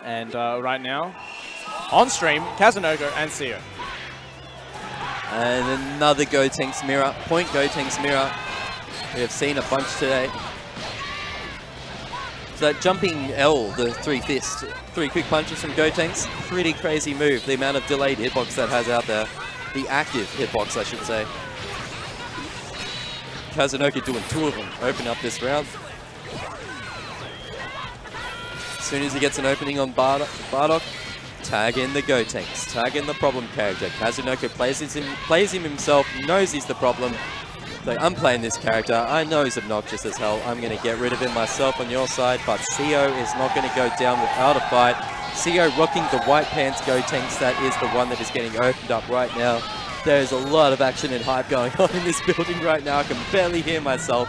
And right now, on stream, Kazunoko and Seo. And another Gotenks mirror, point Gotenks mirror. We have seen a bunch today. So that jumping L, the 3 fists, 3 quick punches from Gotenks, pretty crazy move. The amount of delayed hitbox that has out there. The active hitbox, I should say. Kazunoko doing 2 of them. Open up this round. As soon as he gets an opening on Bardock, tag in the Gotenks, tag in the problem character. Kazunoko plays him himself, knows he's the problem. So I'm playing this character, I know he's obnoxious as hell, I'm going to get rid of him myself on your side, but CO is not going to go down without a fight. CO rocking the white pants Gotenks, that is the one that is getting opened up right now. There's a lot of action and hype going on in this building right now, I can barely hear myself.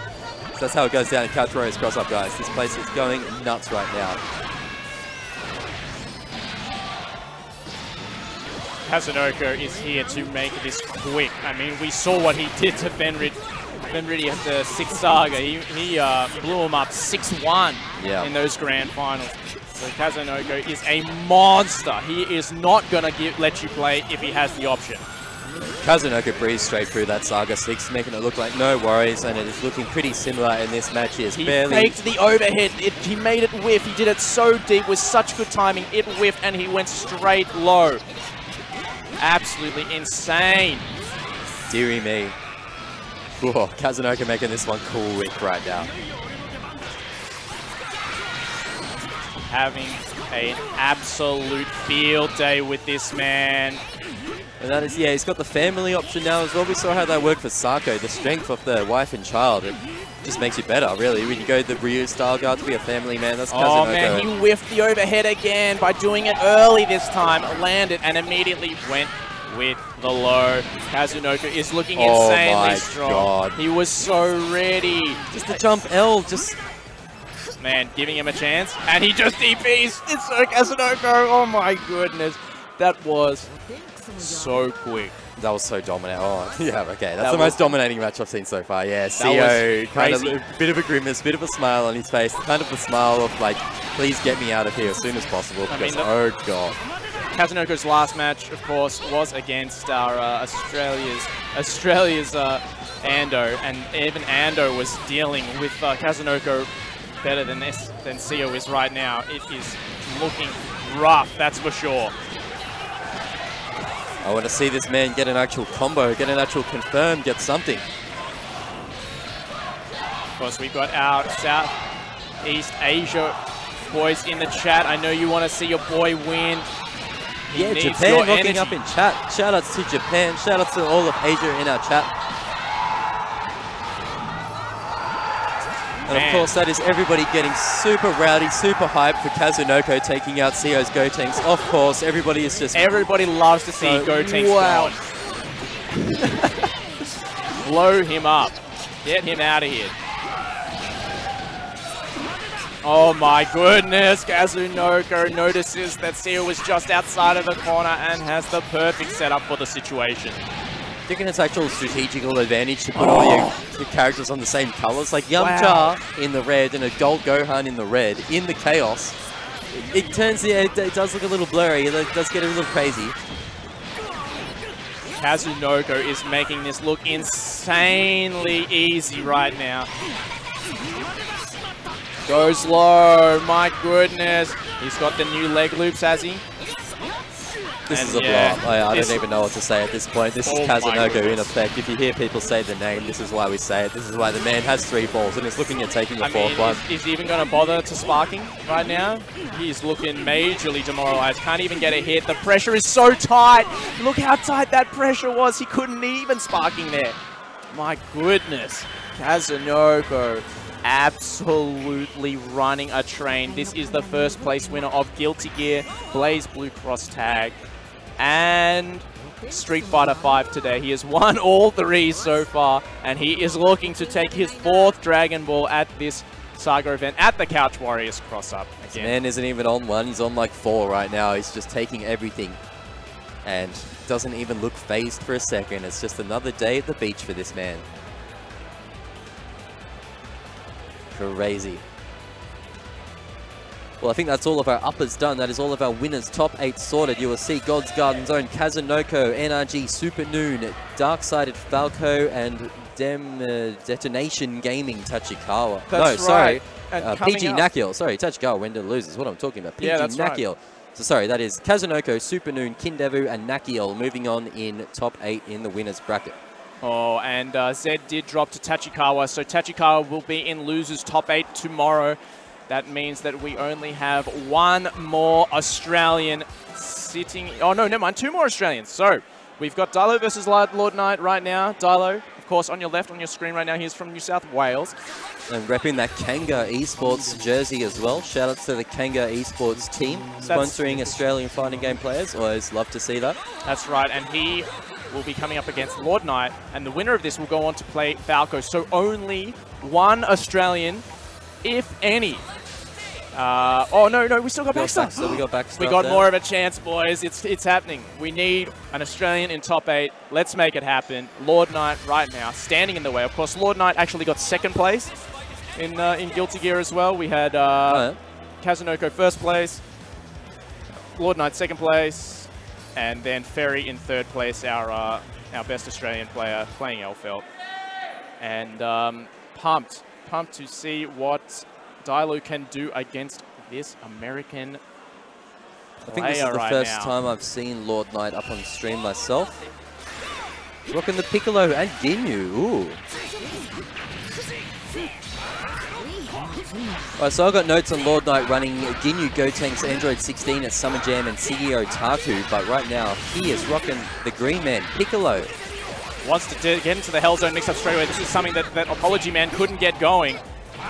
So that's how it goes down in Couchwarriors Crossup, guys. This place is going nuts right now. Kazunoko is here to make this quick. I mean, we saw what he did to Fenrid at the 6th Saga. He blew him up 6-1 in those grand finals. So Kazunoko is a monster. He is not going to let you play if he has the option. Kazunoko breezed straight through that Saga 6, making it look like no worries, and it is looking pretty similar in this match. He faked the overhead. He made it whiff. He did it so deep with such good timing. It whiffed, and he went straight low. Absolutely insane. Deary me. Whoa, Kazunoko making this one quick right now. Having an absolute field day with this man. And that is, yeah, he's got the family option now as well. We saw how that worked for Sako, the strength of the wife and child. It just makes you better, really. When you go the Ryu style guard to be a family man, that's Kazunoko. Oh man, he whiffed the overhead again by doing it early this time. Landed and immediately went with the low. Kazunoko is looking insanely strong. God. He was so ready. Just the jump L, just... Man, giving him a chance. And he just DPs. It's so Kazunoko. Oh my goodness. That was so quick. That was so dominant. Oh, yeah, okay. That's the most dominating match I've seen so far. Yeah, CO, kind of a bit of a grimace, bit of a smile on his face. Kind of the smile of like, please get me out of here as soon as possible. Because, oh god. Kazunoko's last match, of course, was against our Australia's Ando, and even Ando was dealing with Kazunoko better than CO is right now. It is looking rough, that's for sure. I want to see this man get an actual combo, get an actual confirm, get something. Of course, we've got our Southeast Asia boys in the chat. I know you want to see your boy win. Yeah, Japan rocking up in chat. Shout outs to Japan. Shout outs to all of Asia in our chat. And of course, that is everybody getting super rowdy, super hyped for Kazunoko taking out CO's Gotenks. Of course, everybody is just... Everybody loves to see Gotenks gone. Blow him up. Get him out of here. Oh my goodness, Kazunoko notices that CO was just outside of the corner and has the perfect setup for the situation. I think it's actual strategical advantage to put all your characters on the same colors. Like Yamcha in the red and a Gold Gohan in the red, in the chaos. It turns, yeah, it does look a little blurry, it does get a little crazy. Kazunoko is making this look insanely easy right now. Goes low, my goodness. He's got the new leg loops, has he? This is a blow-up. I don't even know what to say at this point. This is Kazunoko in effect. If you hear people say the name, this is why we say it. This is why the man has 3 balls and is looking at taking the 4th one. Is he even going to bother to sparking right now? He's looking majorly demoralized. Can't even get a hit. The pressure is so tight. Look how tight that pressure was. He couldn't even sparking there. My goodness. Kazunoko absolutely running a train. This is the first place winner of Guilty Gear, Blaze Blue Cross Tag, and Street Fighter V today. He has won all 3 so far, and he is looking to take his 4th Dragon Ball at this Saga event at the Couchwarriors Crossup. This man isn't even on 1, he's on like 4 right now. He's just taking everything and doesn't even look phased for a second. It's just another day at the beach for this man. Crazy. Well, I think that's all of our uppers done. That is all of our winners. Top 8 sorted. You will see God's Garden's own Kazunoko, NRG, Super Noon, Dark-Sided Falco, and Detonation Gaming Tachikawa. That's sorry. PG Nakiel. Sorry, Tachikawa went to lose is what I'm talking about. PG Nakiel. Right. So sorry, that is Kazunoko, Super Noon, Kindevu, and Nakiel moving on in top 8 in the winners bracket. Oh, and Zed did drop to Tachikawa, so Tachikawa will be in losers top 8 tomorrow. That means that we only have one more Australian sitting. Oh, no, never mind. 2 more Australians. So we've got Dilo versus Lord Knight right now. Dilo, of course, on your left on your screen right now. He's from New South Wales. And repping that Kanga Esports jersey as well. Shout out to the Kanga Esports team sponsoring Australian fighting game players. Always love to see that. That's right. And he will be coming up against Lord Knight. And the winner of this will go on to play Falco. So only one Australian, if any. Oh, no, we still got Baxter. So we got Baxter. We got more of a chance, boys. It's happening. We need an Australian in top 8. Let's make it happen. Lord Knight right now, standing in the way. Of course, Lord Knight actually got 2nd place in Guilty Gear as well. We had Kazunoko 1st place, Lord Knight 2nd place, and then Ferry in 3rd place, our best Australian player playing Elfelt. And pumped to see what Dilo can do against this American player. I think this is the first time I've seen Lord Knight up on stream myself. Rocking the Piccolo and Ginyu. Ooh. Alright, so I got notes on Lord Knight running Ginyu Gotenks Android 16 at Summer Jam and Sigio Taku, but right now he is rocking the Green Man Piccolo. Wants to get into the Hell Zone mix-up straight away. This is something that Apology Man couldn't get going.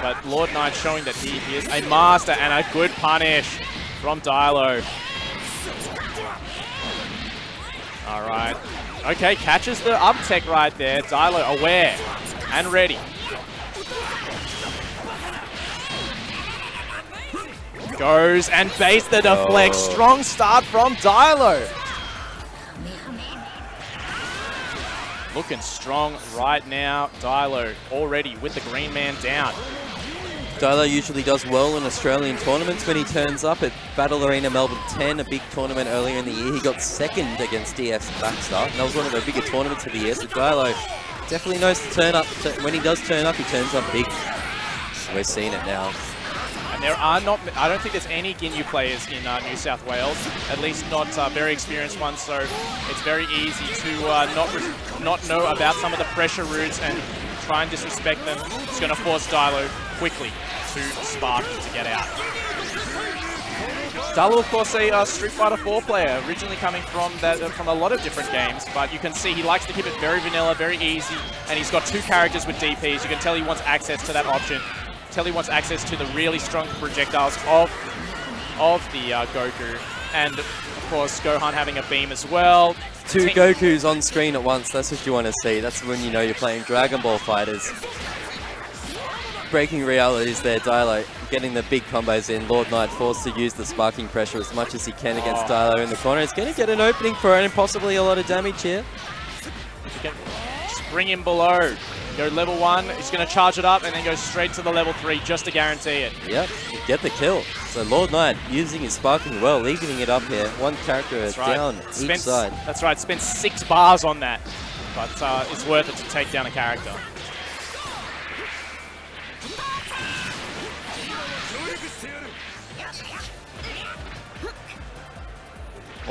But Lord Knight showing that he is a master and a good punish from Dilo. All right. Okay, catches the up tech right there. Dilo aware and ready. Goes and baits the deflect. Strong start from Dilo. Looking strong right now. Dilo already with the Green Man down. Dilo usually does well in Australian tournaments when he turns up at Battle Arena Melbourne 10, a big tournament earlier in the year. He got 2nd against DS Baxter, and that was one of the bigger tournaments of the year. So Dilo definitely knows to turn up. When he does turn up, he turns up big. We're seeing it now. And there are not, I don't think there's any Ginyu players in New South Wales, at least not very experienced ones, so it's very easy to not know about some of the pressure routes and try and disrespect them. It's going to force Dilo quickly to spark to get out. Dilo, of course, a Street Fighter 4 player, originally coming from a lot of different games, but you can see he likes to keep it very vanilla, very easy, and he's got 2 characters with DPs. You can tell he wants access to that option. Tell he wants access to the really strong projectiles of the Goku, and of course Gohan having a beam as well. 2 Gokus on screen at once, that's what you want to see. That's when you know you're playing Dragon Ball FighterZ. Breaking realities there, Dilo getting the big combos in. Lord Knight forced to use the sparking pressure as much as he can against Dilo in the corner. It's going to get an opening for it and possibly a lot of damage here. Just bring him below. Go level 1, he's going to charge it up and then go straight to the level 3 just to guarantee it. Yep, get the kill. So Lord Knight using his sparking well, leaving it up here. One character down each side. That's right, spent 6 bars on that. But it's worth it to take down a character.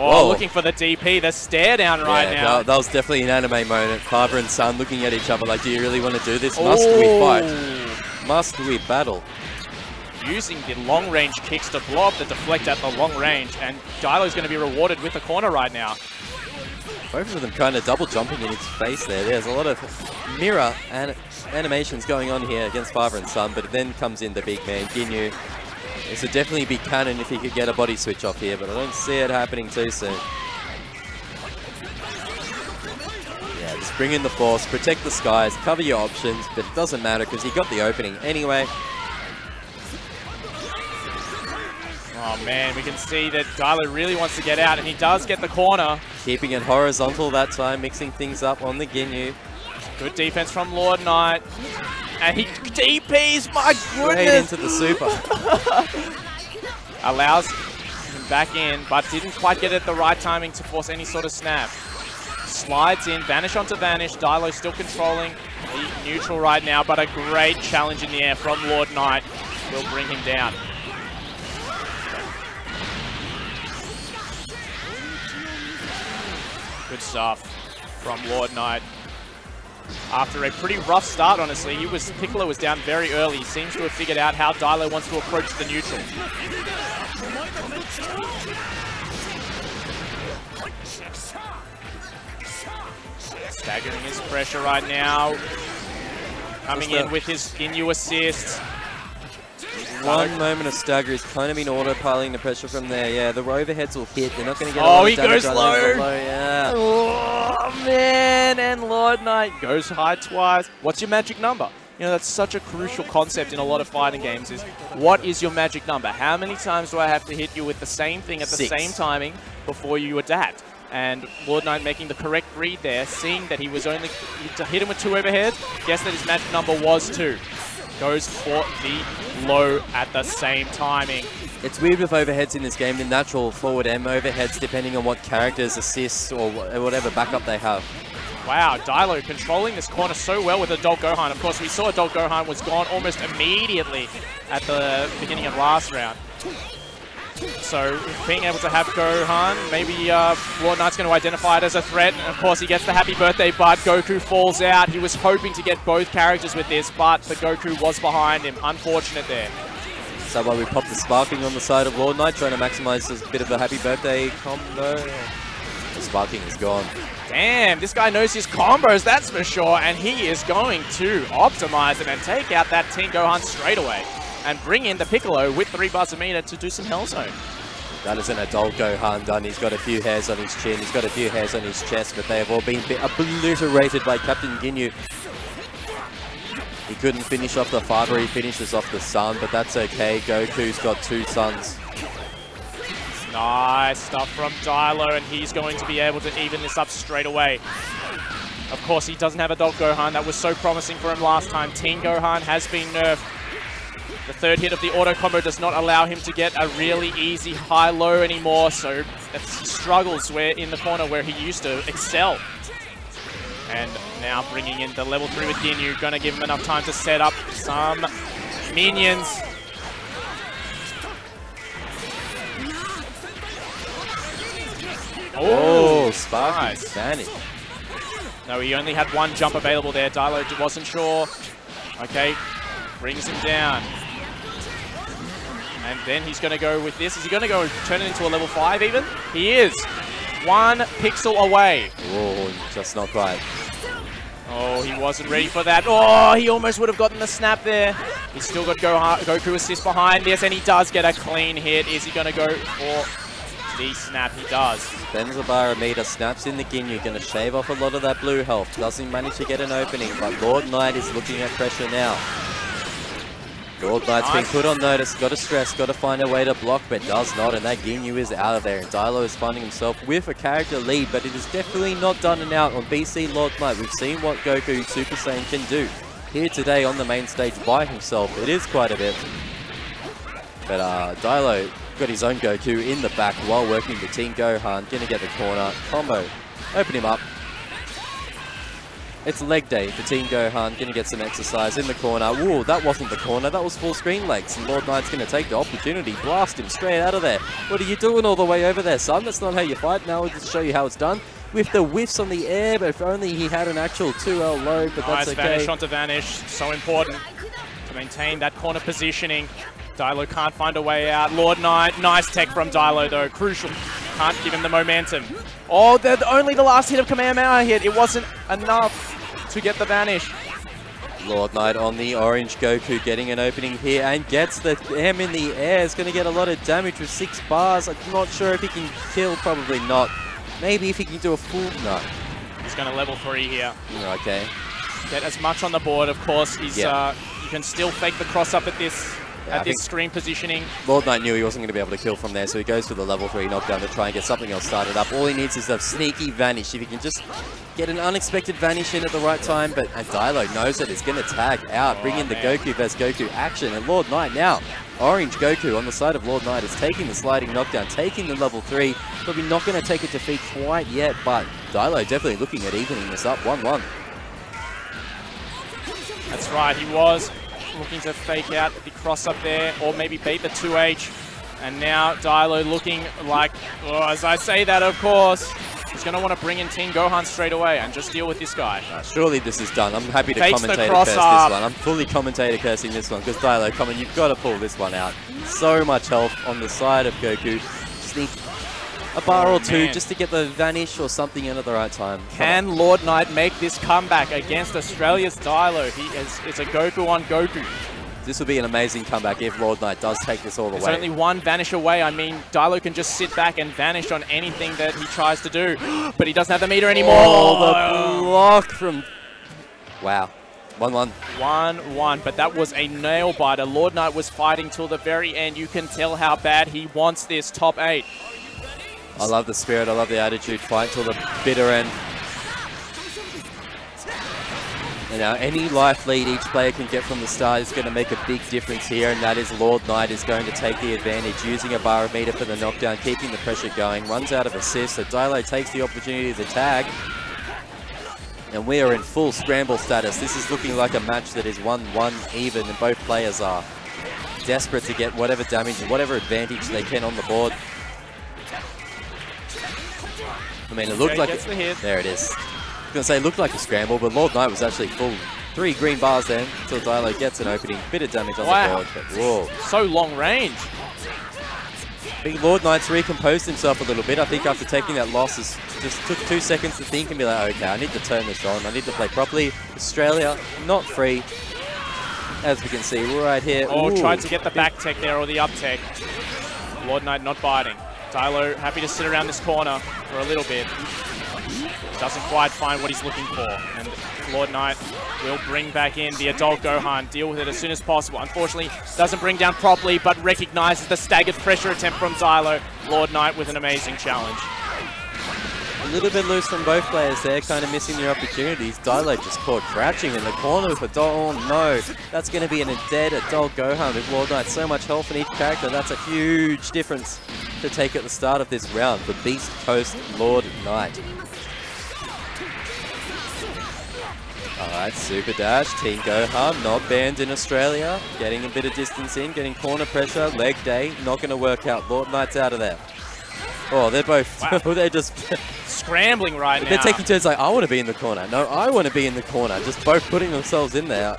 Oh, looking for the DP, the stare down right now. That was definitely an anime moment. Father and son looking at each other like, do you really want to do this? Must we fight? Must we battle? Using the long range kicks to blow up the deflect at the long range, and Dilo's going to be rewarded with the corner right now. Both of them kind of double jumping in his face there. There's a lot of mirror and animations going on here against father and son, but it then comes in the big man, Ginyu. This would definitely be canon if he could get a body switch off here, but I don't see it happening too soon. Yeah, just bring in the force, protect the skies, cover your options, but it doesn't matter because he got the opening anyway. Oh man, we can see that Dilo really wants to get out, and he does get the corner. Keeping it horizontal that time, mixing things up on the Ginyu. Good defense from Lord Knight. And he DPs, my goodness! Straight into the super. Allows him back in, but didn't quite get it at the right timing to force any sort of snap. Slides in, vanish onto vanish. Dilo still controlling the neutral right now, but a great challenge in the air from Lord Knight will bring him down. Good stuff from Lord Knight. After a pretty rough start, honestly. Piccolo was down very early. He seems to have figured out how Dilo wants to approach the neutral. Staggering his pressure right now. Coming in with his Ginyu assist. One moment of stagger. He's kind of been autopiloting the pressure from there. Yeah, the overheads will hit. They're not going to get a lot of damage. He goes low. Yeah. Oh, man. And Lord Knight goes high twice. What's your magic number? You know, that's such a crucial concept in a lot of fighting games is, what is your magic number? How many times do I have to hit you with the same thing at the same timing before you adapt? And Lord Knight making the correct read there, seeing that he was only to hit him with 2 overheads, guess that his magic number was 2. Goes for the low at the same timing. It's weird with overheads in this game, the natural forward M overheads, depending on what characters assist or whatever backup they have. Wow, Dilo controlling this corner so well with Adult Gohan. Of course, we saw Adult Gohan was gone almost immediately at the beginning of last round. So being able to have Gohan, maybe Lord Knight's going to identify it as a threat. And of course, he gets the happy birthday, but Goku falls out. He was hoping to get both characters with this, but the Goku was behind him. Unfortunate there. So while we pop the sparking on the side of Lord Knight, trying to maximize this bit of a happy birthday combo. The sparking is gone. Damn, this guy knows his combos, that's for sure. And he is going to optimize it and take out that Teen Gohan straight away. And bring in the Piccolo with 3 bars a meter to do some Hell Zone. That is an Adult Gohan done. He's got a few hairs on his chin, he's got a few hairs on his chest, but they have all been obliterated by Captain Ginyu. He couldn't finish off the father, he finishes off the son, but that's okay. Goku's got 2 sons. Nice stuff from Dilo, and he's going to be able to even this up straight away. Of course, he doesn't have Adult Gohan. That was so promising for him last time. Teen Gohan has been nerfed. The 3rd hit of the auto combo does not allow him to get a really easy high-low anymore, so he struggles in the corner where he used to excel. And now bringing in the level 3 with Ginyu, going to give him enough time to set up some minions. Oh, Sparky nice. vanished. No, he only had 1 jump available there. Dilo wasn't sure. Okay, brings him down. And then he's going to go with this. Is he going to go turn it into a level 5 even? He is. 1 pixel away. Oh, just not quite. Oh, he wasn't ready for that. Oh, he almost would have gotten the snap there. He's still got Goku assist behind this, and he does get a clean hit. Is he going to go for the snap? He does. Spends a bar a meter, snaps in the Ginyu, going to shave off a lot of that blue health. Doesn't manage to get an opening, but Lord Knight is looking at pressure now. Lord Knight's been put on notice, got to stress, got to find a way to block, but does not, and that Ginyu is out of there. And Dilo is finding himself with a character lead, but it is definitely not done and out on BC Lord Knight. We've seen what Goku Super Saiyan can do here today on the main stage by himself. It is quite a bit. But Dilo got his own Goku in the back while working the Teen Gohan, gonna get the corner, combo, open him up. It's leg day for Teen Gohan, gonna get some exercise in the corner. Whoa, that wasn't the corner, that was full screen legs. And Lord Knight's gonna take the opportunity, blast him straight out of there. What are you doing all the way over there, son? That's not how you fight. Now we'll just show you how it's done. With the whiffs on the air, but if only he had an actual 2L low, but that's okay. Vanish onto vanish, so important to maintain that corner positioning. Dilo can't find a way out. Lord Knight, nice tech from Dilo though, crucial. Can't give him the momentum. Oh, only the last hit of Kamehameha hit. It wasn't enough to get the vanish. Lord Knight on the orange Goku getting an opening here and gets the M in the air. It's going to get a lot of damage with 6 bars. I'm not sure if he can kill, probably not. Maybe if he can do a full, no. He's going to level 3 here. Okay. Get as much on the board, of course. He's, you can still fake the cross up at this. At this screen positioning. Lord Knight knew he wasn't going to be able to kill from there, so he goes for the level 3 knockdown to try and get something else started up. All he needs is a sneaky vanish. If he can just get an unexpected vanish in at the right time, but Dilo knows that it's going to tag out, bring in the Goku vs Goku action, and Lord Knight now, orange Goku on the side of Lord Knight is taking the sliding knockdown, taking the level 3, probably not going to take it to defeat quite yet, but Dilo definitely looking at evening this up, 1-1. That's right, he was looking to fake out the cross up there, or maybe bait the 2H. And now Dilo looking like, as I say that, of course, He's going to want to bring in Team Gohan straight away and just deal with this guy. Surely this is done. I'm happy to Fakes the commentator cross curse up. this one. I'm fully commentator cursing this one because Dilo, come on, you've got to pull this one out. So much health on the side of Goku. Just need a bar or two just to get the vanish or something in at the right time. Can Lord Knight make this comeback against Australia's Dilo? It's a Goku on Goku. This would be an amazing comeback if Lord Knight does take this all the way. There's only one vanish away. I mean, Dilo can just sit back and vanish on anything that he tries to do. But he doesn't have the meter anymore. Oh, the block from... Wow. 1-1. 1-1, but that was a nail-biter. Lord Knight was fighting till the very end. You can tell how bad he wants this top 8. I love the spirit. I love the attitude. Fight till the bitter end. And now any life lead each player can get from the start is going to make a big difference here, and that is Lord Knight is going to take the advantage, using a barometer for the knockdown, keeping the pressure going, runs out of assist, so Dilo takes the opportunity to tag. And we are in full scramble status. This is looking like a match that is 1-1 even, and both players are desperate to get whatever damage and whatever advantage they can on the board. I mean, it looked like... There it is. I was going to say, it looked like a scramble, but Lord Knight was actually full 3 green bars then until Dilo gets an opening. Bit of damage on the board, but whoa. So long range. I think Lord Knight's recomposed himself a little bit. I think after taking that loss, just took 2 seconds to think and be like, okay, I need to turn this on. I need to play properly. Australia, not free. As we can see right here. Oh, tried to get the back tech there or the up tech. Lord Knight not biting. Dilo happy to sit around this corner for a little bit. Doesn't quite find what he's looking for. And Lord Knight will bring back in the adult Gohan, deal with it as soon as possible. Unfortunately, doesn't bring down properly, but recognizes the staggered pressure attempt from Dilo. Lord Knight with an amazing challenge. A little bit loose from both players there, kind of missing their opportunities. Dilo just caught crouching in the corner with adult. Oh no, that's going to be a dead adult Gohan with Lord Knight. So much health in each character. That's a huge difference to take at the start of this round for Beast Coast Lord Knight. Alright, Super Dash, Team Gohan, not banned in Australia. Getting a bit of distance in, getting corner pressure, leg day, not going to work out. Lord Knight's out of there. Oh, they're both, they're just... scrambling right now. They're taking turns like, I want to be in the corner. No, I want to be in the corner. Just both putting themselves in there.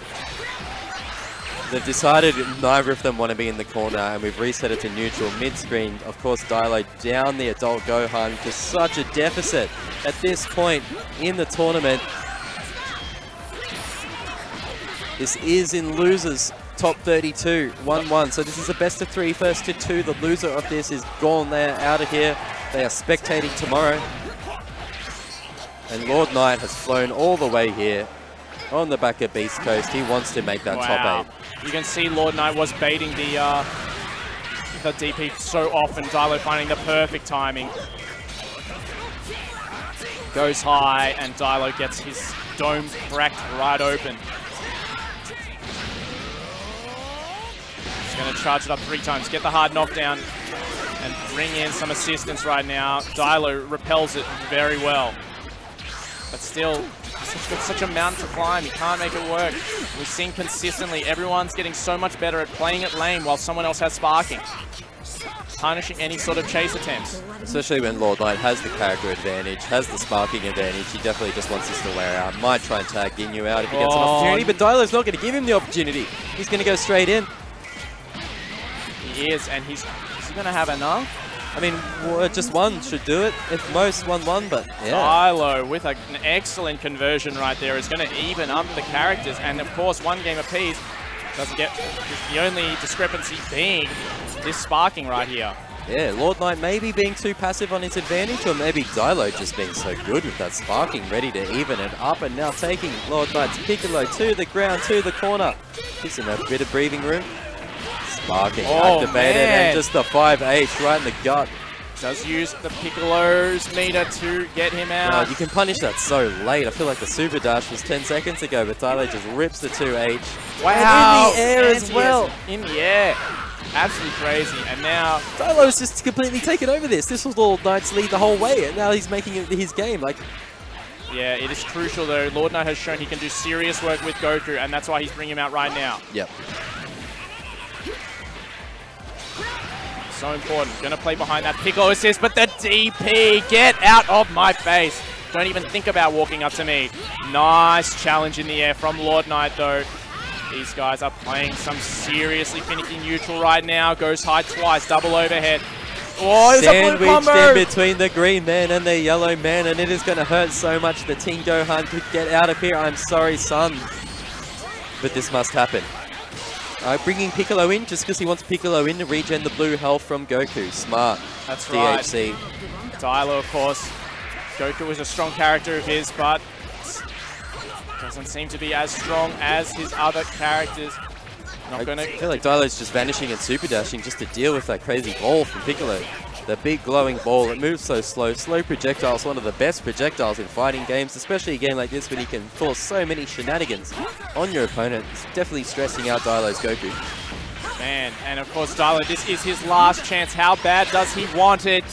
They've decided neither of them want to be in the corner, and we've reset it to neutral mid-screen. Of course, Dilo down the adult Gohan to such a deficit at this point in the tournament. This is in losers, top 32, 1-1. So this is a best of 3, first to 2. The loser of this is gone there, out of here. They are spectating tomorrow. And Lord Knight has flown all the way here on the back of Beast Coast. He wants to make that top 8. You can see Lord Knight was baiting the DP so often. Dilo finding the perfect timing. Goes high, and Dilo gets his dome cracked right open. He's going to charge it up 3 times, get the hard knockdown, and bring in some assistance right now. Dilo repels it very well. But still, he's got such a mountain to climb, he can't make it work. We've seen consistently, everyone's getting so much better at playing it lame while someone else has sparking. Punishing any sort of chase attempts. Especially when Lord Knight has the character advantage, has the sparking advantage, he definitely just wants this to wear out. Might try and tag Ginyu out if he gets an opportunity, but Dilo's not going to give him the opportunity. He's going to go straight in. He is, and he's going to have enough. I mean, just one should do it. If most, 1-1, but yeah. Dilo with an excellent conversion right there is going to even up the characters. And of course, 1 game apiece doesn't get the only discrepancy being this sparking right here. Yeah, Lord Knight maybe being too passive on his advantage, or maybe Dilo just being so good with that sparking, ready to even it up, and now taking Lord Knight's Piccolo to the ground, to the corner. Gives him a bit of breathing room. Sparking activated, and just the 5H right in the gut. Does use the Piccolo's meter to get him out. God, you can punish that so late. I feel like the Super Dash was 10 seconds ago, but Dilo just rips the 2H. Wow! And in the air as well. In the air. Absolutely crazy. And now Dilo's just completely taken over this. This was Lord Knight's lead the whole way, and now he's making it his game. Like, yeah, it is crucial though. Lord Knight has shown he can do serious work with Goku, and that's why he's bringing him out right now. Yep. So important. Gonna play behind that Piccolo assist, but the DP, get out of my face. Don't even think about walking up to me. Nice challenge in the air from Lord Knight, though. These guys are playing some seriously finicky neutral right now. Goes high twice, double overhead. Oh, it's a blue combo! Sandwiched in between the green man and the yellow man, and it is going to hurt so much that Team Gohan could get out of here. I'm sorry, son. But this must happen. Bringing Piccolo in just because he wants Piccolo in to regen the blue health from Goku. Smart. That's DHC. Right. Dialo, of course. Goku was a strong character of his, but doesn't seem to be as strong as his other characters. I feel like Dialo's just vanishing and super dashing just to deal with that crazy ball from Piccolo. The big glowing ball, it moves so slow. Slow projectiles, one of the best projectiles in fighting games, especially a game like this when you can force so many shenanigans on your opponent. It's definitely stressing out Dialo's Goku. Man, and of course Dialo, this is his last chance. How bad does he want it?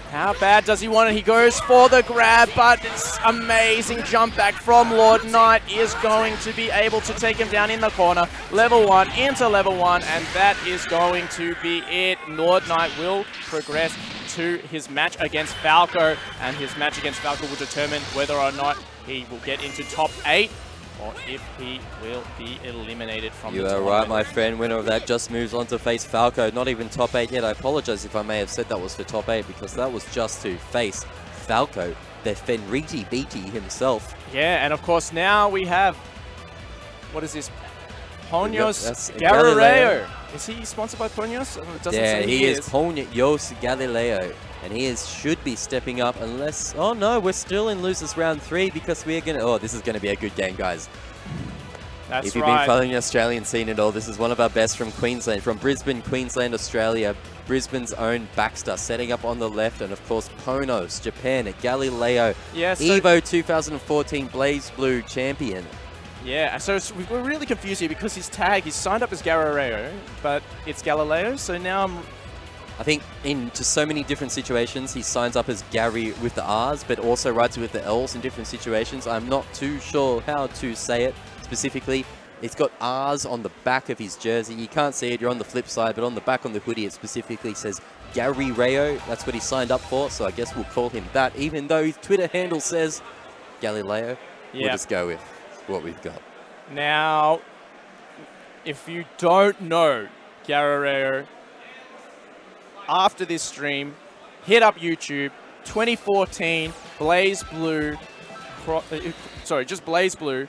How bad does he want it? He goes for the grab, but it's amazing jump back from Lord Knight is going to be able to take him down in the corner. Level 1 into level 1, and that is going to be it. Lord Knight will progress to his match against Falco, and his match against Falco will determine whether or not he will get into top 8 or if he will be eliminated from the tournament. You are right, my friend. Winner of that just moves on to face Falco. Not even top 8 yet. I apologize if I may have said that was for top 8 because that was just to face Falco, the Fenriti BT himself. Yeah, and of course now we have, what is this? Ponios Galileo. Is he sponsored by Ponios? Yeah, he is Ponios Galileo. And he should be stepping up unless... Oh no, we're still in losers round 3 because we're going to... Oh, this is going to be a good game, guys. That's right. If you've been following the Australian scene at all, this is one of our best from Queensland. From Brisbane, Queensland, Australia. Brisbane's own Baxter setting up on the left. And of course, Ponos, Japan, Galileo. Yeah, so Evo 2014 Blaze Blue champion. Yeah, so we're really confused here because his tag, he's signed up as Galileo, but it's Galileo. So now I think in just so many different situations, he signs up as Gary with the R's, but also writes with the L's in different situations. I'm not too sure how to say it specifically. It's got R's on the back of his jersey. You can't see it, you're on the flip side, but on the back on the hoodie, it specifically says Gary Rayo. That's what he signed up for, so I guess we'll call him that. Even though his Twitter handle says Galileo, we'll just go with what we've got. Now, if you don't know Gary Rayo, after this stream, hit up YouTube, 2014 Blaze Blue, just Blaze Blue.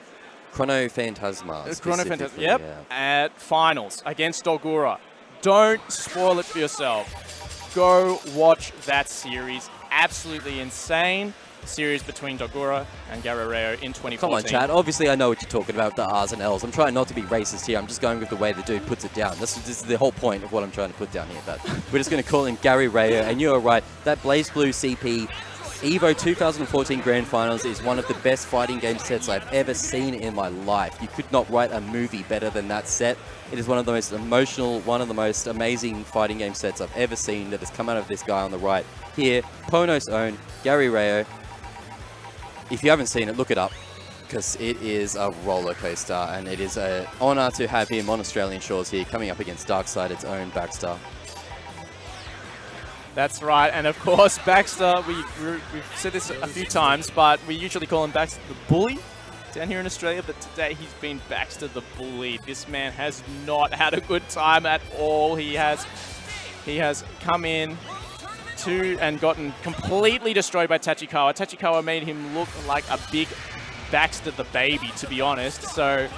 Chrono Phantasma. Chrono Phantasma, yep. Yeah. At finals against Dogura. Don't spoil it for yourself. Go watch that series. Absolutely insane series between Dogura and Guerrero in 2014. Come on, Chad. Obviously, I know what you're talking about, the R's and L's. I'm trying not to be racist here. I'm just going with the way the dude puts it down. This is the whole point of what I'm trying to put down here. But we're just going to call him Gary Rayo. And you're right. That Blaze Blue CP Evo 2014 Grand Finals is one of the best fighting game sets I've ever seen in my life. You could not write a movie better than that set. It is one of the most emotional, one of the most amazing fighting game sets I've ever seen that has come out of this guy on the right. Here, Pono's own, Gary Rayo. If you haven't seen it, look it up, because it is a roller coaster, and it is an honor to have him on Australian shores here, coming up against Darkseid's own Baxter. That's right, and of course, Baxter, we've said this a few times, but we usually call him Baxter the Bully down here in Australia, but today he's been Baxter the Bully. This man has not had a good time at all. He has come in and gotten completely destroyed by Tachikawa. Tachikawa made him look like a big Baxter the Baby, to be honest. So,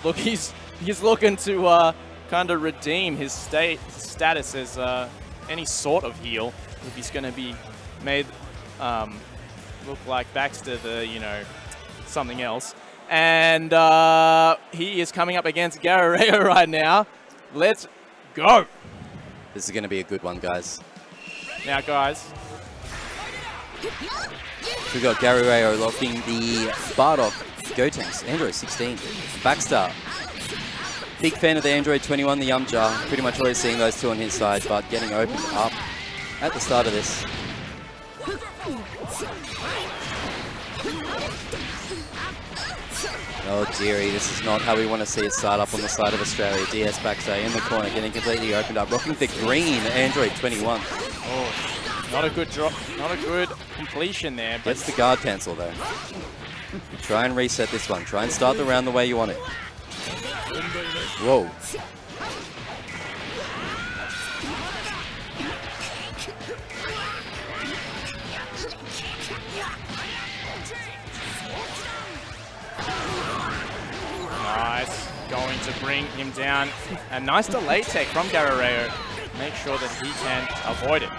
look, he's looking to kind of redeem his status as any sort of heel if he's going to be made look like Baxter the, something else. And he is coming up against Guerrero right now. Let's go. This is going to be a good one, guys. Now, guys, we've got Gary Rayo locking the Bardock Gotenks, Android 16. Baxter, big fan of the Android 21, the Yumja. Pretty much always seeing those two on his side, but getting opened up at the start of this. Oh dearie, this is not how we want to see it start up on the side of Australia. DS Baxter in the corner, getting completely opened up, rocking the green Android 21. Oh, not a good drop, not a good completion there. But gets the guard cancel though. Try and reset this one. Try and start the round the way you want it. Whoa. Nice. Going to bring him down. A nice delay tech from Galileo. Make sure that he can avoid it.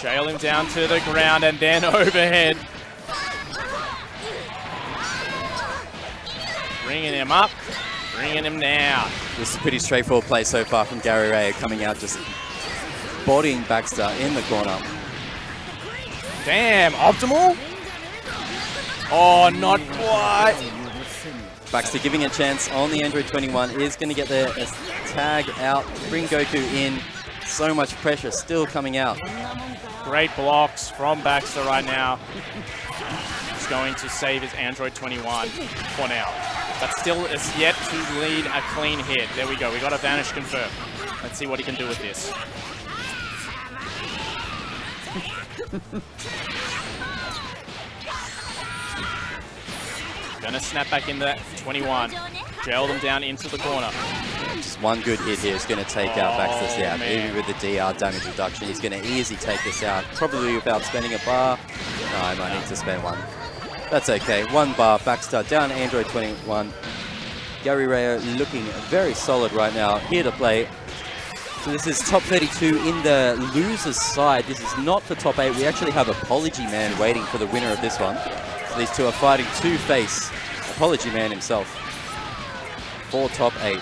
Jail him down to the ground and then overhead. Bringing him up. Bringing him down. This is a pretty straightforward play so far from Gary Ray, coming out just bodying Baxter in the corner. Damn, optimal? Oh, not quite. Baxter giving a chance on the Android 21 is going to get the tag out, bring Goku in. So much pressure still coming out. Great blocks from Baxter right now. He's going to save his Android 21 for now. But still is yet to lead a clean hit. There we go. We got a vanish confirm. Let's see what he can do with this. Gonna snap back in the 21. Jail them down into the corner. Just one good hit here is going to take out Baxter's out. Even with the DR damage reduction, he's going to easily take this out. Probably without spending a bar. No, I might need to spend one. That's okay. 1 bar. Baxter down Android 21. Gary Rayo looking very solid right now. Here to play. So this is top 32 in the loser's side. This is not for top 8. We actually have Apology Man waiting for the winner of this one. So these two are fighting to face Apology Man himself for top 8.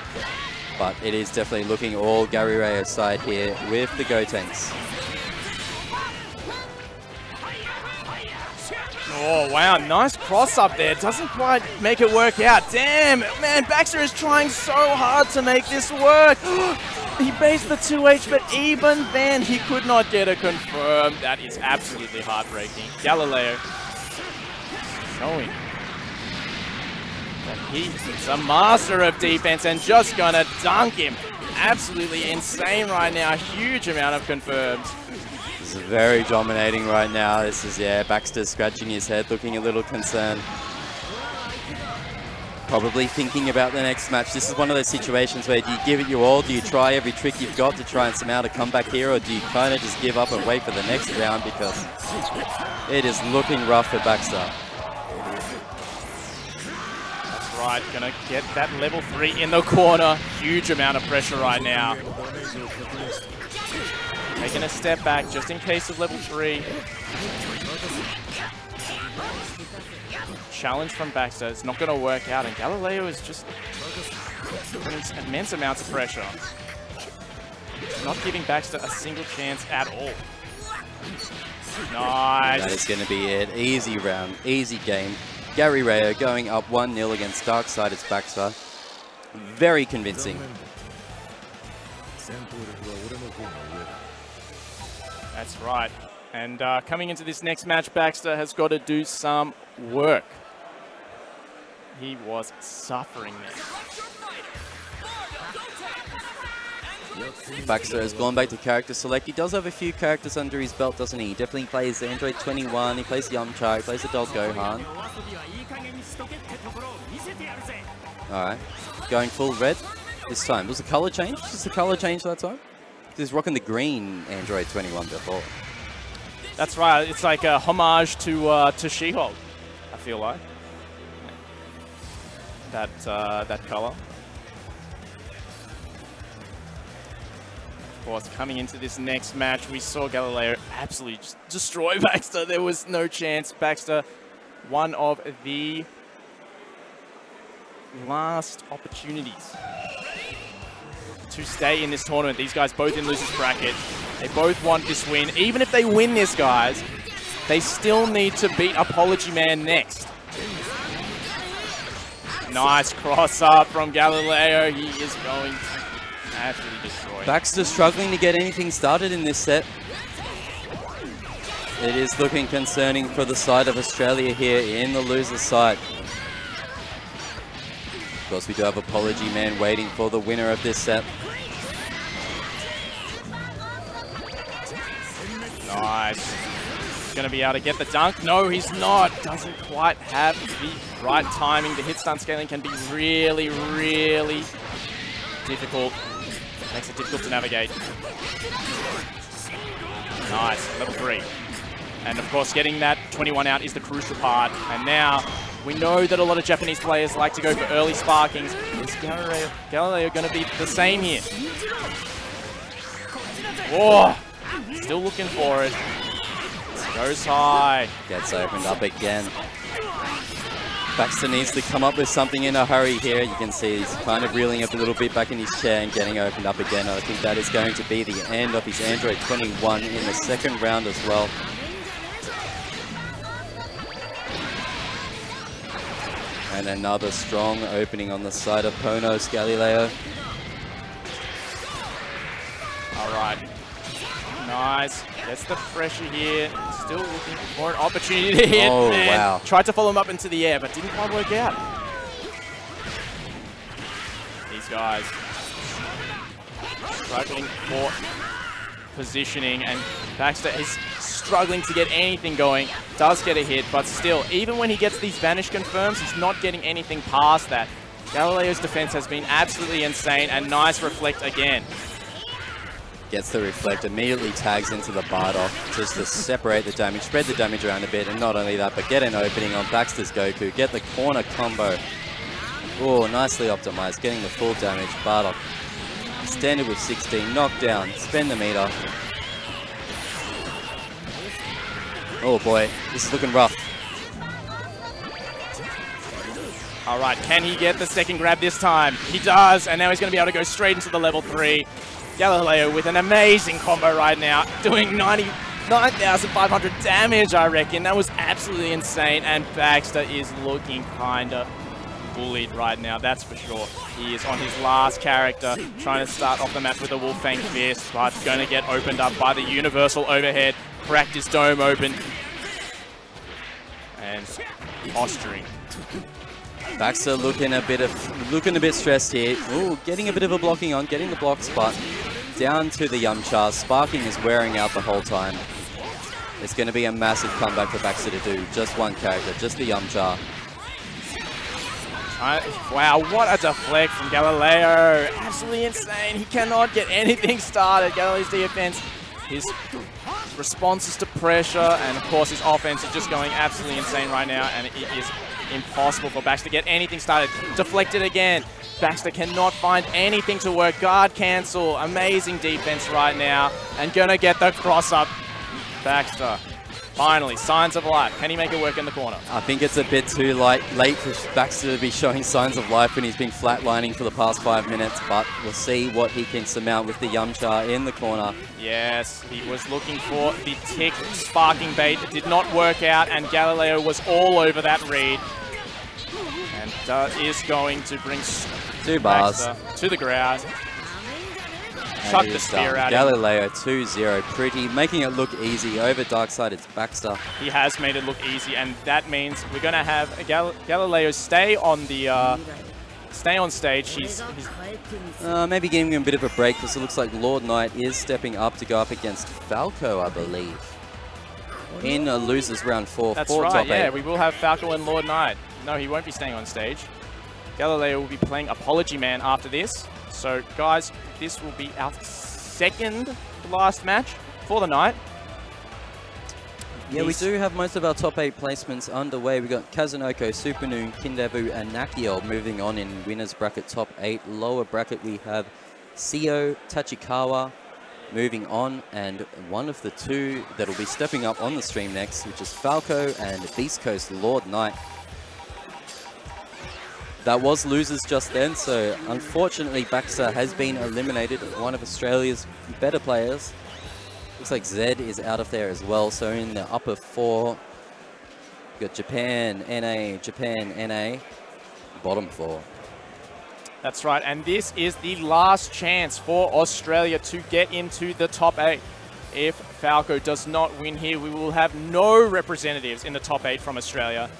But it is definitely looking all Gary Rayo's side here with the Gotenks. Oh, wow. Nice cross up there. Doesn't quite make it work out. Damn, man, Baxter is trying so hard to make this work. He based the 2H, but even then, he could not get a confirm. That is absolutely heartbreaking. Galileo showing that he's a master of defense and just gonna dunk him. Absolutely insane right now. Huge amount of confirms. This is very dominating right now. This is, yeah, Baxter scratching his head, looking a little concerned. Probably thinking about the next match. This is one of those situations where do you give it your all? Do you try every trick you've got to try and somehow to come back here? Or do you kind of just give up and wait for the next round? Because it is looking rough for Baxter. That's right. Gonna get that level 3 in the corner. Huge amount of pressure right now. Taking a step back just in case of level 3. Challenge from Baxter. It's not going to work out, and Galileo is just putting immense amounts of pressure. Not giving Baxter a single chance at all. Nice. That is going to be it. Easy round, easy game. Gary Rayo going up 1-0 against Darksided's Baxter. Very convincing. That's right. And coming into this next match, Baxter has got to do some work. He was suffering there. Baxter has gone back to character select. He does have a few characters under his belt, doesn't he? He definitely plays the Android 21, he plays Yamcha, he plays Adult Gohan. Alright, going full red this time. Was the color change? Just the color change that time? He's rocking the green Android 21 before. That's right. It's like a homage to She-Hulk, I feel like. That color. Of course, coming into this next match, we saw Galileo absolutely just destroy Baxter. There was no chance. Baxter, one of the last opportunities to stay in this tournament. These guys both in losers bracket. They both want this win. Even if they win this, guys, they still need to beat Apology Man next. Nice cross up from Galileo. He is going to absolutely destroy. Baxter struggling to get anything started in this set. it is looking concerning for the side of Australia here in the loser's side. Of course, we do have Apology Man waiting for the winner of this set. Nice. He's going to be able to get the dunk. No, he's not. Doesn't quite have the right timing. The hit stun scaling can be really, really difficult. Makes it difficult to navigate. Nice, level 3. And of course, getting that 21 out is the crucial part. And now, we know that a lot of Japanese players like to go for early sparkings. Is Galileo going to be the same here? Whoa! Still looking for it. Goes high. Gets opened up again. Baxter needs to come up with something in a hurry here. You can see he's kind of reeling up a little bit back in his chair and getting opened up again. I think that is going to be the end of his Android 21 in the second round as well. And another strong opening on the side of Ponos Galileo. All right. Nice. Gets the pressure here. Still looking for an opportunity to hit. Oh, wow. Tried to follow him up into the air, but didn't quite work out. These guys struggling for positioning, and Baxter is struggling to get anything going. Does get a hit, but still, even when he gets these vanish confirms, he's not getting anything past that. Galileo's defense has been absolutely insane, and nice reflect again. Gets the reflect, immediately tags into the Bardock just to separate the damage, spread the damage around a bit, and not only that, but get an opening on Baxter's Goku, get the corner combo. Oh, nicely optimized, getting the full damage. Bardock extended with 16, knockdown, spend the meter. Oh boy, this is looking rough. All right, can he get the second grab this time? He does, and now he's going to be able to go straight into the level 3. Galileo with an amazing combo right now, doing 99,500 damage, I reckon. That was absolutely insane, and Baxter is looking kind of bullied right now, that's for sure. He is on his last character, trying to start off the map with a Wolfang Fist, but going to get opened up by the universal overhead, cracked his dome open, and posturing. Baxter looking a bit stressed here. Ooh, getting a bit of a blocking on, getting the block spot. Down to the Yamcha. Sparking is wearing out the whole time. It's going to be a massive comeback for Baxter to do. Just one character, just the Yamcha. Wow, what a deflect from Galileo. Absolutely insane. He cannot get anything started. Galileo's defense, his responses to pressure, and of course his offense is just going absolutely insane right now, and it is impossible for Baxter to get anything started. Deflected again. Baxter cannot find anything to work. Guard cancel. Amazing defense right now. And gonna get the cross up. Baxter. Finally, signs of life. Can he make it work in the corner? I think it's a bit too late for Baxter to be showing signs of life when he's been flatlining for the past 5 minutes, but we'll see what he can surmount with the Yamcha in the corner. Yes, he was looking for the tick sparking bait. It did not work out, and Galileo was all over that read. And is going to bring 2 bars to the ground. Chuck the spear at him. Galileo 2-0, pretty, making it look easy. Over Darkside, it's Baxter. He has made it look easy, and that means we're going to have Galileo stay on the stay on stage. He's maybe giving him a bit of a break, because it looks like Lord Knight is stepping up to go up against Falco, I believe, in a losers round 4. That's for right. top 8. Yeah, we will have Falco and Lord Knight. No, he won't be staying on stage. Galileo will be playing Apology Man after this. So, guys, this will be our second last match for the night. Yeah, we do have most of our top 8 placements underway. We've got Kazunoko, Supernoon, Kindevu, and Nakiel moving on in winners bracket top 8. Lower bracket, we have Seo, Tachikawa moving on, and one of the 2 that will be stepping up on the stream next, which is Falco and Beast Coast Lord Knight. That was losers just then, so unfortunately Baxter has been eliminated, one of Australia's better players. Looks like Zed is out of there as well, so in the upper 4, we've got Japan, NA, bottom 4. That's right, and this is the last chance for Australia to get into the top 8. if Falco does not win here, we will have no representatives in the top 8 from Australia.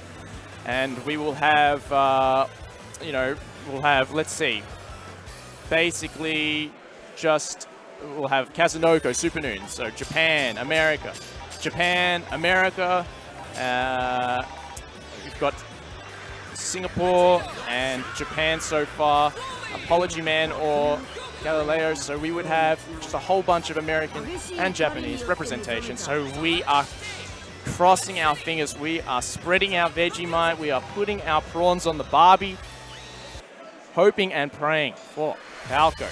And we will have, you know, let's see, basically just, we'll have Kazunoko, Super Noon, so Japan, America. We've got Singapore and Japan so far, Apology Man or Galileo, so we would have just a whole bunch of American and Japanese representation. So we are crossing our fingers, we are spreading our Vegemite, we are putting our prawns on the Barbie, hoping and praying for Falco.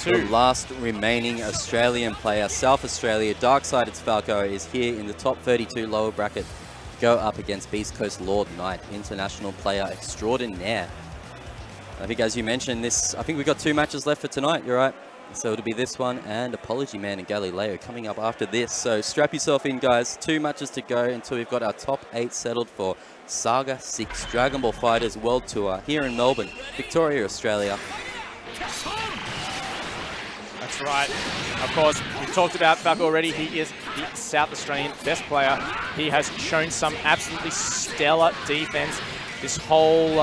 The last remaining Australian player, South Australia, Darksided's Falco, is here in the top 32 lower bracket to go up against Beast Coast Lord Knight, international player extraordinaire. I think, as you mentioned, I think we've got 2 matches left for tonight, you're right. So it'll be this one and Apology Man and Galileo coming up after this. So strap yourself in, guys. 2 matches to go until we've got our top 8 settled for Saga 6 Dragon Ball FighterZ World Tour here in Melbourne, Victoria, Australia. That's right. Of course, we've talked about Falco already. He is the South Australian best player. He has shown some absolutely stellar defense. This whole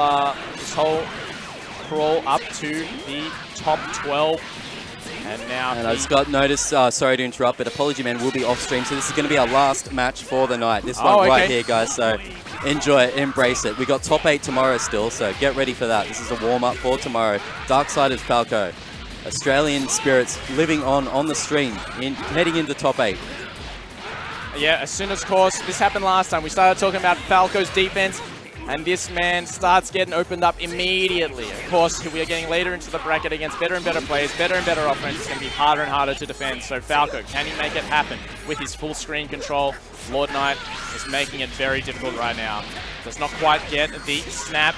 crawl up to the top 12. And now I just got notice, sorry to interrupt, but Apology Man will be off stream. So this is going to be our last match for the night. This one right here, guys. So enjoy it, embrace it. We got top 8 tomorrow still, so get ready for that. This is a warm-up for tomorrow. Darksided Falco. Australian spirits living on the stream, heading into top 8. Yeah, as soon as, of course, this happened last time. We started talking about Falco's defense, and this man starts getting opened up immediately. Of course, we are getting later into the bracket against better and better players, better and better offense. It's going to be harder and harder to defend. So Falco, can he make it happen with his full screen control? Lord Knight is making it very difficult right now. Does not quite get the snap.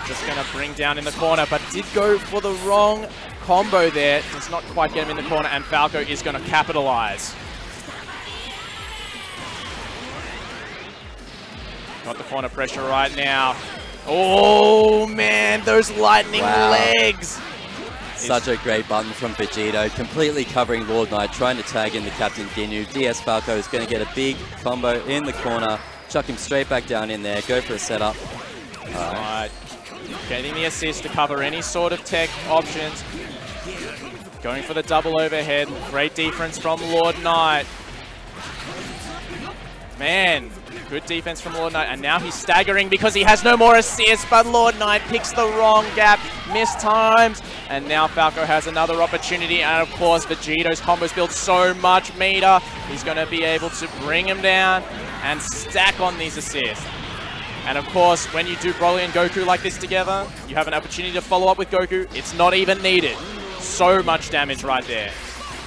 Just going to bring down in the corner, but did go for the wrong combo there. Does not quite get him in the corner, and Falco is going to capitalize. Got the corner pressure right now. Oh, man, those lightning legs. Such a great button from Vegito, completely covering Lord Knight, trying to tag in the Captain Ginyu. DS Falco is going to get a big combo in the corner, chuck him straight back down in there, go for a setup. All right. Getting the assist to cover any sort of tech options. Going for the double overhead. Great defense from Lord Knight. Man, good defense from Lord Knight. And now he's staggering because he has no more assists, but Lord Knight picks the wrong gap, mistimes. And now Falco has another opportunity. And of course, Vegito's combos build so much meter. He's going to be able to bring him down and stack on these assists. And of course, when you do Broly and Goku like this together, you have an opportunity to follow up with Goku. It's not even needed. So much damage right there.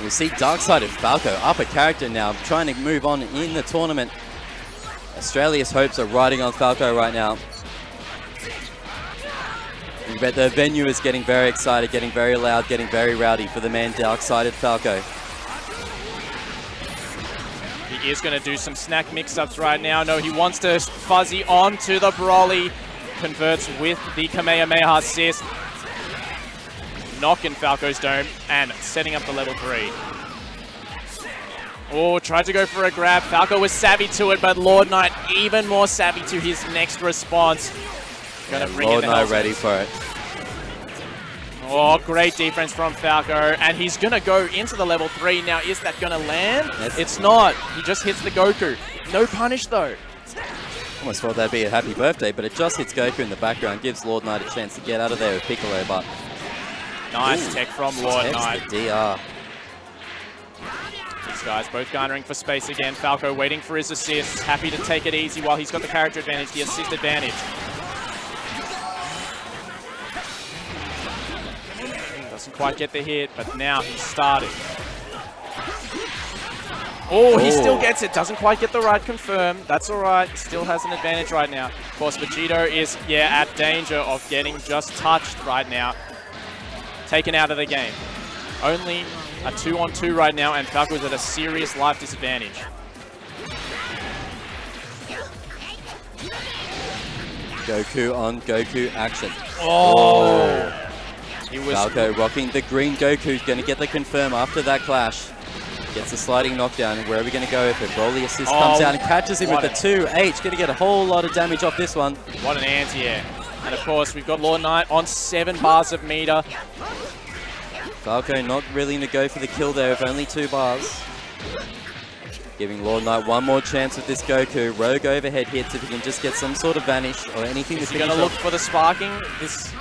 We see Darksided Falco up a character now, trying to move on in the tournament. Australia's hopes are riding on Falco right now. But the venue is getting very excited, getting very loud, getting very rowdy for the man Darksided Falco. He is going to do some snack mix-ups right now. No, he wants to fuzzy onto the Broly. Converts with the Kamehameha assist. Knocking Falco's dome and setting up the level 3. Oh, tried to go for a grab. Falco was savvy to it, but Lord Knight even more savvy to his next response. Gonna bring Lord in the Knight ready for it. Oh, great defense from Falco, and he's going to go into the level 3. Now, is that going to land? It's not. He just hits the Goku. No punish, though. Almost thought that'd be a happy birthday, but it just hits Goku in the background, gives Lord Knight a chance to get out of there with Piccolo, but... Nice tech from Lord Knight. The DR. These guys both garnering for space again. Falco waiting for his assists. Happy to take it easy while he's got the character advantage, the assist advantage. Doesn't quite get the hit, but now he's started. Oh, he still gets it. Doesn't quite get the right confirm. That's all right. Still has an advantage right now. Of course, Vegito is, at danger of getting just touched right now. Taken out of the game. Only a 2-on-2 right now, and Falco's at a serious life disadvantage. Goku on Goku action. Oh! Falco rocking the green Goku's going to get the confirm after that clash. Gets a sliding knockdown. Where are we going to go with it? Broly assist comes out and catches him with the 2H. Going to get a whole lot of damage off this one. What an anti-air. And of course, we've got Lord Knight on 7 bars of meter. Falco not really to go for the kill there with only 2 bars. Giving Lord Knight one more chance with this Goku. Rogue overhead hits if he can just get some sort of vanish or anything to finish off. He's going to look for the sparking. This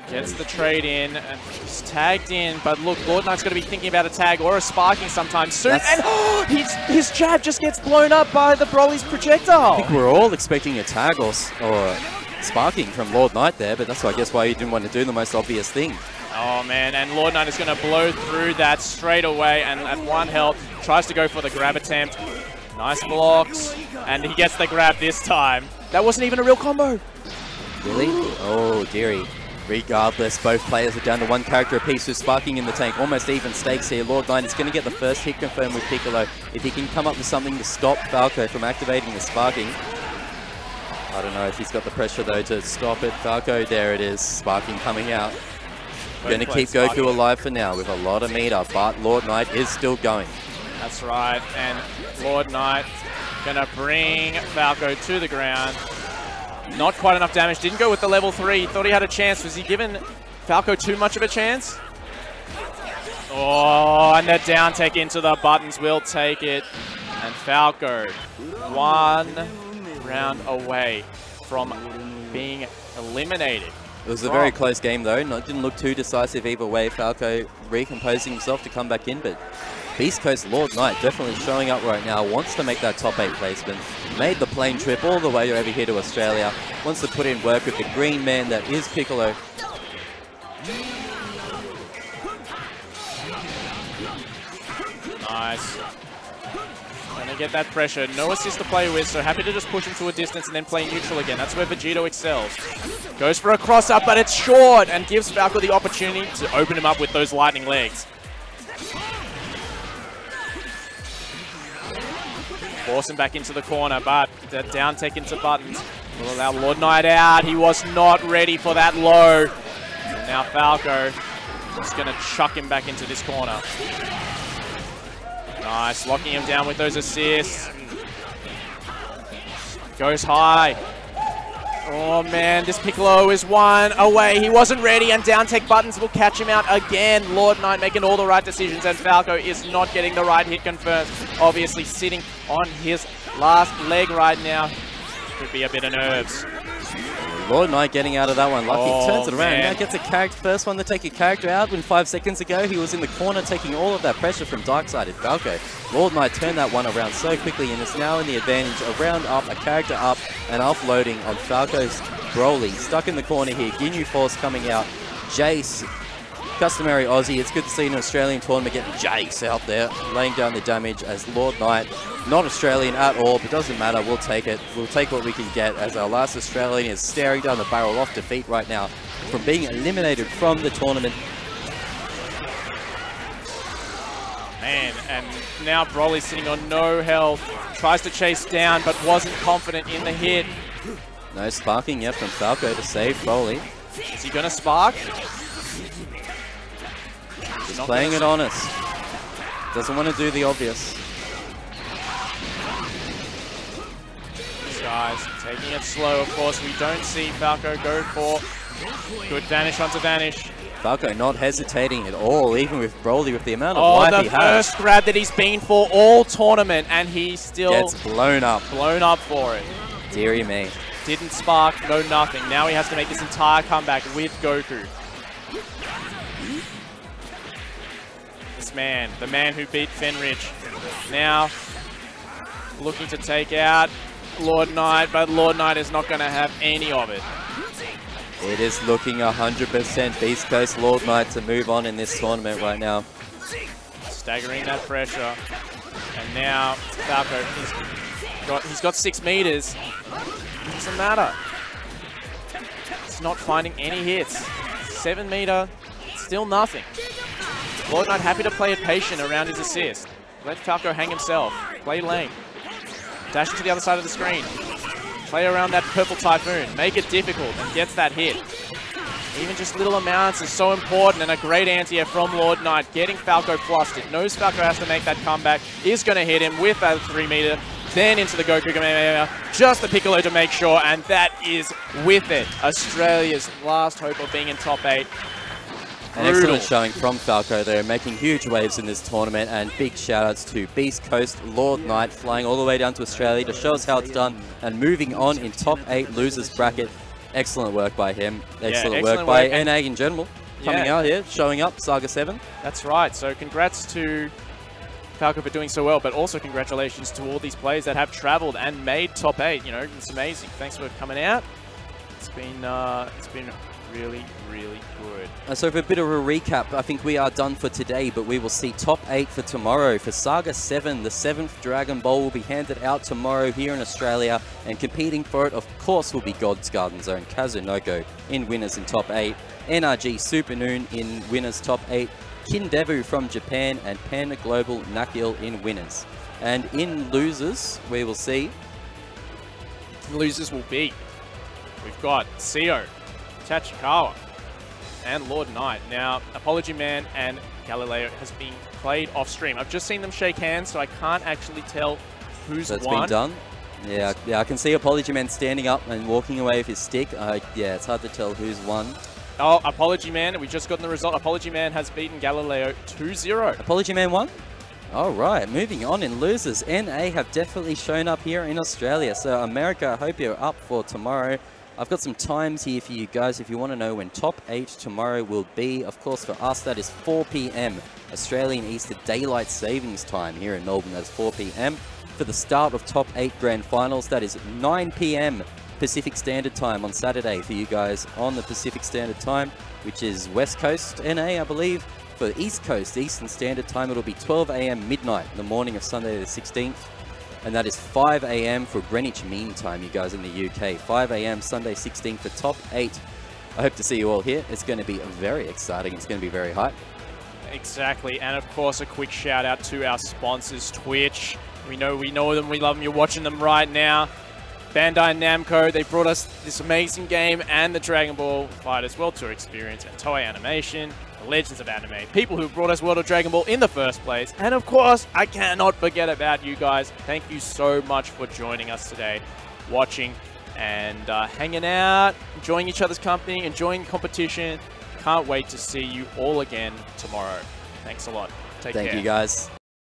gets the trade in and he's tagged in. But look, Lord Knight's going to be thinking about a tag or a sparking sometime soon. And his jab just gets blown up by the Broly's projectile. I think we're all expecting a tag or sparking from Lord Knight there, but that's I guess why he didn't want to do the most obvious thing. Oh man, and Lord Knight is going to blow through that straight away, and at 1 health, tries to go for the grab attempt. Nice blocks, and he gets the grab this time. That wasn't even a real combo. Really? Oh, dearie. Regardless, both players are down to 1 character apiece with sparking in the tank. Almost even stakes here. Lord Knight is going to get the first hit confirmed with Piccolo. If he can come up with something to stop Falco from activating the sparking. I don't know if he's got the pressure though to stop it. Falco, there it is. Sparking coming out. Going to keep Goku alive for now with a lot of meter, but Lord Knight is still going. That's right, and Lord Knight going to bring Falco to the ground. Not quite enough damage, didn't go with the level 3, thought he had a chance. Was he giving Falco too much of a chance? Oh, and the down tech into the buttons will take it. And Falco, 1 round away from being eliminated. It was a very close game though. Didn't look too decisive either way. Falco recomposing himself to come back in, but Beast Coast Lord Knight definitely showing up right now. Wants to make that top 8 placement. Made the plane trip all the way over here to Australia. Wants to put in work with the green man that is Piccolo. Nice. Gonna get that pressure. No assist to play with, so happy to just push him to a distance and then play neutral again. That's where Vegito excels. Goes for a cross-up, but it's short and gives Falco the opportunity to open him up with those lightning legs. Force him back into the corner, but the down tech into buttons will allow Lord Knight out. He was not ready for that low. And now Falco is going to chuck him back into this corner. Nice, locking him down with those assists. Goes high. Oh man, this Piccolo is 1 away. He wasn't ready, and down tech buttons will catch him out again. Lord Knight making all the right decisions, and Falco is not getting the right hit confirmed. Obviously sitting on his last leg right now. Could be a bit of nerves. Lord Knight getting out of that one. Lucky turns it around. Man. Now gets a character, first one to take a character out when 5 seconds ago he was in the corner taking all of that pressure from Dark-Sided Falco. Lord Knight turned that one around so quickly and is now in the advantage. A round up, a character up, and offloading on Falco's Broly. Stuck in the corner here. Ginyu Force coming out. Jace, customary Aussie. It's good to see an Australian tournament getting Jace out there, laying down the damage as Lord Knight. Not Australian at all, but doesn't matter. We'll take it. We'll take what we can get as our last Australian is staring down the barrel off defeat right now from being eliminated from the tournament. Man, and now Broly sitting on no health. Tries to chase down, but wasn't confident in the hit. No sparking yet from Falco to save Broly. Is he going to spark? Just playing it honest. Doesn't want to do the obvious. Guys, taking it slow, of course. We don't see Falco go for good vanish onto vanish. Falco not hesitating at all, even with Broly, with the amount of life he has. The first grab that he's been for all tournament, and he still gets blown up. Blown up for it. Deary me. Didn't spark, no nothing. Now he has to make this entire comeback with Goku. This man, the man who beat Fenrich, now looking to take out Lord Knight, but Lord Knight is not going to have any of it. It is looking 100% Beast Coast Lord Knight to move on in this tournament right now. Staggering that pressure. And now Falco, he's got 6 meters. It doesn't matter. It's not finding any hits. 7 meter, still nothing. Lord Knight happy to play it patient around his assist. Let Falco hang himself. Play lane. Dash to the other side of the screen. Play around that purple Typhoon. Make it difficult and gets that hit. Even just little amounts is so important, and a great anti-air from Lord Knight, getting Falco flustered. Knows Falco has to make that comeback, is going to hit him with that 3-meter, then into the Goku Kamehameha, just the Piccolo to make sure, and that is with it. Australia's last hope of being in top 8. An excellent showing from Falco there, making huge waves in this tournament, and big shout-outs to Beast Coast, Lord Knight, flying all the way down to Australia to show us how it's done, and moving on in top 8 losers bracket. Excellent work by him. Excellent work by NA in general. Coming out here, showing up, Saga 7. That's right. So congrats to Falco for doing so well, but also congratulations to all these players that have traveled and made top 8. You know, it's amazing. Thanks for coming out. It's been really, really good. So for a bit of a recap, I think we are done for today, but we will see top 8 for tomorrow. For Saga 7, the 7th Dragon Ball will be handed out tomorrow here in Australia, and competing for it, of course, will be God's Garden Zone, Kazunoko in winners in top 8, NRG Super Noon in winners top 8, Kindevu from Japan, and Panda Global Nakil in winners. And in losers, we will see... The losers will be... We've got Seo, Tachikawa, and Lord Knight. Now, Apology Man and Galileo has been played off stream. I've just seen them shake hands, so I can't actually tell who's won. That's been done. Yeah, I can see Apology Man standing up and walking away with his stick. Yeah, it's hard to tell who's won. Oh, Apology Man, we just gotten the result. Apology Man has beaten Galileo 2-0. Apology Man won? All right, moving on in losers. NA have definitely shown up here in Australia. So America, I hope you're up for tomorrow. I've got some times here for you guys if you want to know when top 8 tomorrow will be. Of course, for us, that is 4 p.m. Australian Eastern Daylight Savings Time here in Melbourne. That's 4 p.m. For the start of top 8 Grand Finals, that is 9 p.m. Pacific Standard Time on Saturday for you guys on the Pacific Standard Time, which is West Coast NA, I believe. For East Coast Eastern Standard Time, it'll be 12 a.m. midnight, the morning of Sunday the 16th. And that is 5 a.m. for Greenwich Mean Time, you guys in the UK. 5 a.m. Sunday 16th for top 8. I hope to see you all here. It's going to be very exciting. It's going to be very hype. Exactly. And of course, a quick shout out to our sponsors, Twitch. We know them, we love them. You're watching them right now. Bandai Namco, they brought us this amazing game and the Dragon Ball FighterZ World Tour experience, and Toei Animation, the legends of anime, people who brought us World of Dragon Ball in the first place. And of course, I cannot forget about you guys. Thank you so much for joining us today, watching and hanging out, enjoying each other's company, enjoying competition. Can't wait to see you all again tomorrow. Thanks a lot. Take care. Thank you guys.